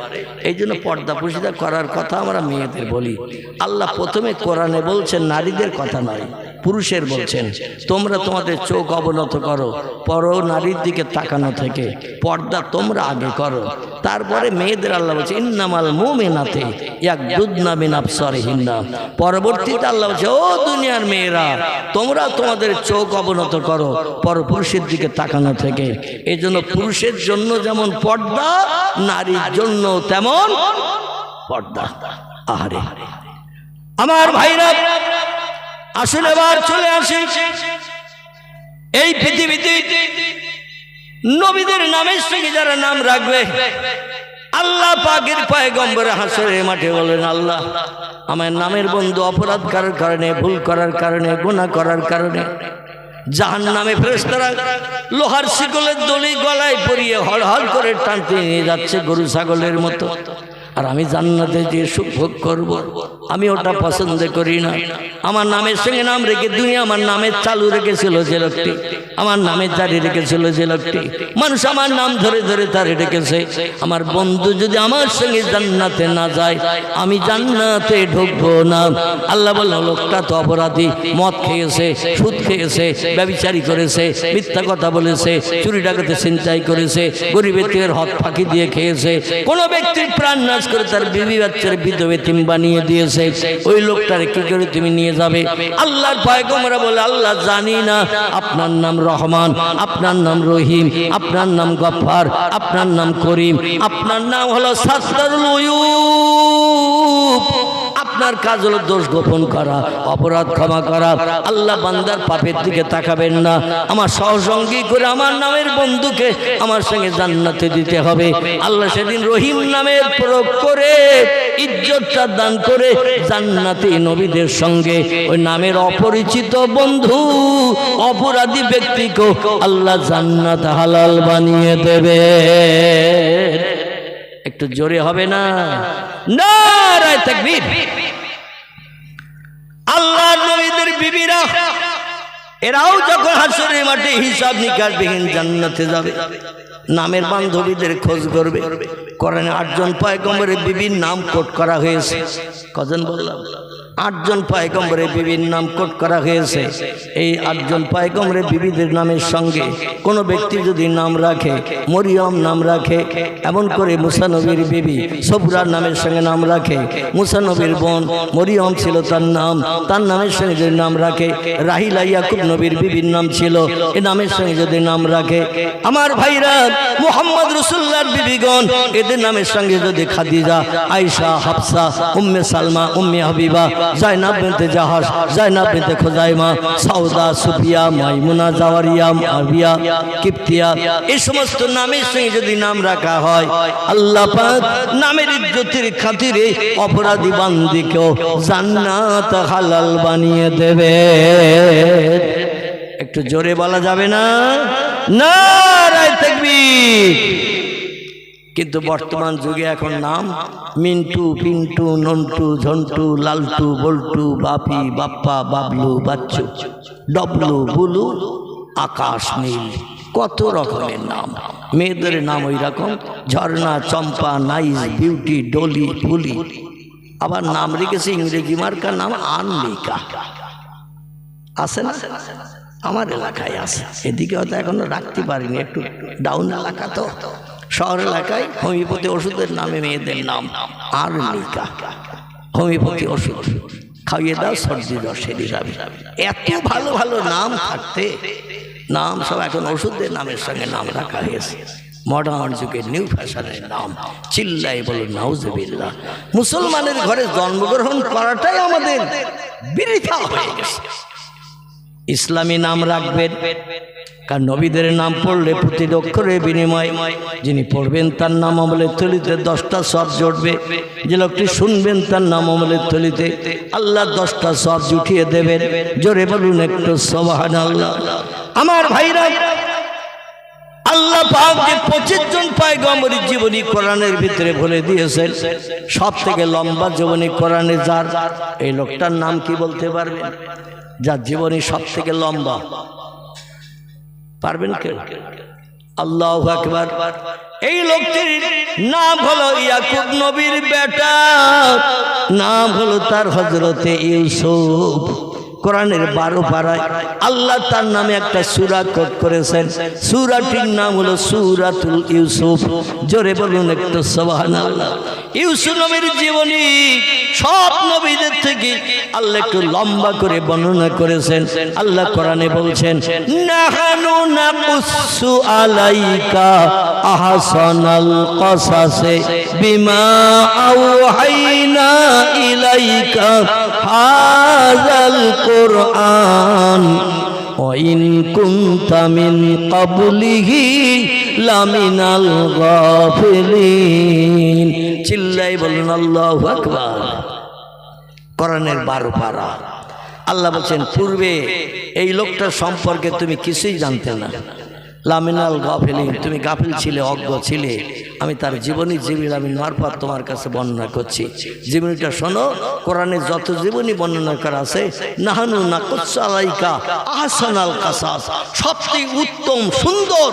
এই জন্য পর্দা পুশিদা করার কথা আমরা মেয়েদের বলি। আল্লাহ প্রথমে কোরআনে বলছেন নারীদের কথা নয়, পুরুষের বলছেন, তোমরা তোমাদের চোখ অবনত করো পর নারীর দিকে তাকানো থেকে, পর্দা তোমরা আগে করো। তারপরে মেয়েদের আল্লাহ বলছে ইন্নামাল মুমিনাতে ইয়াগদুদনা মিন আবসারিহিন্না। পরবর্তীতে আল্লাহ বলছে ও দুনিয়ার মেয়েরা, তোমরা তোমাদের চোখ অবনত করো পরপুরুষের দিকে তাকানো থেকে। এই জন্য পুরুষের জন্য যেমন পর্দা, নারীর জন্য তেমন পর্দা। আহারে আমার ভাইরা, আসুন এবার চলে আসি এই পৃথিবীতে নবীদের নামের সঙ্গে যারা নাম রাখবে, আল্লাহ পাকের পয়গম্বর হাসরের মাঠে বলেন আল্লাহ আমার নামের বন্ধু অপরাধ করার কারণে, ভুল করার কারণে, গুনাহ করার কারণে জাহান্নামে ফেরেশতারা লোহার শিকলের দড়ি গলায় পরিয়ে হড়হড় করে টানতে নিয়ে যাচ্ছে গরু ছাগলের মতো। আর আমি জান্নাতে যে সুখ ভোগ করব, আমি ওটা পছন্দ করি না। আমার নামের সঙ্গে নাম রেখে দুনিয়া আমার নামের চালু রেখেছিল যে লোকটি, আমার নামের জারি রেখেছিল যে লোকটি, মানুষ আমার নাম ধরে ধরে তারে রেখেছে। আমার বন্ধু যদি আমার সঙ্গে জান্নাতে না যায়, আমি জান্নাতে ঢুকবো না। আল্লাহ বলল লোকটা তো অপরাধী, মদ খেয়েছে, সুদ খেয়েছে, ব্যভিচারী করেছে, মিথ্যা কথা বলেছে, চুরি ডাকাতি ছিনতাই করেছে, গরিবের থেকে হক ফাঁকি দিয়ে খেয়েছে, কোন ব্যক্তির প্রাণ নাশ করে তার বিবি বাচ্চার বিধবা এতিম বানিয়ে দিয়েছে, ওই লোকটার কি করে তুমি নিয়ে যাবে? আল্লাহর পয়গম্বর বলে আল্লাহ জানি না আপনার নাম রহমান, আপনার নাম রহিম, আপনার নাম গফফার, আপনার নাম করিম, আপনার নাম হলো সাত্তারুল উয়ুব। আপনার কাজ হলো দোষ গোপন করা, অপরাধ ক্ষমা করা। আল্লাহ বান্দার পাপের দিকে তাকাবেন না। আমার সহসঙ্গী করে আমার নামের বন্ধুকে আমার সঙ্গে জান্নাতে দিতে হবে। আল্লাহ সেদিন রহিম নামের প্রয়োগ করে ইজ্জতটা দান করে জান্নাতি নবীদের সঙ্গে ওই নামের অপরিচিত বন্ধু অপরাধী ব্যক্তিকে আল্লাহ জান্নাত হালাল বানিয়ে দেবে। একটু জোরে হবে না? নারায়ে তাকবীর। আল্লাহ নবীদের বিবিরা এরাও যখন হাসরের মাঠে হিসাব নিকাশবিহীন জান্নাতে যাবে, নামের বান্ধবীদের খোঁজ করবে। কোরআনে 8 জন পয়গম্বরের বিবির নাম কোট করা হয়েছে। কজন বললাম? 8 জন পয়গম্বরের বিবির নাম কোট করা হয়েছে। এই 8 জন পয়গম্বরের বিবিদের নামের সঙ্গে কোনো ব্যক্তি যদি নাম রাখে, মরিয়ম নাম রাখে, এমন করে মুসা নবীর বিবি সবরার নামের সঙ্গে নাম রাখে, মুসা নবীর বোন মরিয়ম ছিল তার নাম, তার নামের সঙ্গে যদি নাম রাখে, রাহিলা ইয়াকুব নবীর বিবির নাম ছিল, এই নামের সঙ্গে যদি নাম রাখে, আমার ভাইরা মুহাম্মদ রাসূলুল্লাহর বিবিগণ এদের নামের সঙ্গে যদি খাদিজা, আয়েশা, হাফসা, উম্মে সালমা, উম্মে হাবিবা, জায়নাব বিনতে জাহাশ, জায়নাব বিনতে খুজাইমা, সাউদা, সুফিয়া, মাইমুনা, জাওয়ারিয়া, আবিয়া, কিপ্তিয়া, এই সমস্ত নামের সঙ্গে যদি নাম রাখা হয়, আল্লাহ পাক নামের ইজ্জতের খাতিরে অপরাধী বান্দীকেও জান্নাত হালাল বানিয়ে দেবে। একটু জোরে বলা যাবে না? নারায়ে তাকবীর। কিন্তু বর্তমান যুগে এখন নাম মিন্টু, পিন্টু, নন্টু, ঝন্টু, লালটু, বল্টু, বাপি, বাপ্পা, বাবলু, বাচ্চু, ডবলু, বুলু, আকাশ, নীল, কত রকমের নাম। মেয়েদের নাম ওই রকম, ঝর্ণা, চম্পা, নাইস, বিউটি, ডলি, ফুলি। আবার নাম রেখেছে ইংরেজি মার্কার নাম আনলিকা। আছে না? আমার এলাকায় আছে, এদিকে হয়তো এখনো রাখতে পারিনি, একটু ডাউন এলাকা তো। শহর এলাকায় হোমিওপ্যাথি ওষুধের নামে মেয়েদের নাম আরলিকা। হোমিওপ্যাথি ওষুধ খাইয়ে দাও সর্দি জ্বর সেরে যাবে। এত ভালো ভালো নাম থাকতে নাম সব এখন ওষুধের নামের সঙ্গে নাম রাখা হয়েছে। মডার্ন যুগের নিউ ফ্যাশনের নাম। চিল্লাই বলো নাউজুবিল্লাহ। মুসলমানের ঘরে জন্মগ্রহণ করাটাই আমাদের বৃথা হয়ে গেছে। ইসলামী নাম রাখবেন, কারণ নবীদের নাম পড়লে প্রতি অক্ষরের বিনিময় যিনি পড়বেন তার নাম আমলের থলিতে 10টা সওয়াব জুটবে, যে লোকটি শুনবেন তার নাম আমলের থলিতে আল্লাহ 10টা সওয়াব জুটিয়ে দেবেন। জোরে বলুন একটু সুবহানাল্লাহ। আমার ভাইরা, আল্লাহ পাক যে 25 জন পয়গম্বরের জীবনী কোরআনের ভিতরে বলে দিয়েছেন, সব থেকে লম্বা জীবনী কোরআনে যার, এই লোকটার নাম কি বলতে পারবেন? যার জীবনী সব থেকে লম্বা, পারবেন কেউ? আল্লাহু আকবার। এই লোকটির নাম হলো ইয়াকুব নবীর বেটা, নাম হলো তার হযরতে ইউসুফ। কোরআনের 12 পারায় আল্লাহ তার নামে একটা সূরা কোট করেছেন, সূরাটির নাম হলো সূরাতুল ইউসুফ। জোরে বলুন একটু সুবহানাল্লাহ। ইউসুফ নবীর জীবনী সব নবীদের থেকে আল্লাহ একটু লম্বা করে বর্ণনা করেছেন। আল্লাহ কোরআনে বলছেন, নাহানু নাকুসু আলাইকা আহসানাল কসাসে বিমা আওহাইনা ইলাইকা হাযাল কুরআন ওয়া ইন কুনতা মিন ক্বাবলিহি লামিনাল গাফিলিন। চিল্লাই বলুন আল্লাহু আকবার। কোরআনের 12 পারা। আল্লাহ বলছেন, পূর্বে এই লোকটার সম্পর্কে তুমি কিছুই জানতে না, লামিনাল গাফিলিন, তুমি গাফিল ছিলে, অজ্ঞ ছিলে। আমি তার জীবনী আমি মারফত তোমার কাছে বর্ণনা করছি। জীবনীটা শোনো। কোরআনে যত জীবনী বর্ণনা করা আছে, নাহানু নাকুসু আলাইকা আহসানাল কাসাস, সবচেয়ে উত্তম, সুন্দর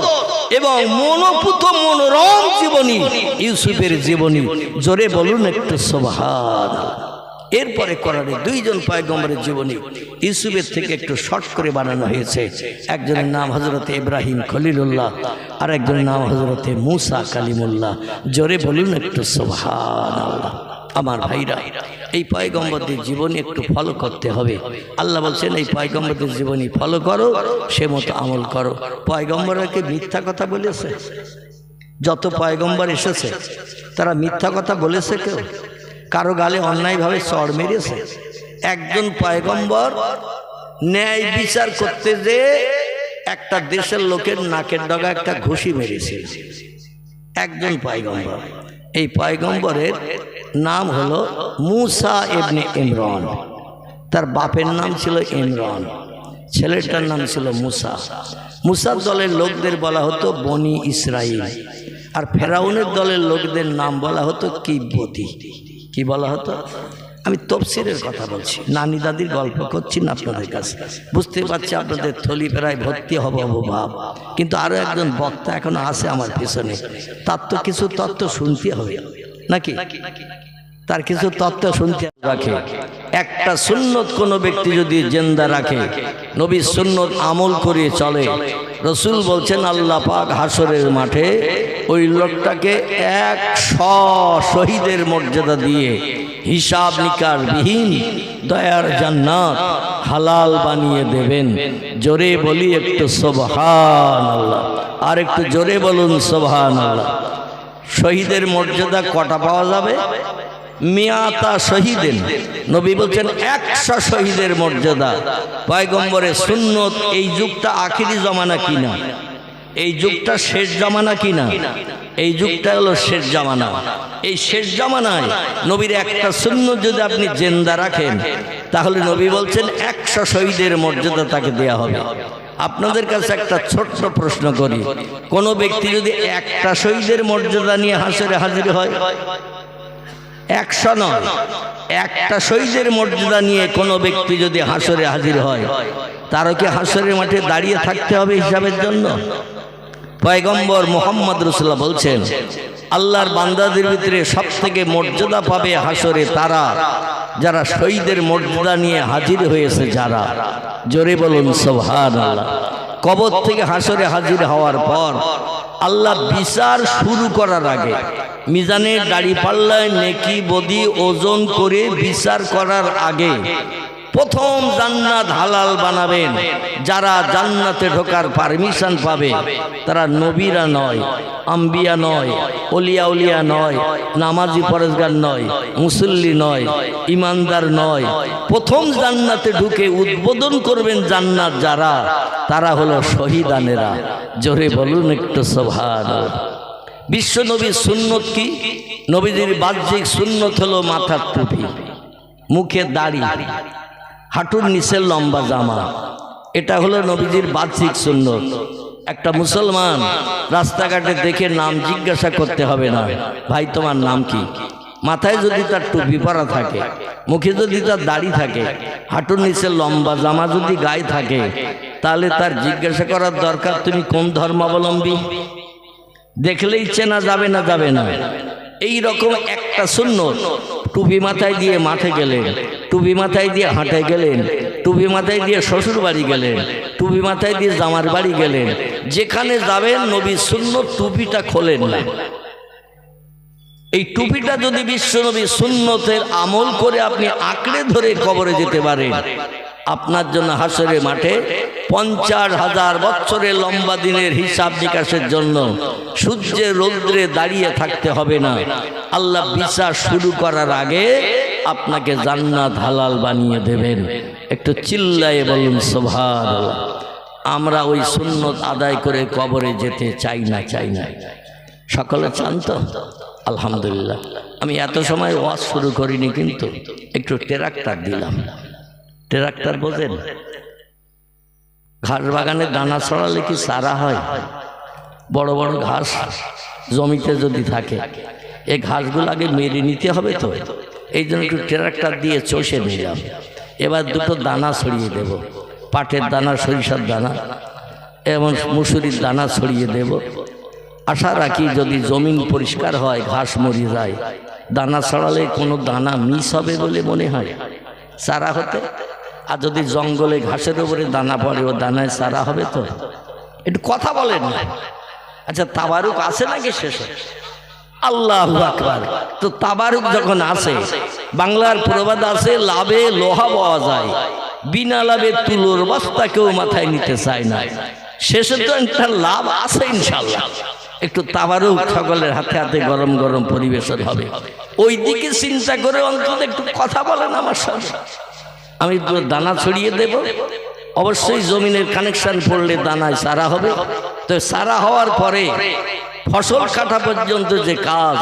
এবং মনোপুত মনোরম জীবনী ইউসুফের জীবনী। জোরে বলুন একটু সুবহানাল্লাহ। এরপরে কোরআনে 2 জন পয়গম্বরের জীবনী ইউসুফের থেকে একটু শর্ট করে বানানো হয়েছে। একজনের নাম হযরতে ইব্রাহিম খলিলুল্লাহ, আর একজনের নাম হযরতে মুসা কালিমুল্লাহ। জোরে বলুন একটু সুবহানাল্লাহ। আমার ভাইরা, এই পয়গম্বরদের জীবনী একটু ফলো করতে হবে। আল্লাহ বলছেন, এই পয়গম্বরদের জীবনী ফলো করো, সে মতো আমল করো। পয়গম্বরকে মিথ্যা কথা বলেছে? যত পয়গম্বর এসেছে তারা মিথ্যা কথা বলেছে? কেউ কারো গালে অন্যায়ভাবে চড় মেরেছে? একজন পয়গম্বর ন্যায় বিচার করতে যে একটা দেশের লোকের নাকের ডগা একটা ঘুষি মেরেছে, একজন পয়গম্বর। এই পয়গম্বরের নাম হলো মুসা ইবনে ইমরান। তার বাপের নাম ছিল ইমরান, ছেলেটার নাম ছিল মুসা। মুসার দলের লোকদের বলা হতো বনি ইসরাইল, আর ফেরাউনের দলের লোকদের নাম বলা হতো কিব্বতী। কি বলা হতো? আমি তফসিরের কথা বলছি, নানি দাদির গল্প করছি না আপনাদের কাছে। বুঝতে পারছি আপনাদের থলি ফেরায় ভর্তি হব ভাব, কিন্তু আরো একজন বক্তা এখন আছে আমার পিছনে, তার তো কিছু তত্ত্ব শুনতে হবে নাকি? তার কিছু তত্ত্ব শুনতে রাখে। একটা সুন্নত কোনো ব্যক্তি যদি জিন্দা রাখে, নবীর সুন্নত আমল করে চলে, রসুল বলছেন আল্লাহ পাক হাসরের মাঠে ওই লোকটাকে 100 শহীদের মর্যাদা দিয়ে হিসাব নিকাশ বিহীন দয়ার জান্নাত হালাল বানিয়ে দেবেন। জোরে বলি একটু সুবহানাল্লাহ, আর একটু জোরে বলুন সুবহানাল্লাহ। শহীদের মর্যাদা কটা পাওয়া যাবে? মিয়াতা শহীদের। নবী বলছেন 100 শহীদের মর্যাদা। পয়গম্বরের সুন্নত। এই যুগটা আখিরি জমানা কিনা? এই যুগটা শেষ জামানা কিনা? এই যুগটা হলো শেষ জামানা। এই শেষ জামানায় নবীর একটা সুন্নত যদি আপনি জিন্দা রাখেন, তাহলে নবী বলছেন 100 শহীদের মর্যাদা তাকে দেয়া হবে। আপনাদের কাছে একটা ছোট্ট প্রশ্ন করি, কোন ব্যক্তি যদি একটা শহীদের মর্যাদা নিয়ে হাসরে হাজির হয়, 100 নয়, একটা শহীদের মর্যাদা নিয়ে কোনো ব্যক্তি যদি হাসরে হাজির হয়, তারও কি হাসরের মাঠে দাঁড়িয়ে থাকতে হবে হিসাবের জন্য? পয়গম্বর মুহাম্মদ রাসূলুল্লাহ বলছেন, আল্লাহর বান্দাদের ভিতরে সব থেকে মর্যাদা পাবে হাসরে তারা যারা শহীদের মর্যাদা নিয়ে হাজির হয়েছে। যারা, জোরে বলুন সুবহানাল্লাহ। কবর থেকে হাসরে হাজির হওয়ার পর আল্লাহ বিচার শুরু করার আগে মিজানের দাড়ি পাল্লায় নেকি বদি ওজন করে বিচার করার আগে প্রথম জান্নাত হালাল বানাবেন। যারা জান্নাতে ঢোকার পারমিশন পাবে তারা নবীরা নয়, আম্বিয়া নয়, ওলিয়া উলিয়া নয়, নামাজি পরেজগার নয়, মুসল্লি নয়, ইমানদার নয়। প্রথম জান্নাতে ঢুকে উদ্বোধন করবেন জান্নাত যারা, তারা হলো শহীদানেরা। জোরে বলুন একটু সুবহানাল্লাহ। বিশ্ব নবীর সুন্নত কি? নবীজির বাহ্যিক সুন্নত হলো মাথার টুপি, মুখে দাড়ি, হাঁটুর নিচে লম্বা জামা। এটা হলো নবীজির বাহ্যিক সুন্নত। একটা মুসলমান রাস্তাঘাটে দেখে নাম জিজ্ঞাসা করতে হবে না, ভাই তোমার নাম কি? মাথায় যদি তার টুপি পরা থাকে, মুখে যদি তার দাড়ি থাকে, হাঁটুর নিচে লম্বা জামা যদি গায়ে থাকে, তাহলে তার জিজ্ঞাসা করার দরকার তুমি কোন ধর্মাবলম্বী। দেখলেই চেনা যাবে না, যাবে না। এই রকম একটা সুন্নত, টুপি মাথায় দিয়ে মাঠে গেলেন, টুপি মাথায় দিয়ে হাঁটে গেলেন, টুপি মাথায় দিয়ে শ্বশুর বাড়ি গেলেন, টুপি মাথায় দিয়ে জামার বাড়ি গেলেন, যেখানে যাবেন নবী সুন্নত টুপিটা খোলেন না। এই টুপিটা যদি বিশ্বনবী সুন্নতের আমল করে আপনি আঁকড়ে ধরে কবরে যেতে পারেন, আপনার জন্য হাসরের মাঠে 50,000 বছরের লম্বা দিনের হিসাব নিকাশের জন্য সূর্যের রৌদ্রে দাঁড়িয়ে থাকতে হবে না। আল্লাহ বিচার শুরু করার আগে আপনাকে জান্নাত হালাল বানিয়ে দেবেন। একটু চিল্লায়ে বলুন সুবহানাল্লাহ। আমরা ওই সুন্নত আদায় করে কবরে যেতে চাই না, চাই না। সকলে চান তো? আলহামদুলিল্লাহ। আমি এত সময় ওয়াজ শুরু করিনি, কিন্তু একটু ট্রাক্টর দিলাম। ট্রাক্টর বোঝেন? ঘাস বাগানে দানা ছড়ালে কি চারা হয়? বড় বড় ঘাস জমিতে যদি থাকে, এই ঘাসগুলো আগে মেরে নিতে হবে, তো এই জন্য একটু ট্রাক্টর দিয়ে চষে নিলাম। এবার দুটো দানা ছড়িয়ে দেব, পাটের দানা, সরিষার দানা এবং মুসুরির দানা ছড়িয়ে দেব। আশা রাখি যদি জমিন পরিষ্কার হয়, ঘাস মরে যায়, দানা ছড়ালে কোনো দানা মিস হবে বলে মনে হয় চারা হতে? আর যদি জঙ্গলে ঘাসের উপরে দানা পড়ে, ও দানায় চারা হবে তো? একটু কথা বলেন না। আচ্ছা, তাবারুক আছে নাকি শেষে? আল্লাহু আকবার। তো তাবারুক যখন আছে, বাংলার প্রবাদ আছে, লাভে লোহা পাওয়া যায়, বিনা লাভে তুলোর বস্তা কেউ মাথায় নিতে চায় না। শেষে তো একটা লাভ আছে ইনশাআল্লাহ। একটু তাবারুক সকলের হাতে হাতে গরম গরম পরিবেশন হবে, ওই দিকে চিন্তা করে অন্তত একটু কথা বলেন আমার সাথে। আমি দানা ছড়িয়ে দেব, অবশ্যই জমিনের কানেকশন পড়লে দানায় চারা হবে। তো চারা হওয়ার পরে ফসল কাটা পর্যন্ত যে কাজ,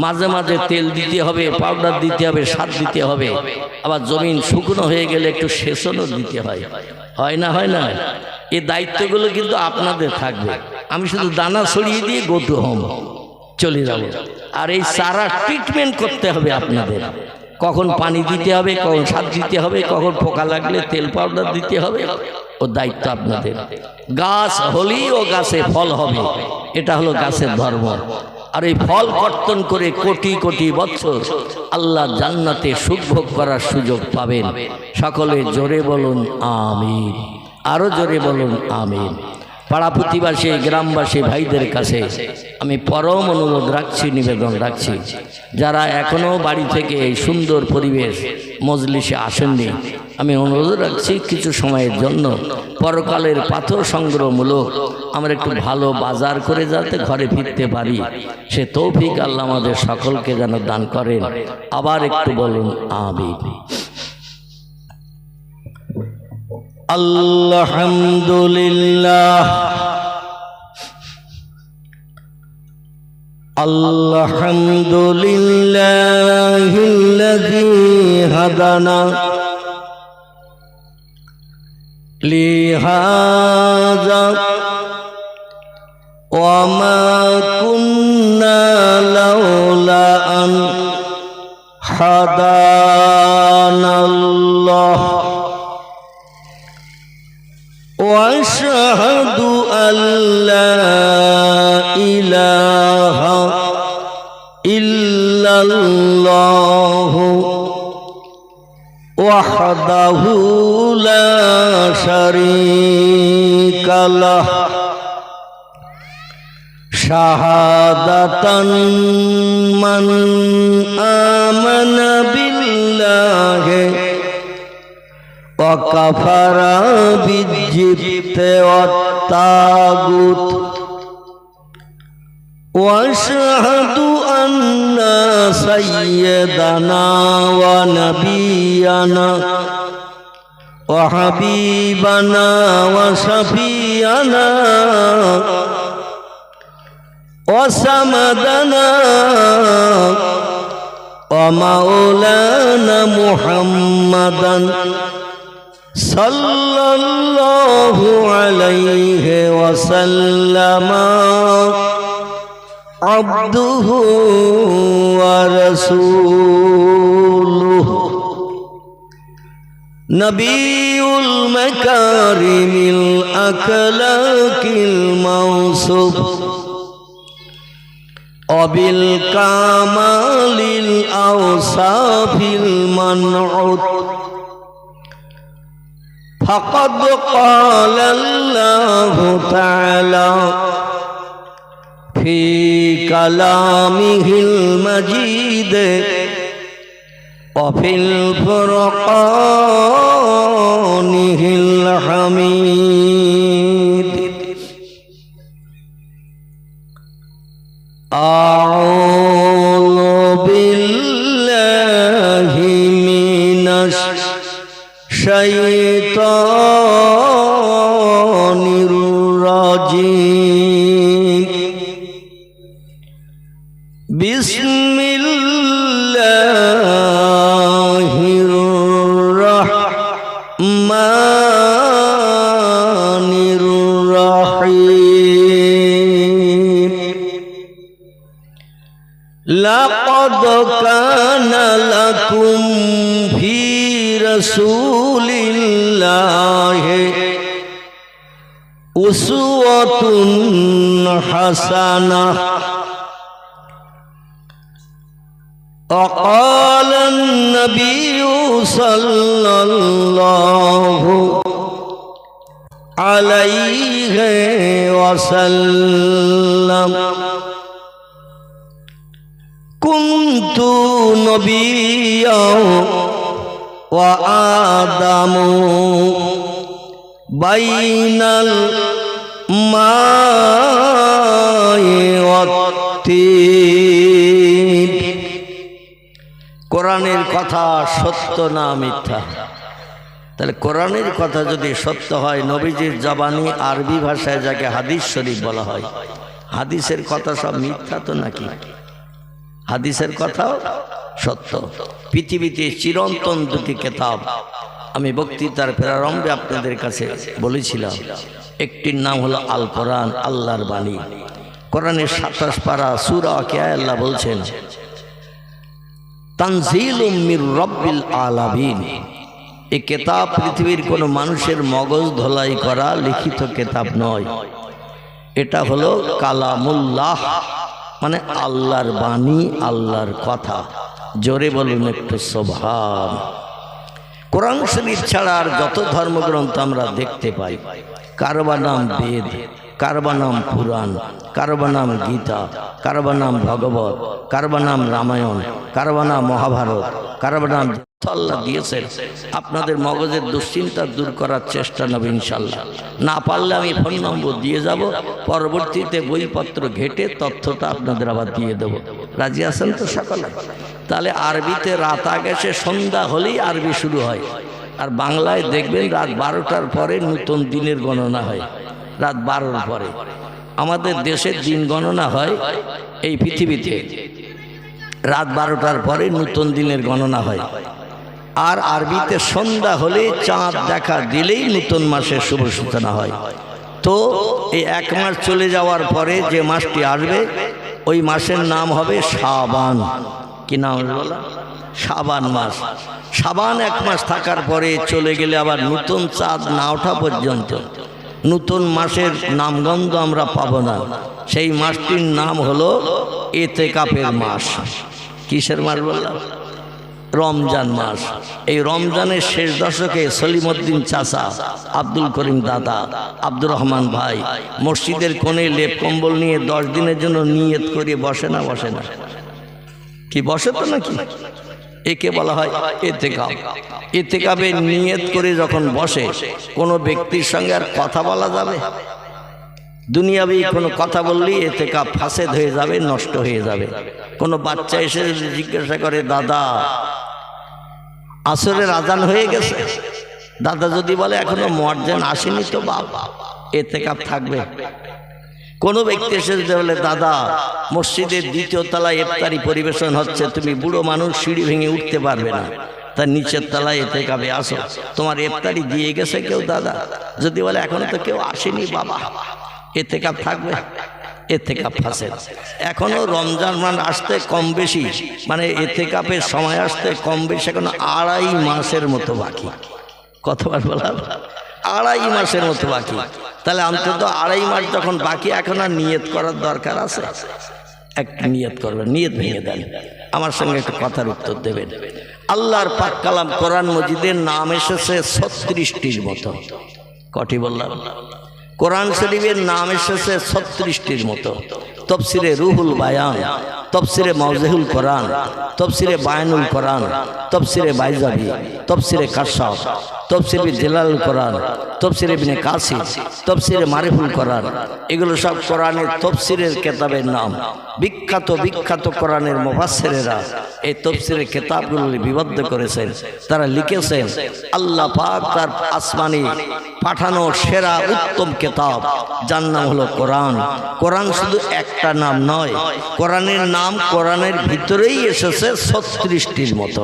মাঝে মাঝে তেল দিতে হবে, পাউডার দিতে হবে, সার দিতে হবে, আবার জমিন শুকনো হয়ে গেলে একটু সেচনও দিতে হয়, হয় না? হয় না? এই দায়িত্বগুলো কিন্তু আপনাদের থাকবে। আমি শুধু দানা ছড়িয়ে দিয়ে গো টু হোম চলে যাব। আর এই চারা ট্রিটমেন্ট করতে হবে আপনাদের। কখন পানি দিতে হবে, কখন সার দিতে হবে, কখন পোকা লাগলে তেল পাউডার দিতে হবে, ও দায়িত্ব আপনাদের। গাছ হলেই ও গাছে ফল হবে, এটা হলো গাছের ধর্ম। আর এই ফল কর্তন করে কোটি কোটি বছর আল্লাহ জান্নাতে সুখ ভোগ করার সুযোগ পাবেন। সকলে জোরে বলুন আমিন, আরো জোরে বলুন আমিন। পাড়া প্রতিবাসী, গ্রামবাসী ভাইদের কাছে আমি পরম অনুরোধ রাখছি, নিবেদন রাখছি, যারা এখনো বাড়ি থেকে এই সুন্দর পরিবেশ মজলিসে আসেননি, আমি অনুরোধ রাখছি কিছু সময়ের জন্য পরকালের পাথর সংগ্রহমূলক আমরা একটু ভালো বাজার করে যাতে ঘরে ফিরতে পারি, সে তৌফিক আল্লাহ আমাদের সকলকে যেন দান করেন। আবার একটু বলুন আমিন। আলহামদুলিল্লাহ, আলহামদুলিল্লাহিল্লাযী হাদানা লিহাযা ওয়া মা কুন্না লাউলা আন হাদানাল্লাহ وأشهد أن لا إله إلا الله وحده لا شريك له شهادة من آمن بالله وكفر بالجبت والطاغوت واشهد ان سيدنا ونبينا وحبيبنا وشفيعنا وسندنا ومولانا محمدا সাল্লাল্লাহু আলাইহি ওয়াসাল্লাম আবদুহু ওয়া রাসূলুহু নবিউল মাকারিমিল আকলাকিল মাওসুফ অবিল কামালিল আওসাফিল মানউত ফাকাদ ক্বালাল্লাহু তাআলা ফি কালামিহিল মাজিদ ওয়া ফিল ফুরকানিহিল হামিদ আউযু বিল্লাহি মিনাশ শাইতানির রাজিম বিসমিল্লাহির রাহমানির রাহিম লাকাদ কানা লাকুম ফি রাসূলিল্লাহি উসওয়াতুন হাসানাহ وقال النبي صلى الله عليه وسلم كنت نبيا وآدم بين الماء والطين কোরআনের কথা সত্য না মিথ্যা? তাহলে কোরআনের কথা যদি সত্য হয়, নবীজির জবানি আরবি ভাষায় যাকে হাদিস শরীফ বলা হয়, হাদিসের কথা সব মিথ্যা তো নাকি? হাদিসের কথাও সত্য। পৃথিবীতে চিরন্তন দুটি কিতাব আমি বক্তৃতার প্রারম্ভে আপনাদের কাছে বলেছিলাম। একটির নাম হলো আল কোরআন, আল্লাহর বাণী। কোরআনের 27 পারা সূরা ওয়াকিয়ায় আল্লাহ বলছেন তানজিলুম মির রাব্বিল আলামিন। এই কিতাব পৃথিবীর কোনো মানুষের মগজ ধোলাই করা লিখিত কিতাব নয়, এটা হলো কালামুল্লাহ, মানে আল্লাহর বাণী, আল্লাহর কথা। জোরে বলুন একটু সুবহান। কোরআন শরীফ ছাড়া আর যত ধর্মগ্রন্থ আমরা দেখতে পাই, কারবা নাম বেদ, কারবা নাম পুরাণ, কারবা নাম গীতা, কারবা নাম ভগবত, কারবা নাম রামায়ণ, কারবা নাম মহাভারত, কারবা নাম আল্লাহ দিয়েছেন। আপনাদের মগজের দুশ্চিন্তা দূর করার চেষ্টা নেব ইনশাল্লাহ। না পারলে আমি ফোন নম্বর দিয়ে যাব, পরবর্তীতে বইপত্র ঘেটে তথ্যটা আপনাদের আবার দিয়ে দেবো। রাজি আছেন তো সকলে? তাহলে আরবিতে রাত গেছে, সন্ধ্যা হলেই আরবি শুরু হয়। আর বাংলায় দেখবেন রাত 12টার পরে নতুন দিনের গণনা হয়। রাত 12টার পরে আমাদের দেশের দিন গণনা হয়, এই পৃথিবীতে রাত 12টার পরে নতুন দিনের গণনা হয়। আর আরবিতে সন্ধ্যা হলে চাঁদ দেখা দিলেই নতুন মাসের শুভ সূচনা হয়। তো এই 1 মাস চলে যাওয়ার পরে যে মাসটি আসবে, ওই মাসের নাম হবে শাবান। কি নাম বলা? শাবান মাস। শাবান 1 মাস থাকার পরে চলে গেলে আবার নতুন চাঁদ না ওঠা পর্যন্ত নতুন মাসের নামগন্ধ আমরা পাবো না। সেই মাসটির নাম হলো ইতিকাফের মাস। কিসের মাস বললাম? রমজান মাস। এই রমজানের শেষ দশকে সলিমউদ্দিন চাচা, আব্দুল করিম দাদা, আব্দুর রহমান ভাই মসজিদের কোণে লেপ কম্বল নিয়ে 10 দিনের জন্য নিয়ত করে বসে না? বসে না? কি বসে তো নাকি? একে বলা হয় ইতিকাফ। ইতিকাফে নিয়ত করে যখন বসে, কোনো ব্যক্তির সঙ্গে আর কথা বলা যাবে? দুনিয়াবি কোনো কথা বললেই ইতিকাফ ফাসেদ হয়ে যাবে, নষ্ট হয়ে যাবে। কোনো বাচ্চা এসে জিজ্ঞাসা করে, দাদা আসরের আজান হয়ে গেছে? দাদা যদি বলে এখনো মুয়াজ্জিন আসেনি, তো বাবা ইতিকাফ থাকবে। কোনো ব্যক্তি এসে বলে, দাদা মসজিদের 2য় তলায় ইফতারি পরিবেশন হচ্ছে, তুমি বুড়ো মানুষ, সিঁড়ি ভেঙে উঠতে পারবে না, তার নিচের তলায় এতেকাফে আসো। তোমার ইফতারি দিয়ে গেছে কেউ দাদা? যদি বলে এখনো তো কেউ আসেনি বাবা, এতেকাফ থাকবে, এতেকাফ ফাসেদ। এখনো রমজান মাস আসতে কম বেশি, মানে এতেকাফের সময় আসতে কম বেশি এখনো 2.5 মাসের মতো বাকি। কতবার বললাম? 2.5 মাসের মতো বাকি। তাহলে অন্তত 2.5 মাস যখন বাকি, এখন আর নিয়ত করার দরকার আছে? একটা নিয়ত করবেন, নিয়ত ভেঙে দেন। আমার সঙ্গে একটা কথার উত্তর দেবেন। আল্লাহর পাক কালাম কোরআন মজিদের নাম এসেছে 36টির মতো। কটি বললাম? কোরআন শরীফের নাম এসেছে 36টির মতো। তফসিরে রুহুল বায়ান, তফসিরে মাওজিহুল কোরআন, তফসিরে বায়ানুল কোরআন, তফসিরে বাইজাবি, তফসিরে কাশাফ, তফসিরে জালালুল কোরআন, তফসিরে ইবনে কাসির, তফসিরে মারিফুল কোরআন, এগুলো সব কোরআনের তফসিরের কিতাবের নাম। বিখ্যাত বিখ্যাত কোরআনের মুফাসসিরেরা এই তফসিরের কিতাবগুলো লিপিবদ্ধ করেছেন। তারা লিখেছেন আল্লাহ পাক তার আসমানি পাঠানো সেরা উত্তম কিতাব, যার নাম হলো কোরআন। কোরআন শুধু একটা নাম নয়, কোরআনের নাম কোরআনের ভিতরেই এসেছে 36টির মতো।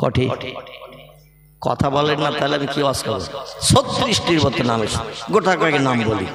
কটি? কথা বলেন না, তাহলে আমি কি ওয়াজ করব? 36টির মতো নাম এসেছে। গোটা কয়েক নাম বলি।